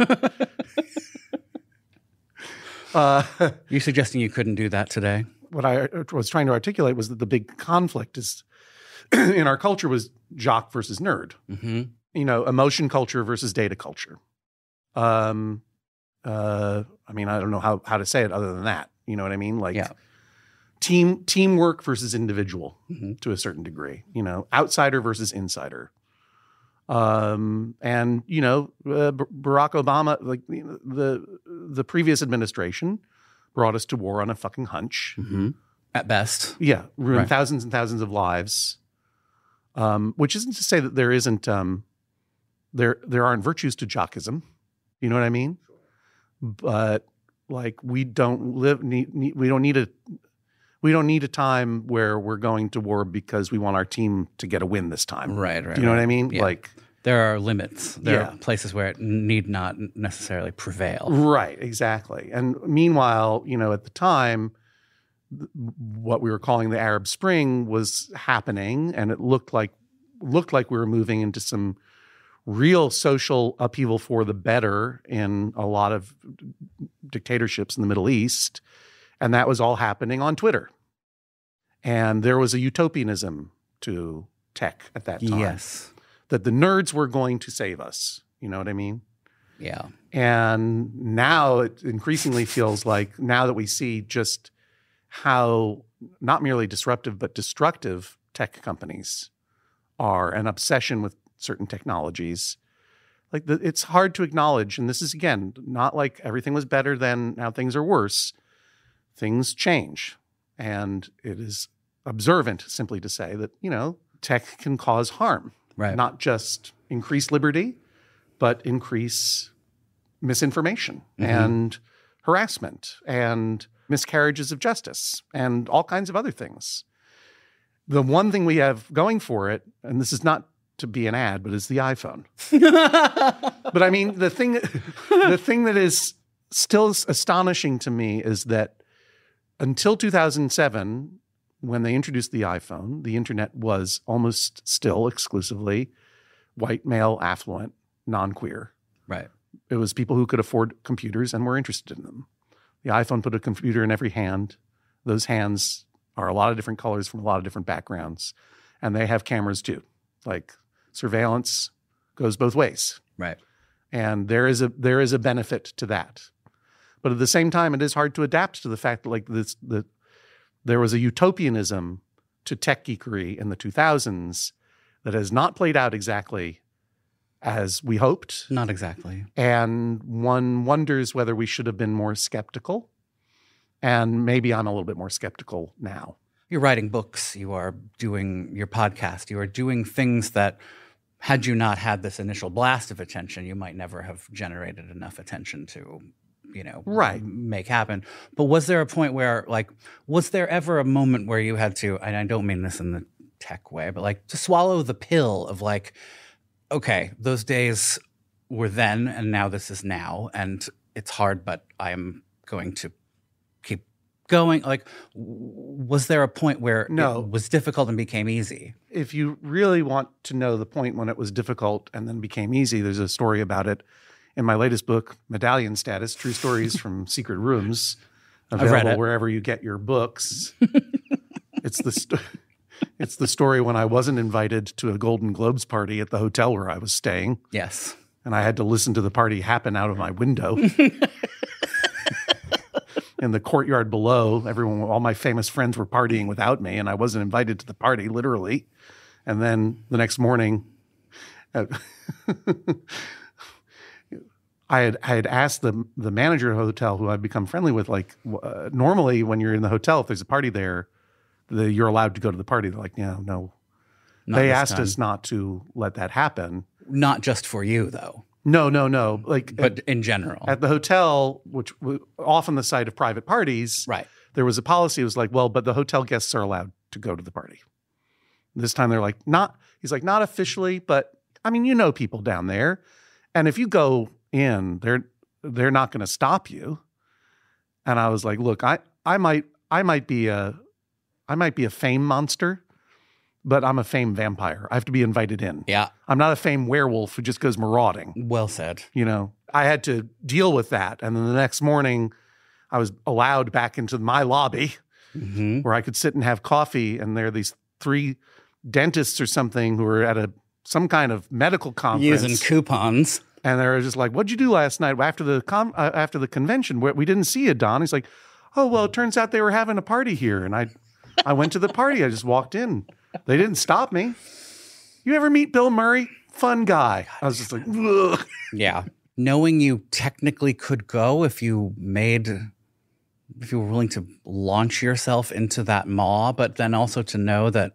You're suggesting you couldn't do that today? What I was trying to articulate was that the big conflict is in our culture was jock versus nerd. Emotion culture versus data culture. I mean, I don't know how to say it other than that. You know what I mean? Like teamwork versus individual to a certain degree, outsider versus insider. Barack Obama, like the previous administration brought us to war on a fucking hunch. At best. Yeah. Ruined thousands and thousands of lives. Which isn't to say that there isn't, there aren't virtues to jockism. You know what I mean? But like we don't need a time where we're going to war because we want our team to get a win this time. Right. Do you know what I mean? Yeah. Like there are limits. There are places where it need not necessarily prevail. Right, exactly. And meanwhile, at the time, what we were calling the Arab Spring was happening, and it looked like we were moving into some real social upheaval for the better in a lot of dictatorships in the Middle East. And that was all happening on Twitter. And there was a utopianism to tech at that time. Yes. That the nerds were going to save us. You know what I mean? Yeah. And now it increasingly feels like, now that we see just how not merely disruptive but destructive tech companies are, an obsession with certain technologies, like it's hard to acknowledge. And this is, again, not like everything was better then, now things are worse. Things change. And it is observant simply to say that, tech can cause harm. Right. Not just increase liberty, but increase misinformation and harassment and miscarriages of justice and all kinds of other things. The one thing we have going for it, and this is not to be an ad, but is the iPhone. But I mean, the thing that is still astonishing to me is that until 2007, when they introduced the iPhone, the internet was almost still exclusively white, male, affluent, non-queer. Right. It was people who could afford computers and were interested in them. The iPhone put a computer in every hand. Those hands are a lot of different colors from a lot of different backgrounds. And they have cameras too. Like surveillance goes both ways. Right. And there is a benefit to that. But at the same time, it is hard to adapt to the fact that there was a utopianism to tech geekery in the 2000s that has not played out exactly as we hoped. Not exactly. And one wonders whether we should have been more skeptical. And maybe I'm a little bit more skeptical now. You're writing books. You are doing your podcast. You are doing things that, had you not had this initial blast of attention, you might never have generated enough attention to, make happen. But was there a point where, was there ever a moment where you had to, and I don't mean this in the tech way, but to swallow the pill of okay, those days were then and now this is now, and it's hard, but I am going to keep going. Was there a point where No. it was difficult and became easy? If you really want to know the point when it was difficult and then became easy, there's a story about it in my latest book, Medallion Status, True Stories from Secret Rooms, available wherever you get your books. It's the story when I wasn't invited to a Golden Globes party at the hotel where I was staying. Yes. And I had to listen to the party happen out of my window. In the courtyard below, all my famous friends were partying without me, and I wasn't invited to the party, literally. And then the next morning, I had asked the manager of the hotel, who I've become friendly with, normally when you're in the hotel, if there's a party there, you're allowed to go to the party. They're like, yeah, no. They asked us not to let that happen. Not just for you, though. No. But in general. At the hotel, which was often the site of private parties, right. There was a policy. It was but the hotel guests are allowed to go to the party. This time they're he's not officially, but I mean, people down there. And if you go in, they're not going to stop you. And I was like, look, I might be a fame monster, but I'm a fame vampire. I have to be invited in. Yeah. I'm not a fame werewolf who just goes marauding. Well said. I had to deal with that. And then the next morning, I was allowed back into my lobby where I could sit and have coffee. And there are these 3 dentists or something who were at some kind of medical conference. Using coupons. And they were just like, what'd you do last night after the convention? We didn't see you, Don. He's like, oh, well, it turns out they were having a party here. And I went to the party. I just walked in. They didn't stop me. You ever meet Bill Murray? Fun guy. I was just like, ugh. Yeah. Knowing you technically could go if you were willing to launch yourself into that maw, but then also to know that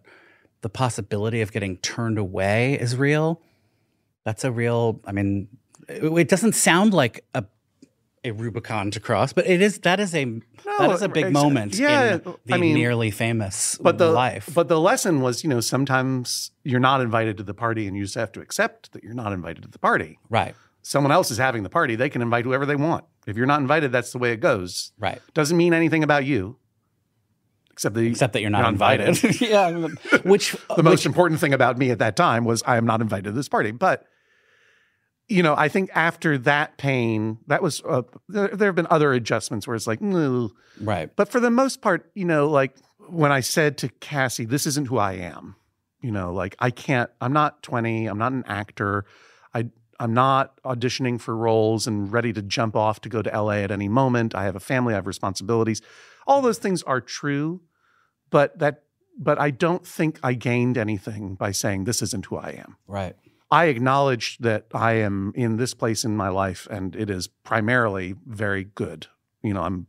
the possibility of getting turned away is real. That's a real, it doesn't sound like a Rubicon to cross, but that is a big moment in the nearly famous life. But the lesson was, sometimes you're not invited to the party and you just have to accept that you're not invited to the party. Right. Someone else is having the party. They can invite whoever they want. If you're not invited, that's the way it goes. Right. Doesn't mean anything about you. Except that you're not invited. Yeah. The most important thing about me at that time was I am not invited to this party. But I think after that pain, that was there have been other adjustments where it's like, no. Right. But for the most part, when I said to Cassie, this isn't who I am, I can't, I'm not 20, I'm not an actor. I'm not auditioning for roles and ready to jump off to go to LA at any moment. I have a family, I have responsibilities. All those things are true, but I don't think I gained anything by saying this isn't who I am. Right. I acknowledge that I am in this place in my life, and it is primarily very good. I'm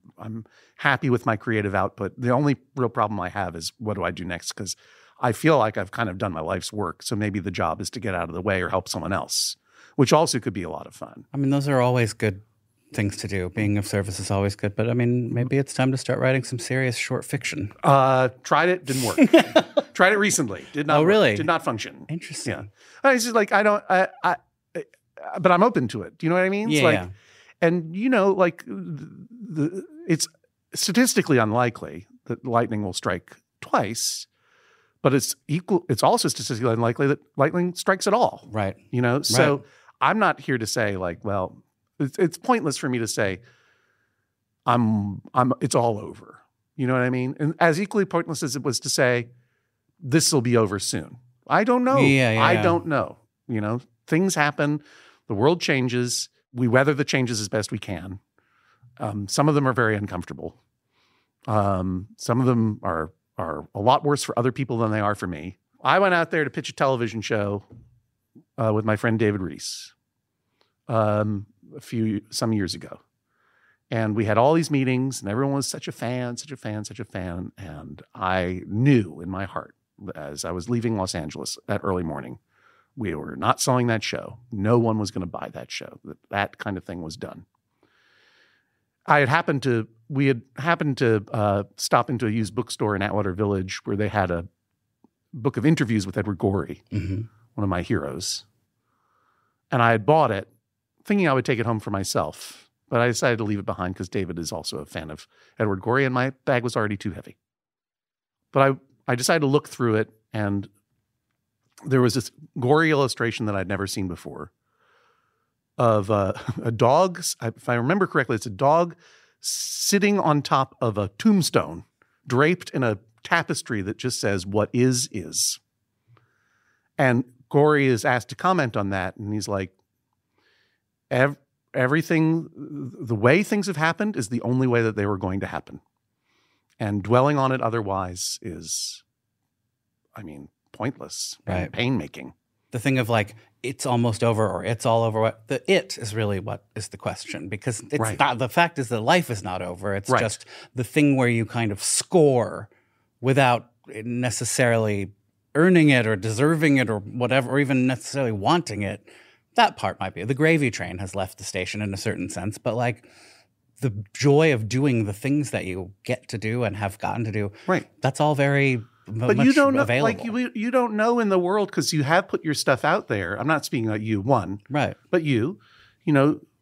happy with my creative output. The only real problem I have is what do I do next? Because I feel like I've kind of done my life's work. So maybe the job is to get out of the way or help someone else, which also could be a lot of fun. I mean, those are always good things to do. Being of service is always good. But I mean, maybe it's time to start writing some serious short fiction. Tried it, didn't work. Tried it recently. Did not. Oh, really? Work. Did not function. Interesting. Yeah. It's just like, but I'm open to it. Do you know what I mean? Yeah. It's like, yeah. And, like it's statistically unlikely that lightning will strike twice, but it's also statistically unlikely that lightning strikes at all. Right. So Right. I'm not here to say like, well, it's pointless for me to say it's all over. You know what I mean? And as equally pointless as it was to say, this will be over soon. I don't know. I don't know. Things happen. The world changes. We weather the changes as best we can. Some of them are very uncomfortable. Some of them are a lot worse for other people than they are for me. I went out there to pitch a television show with my friend David Reese some years ago. And we had all these meetings, and everyone was such a fan. And I knew in my heart, as I was leaving Los Angeles that early morning, we were not selling that show. No one was going to buy that show. That kind of thing was done. We had happened to stop into a used bookstore in Atwater Village where they had a book of interviews with Edward Gorey, one of my heroes. And I had bought it thinking I would take it home for myself. But I decided to leave it behind because David is also a fan of Edward Gorey, and my bag was already too heavy. But I decided to look through it, and there was this Gorey illustration that I'd never seen before of a dog. If I remember correctly, it's a dog sitting on top of a tombstone, draped in a tapestry that just says, "What is." And Gorey is asked to comment on that, and he's like, everything, the way things have happened is the only way that they were going to happen. And dwelling on it otherwise is, pointless and pain-making. The thing of like, it's almost over or it's all over. The it is really what is the question, because it's not, the fact is that life is not over. It's just the thing where you kind of score without necessarily earning it or deserving it or whatever, or even necessarily wanting it. That part might be. The gravy train has left the station in a certain sense, but like the joy of doing the things that you get to do and have gotten to do, that's all very but much you don't know, available. Like you don't know in the world because you have put your stuff out there. I'm not speaking about you, one. Right. But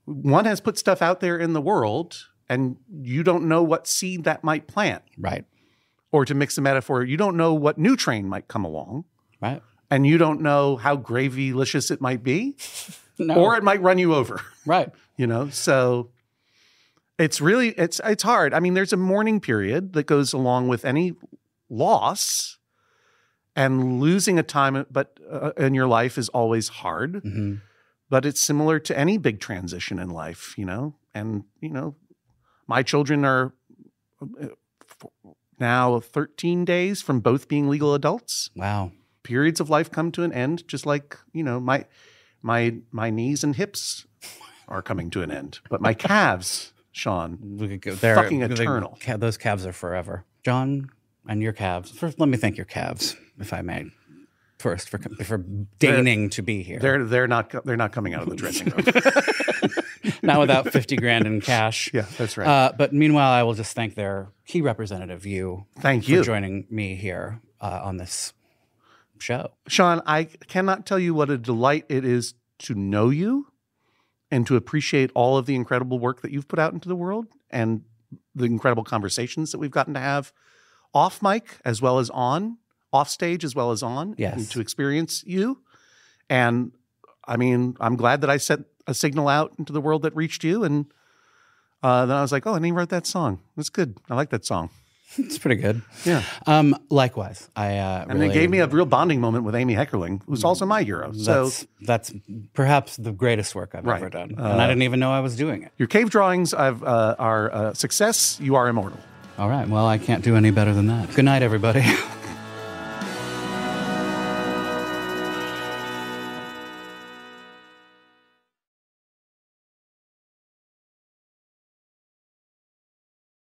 one has put stuff out there in the world, and you don't know what seed that might plant. Right. Or to mix the metaphor, you don't know what new train might come along. Right. And you don't know how gravy-licious it might be. No. Or it might run you over. Right. So it's really, it's hard. I mean, there's a mourning period that goes along with any loss, and losing a time in your life is always hard. Mm-hmm. But it's similar to any big transition in life, And, my children are now 13 days from both being legal adults. Wow. Periods of life come to an end, just like, my knees and hips are coming to an end. But my calves, Sean, they're fucking eternal. Those calves are forever. John, and your calves. First, let me thank your calves, if I may. First, for deigning to be here. They're not coming out of the dressing room. Not without 50 grand in cash. Yeah, that's right. But meanwhile, I will just thank their key representative, Thank you for joining me here on this show. Sean, I cannot tell you what a delight it is to know you and to appreciate all of the incredible work that you've put out into the world and the incredible conversations that we've gotten to have off mic as well as on, off stage as well as on, and to experience you. And I'm glad that I sent a signal out into the world that reached you. And then I was like, and he wrote that song. That's good. I like that song. It's pretty good. Yeah. Likewise, and it gave me a real bonding moment with Amy Heckerling, who's also my hero. So that's perhaps the greatest work I've ever done, and I didn't even know I was doing it. Your cave drawings are a success. You are immortal. All right. Well, I can't do any better than that. Good night, everybody.